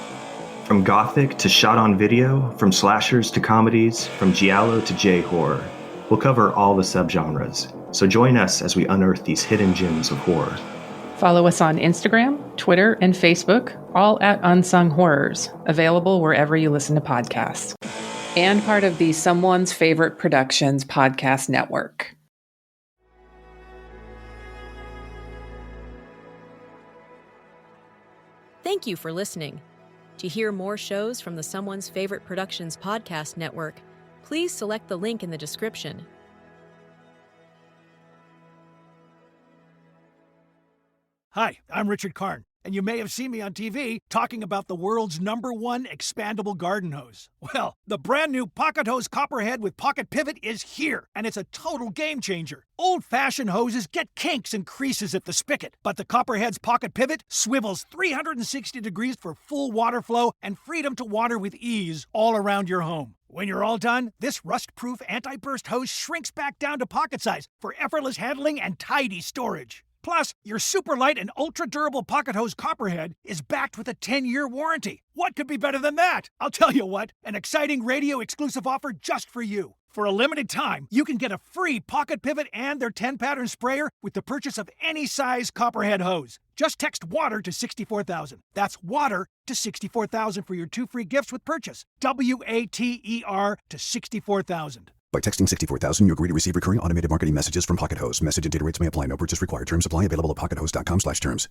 From gothic to shot on video, from slashers to comedies, from giallo to J-horror, we'll cover all the subgenres. So join us as we unearth these hidden gems of horror. Follow us on Instagram, Twitter, and Facebook, all at Unsung Horrors, available wherever you listen to podcasts. And part of the Someone's Favorite Productions podcast network. Thank you for listening. To hear more shows from the Someone's Favorite Productions podcast network, please select the link in the description. Hi, I'm Richard Karn, and you may have seen me on TV talking about the world's #1 expandable garden hose. Well, the brand new Pocket Hose Copperhead with Pocket Pivot is here, and it's a total game changer. Old-fashioned hoses get kinks and creases at the spigot, but the Copperhead's Pocket Pivot swivels 360 degrees for full water flow and freedom to water with ease all around your home. When you're all done, this rust-proof anti-burst hose shrinks back down to pocket size for effortless handling and tidy storage. Plus, your super light and ultra-durable Pocket Hose Copperhead is backed with a 10-year warranty. What could be better than that? I'll tell you what, an exciting radio-exclusive offer just for you. For a limited time, you can get a free Pocket Pivot and their 10-pattern sprayer with the purchase of any size Copperhead hose. Just text WATER to 64,000. That's WATER to 64,000 for your 2 free gifts with purchase. WATER to 64,000. By texting 64,000, you agree to receive recurring automated marketing messages from Pocket Hose. Message and data rates may apply. No purchase required. Terms apply. Available at pockethose.com/terms.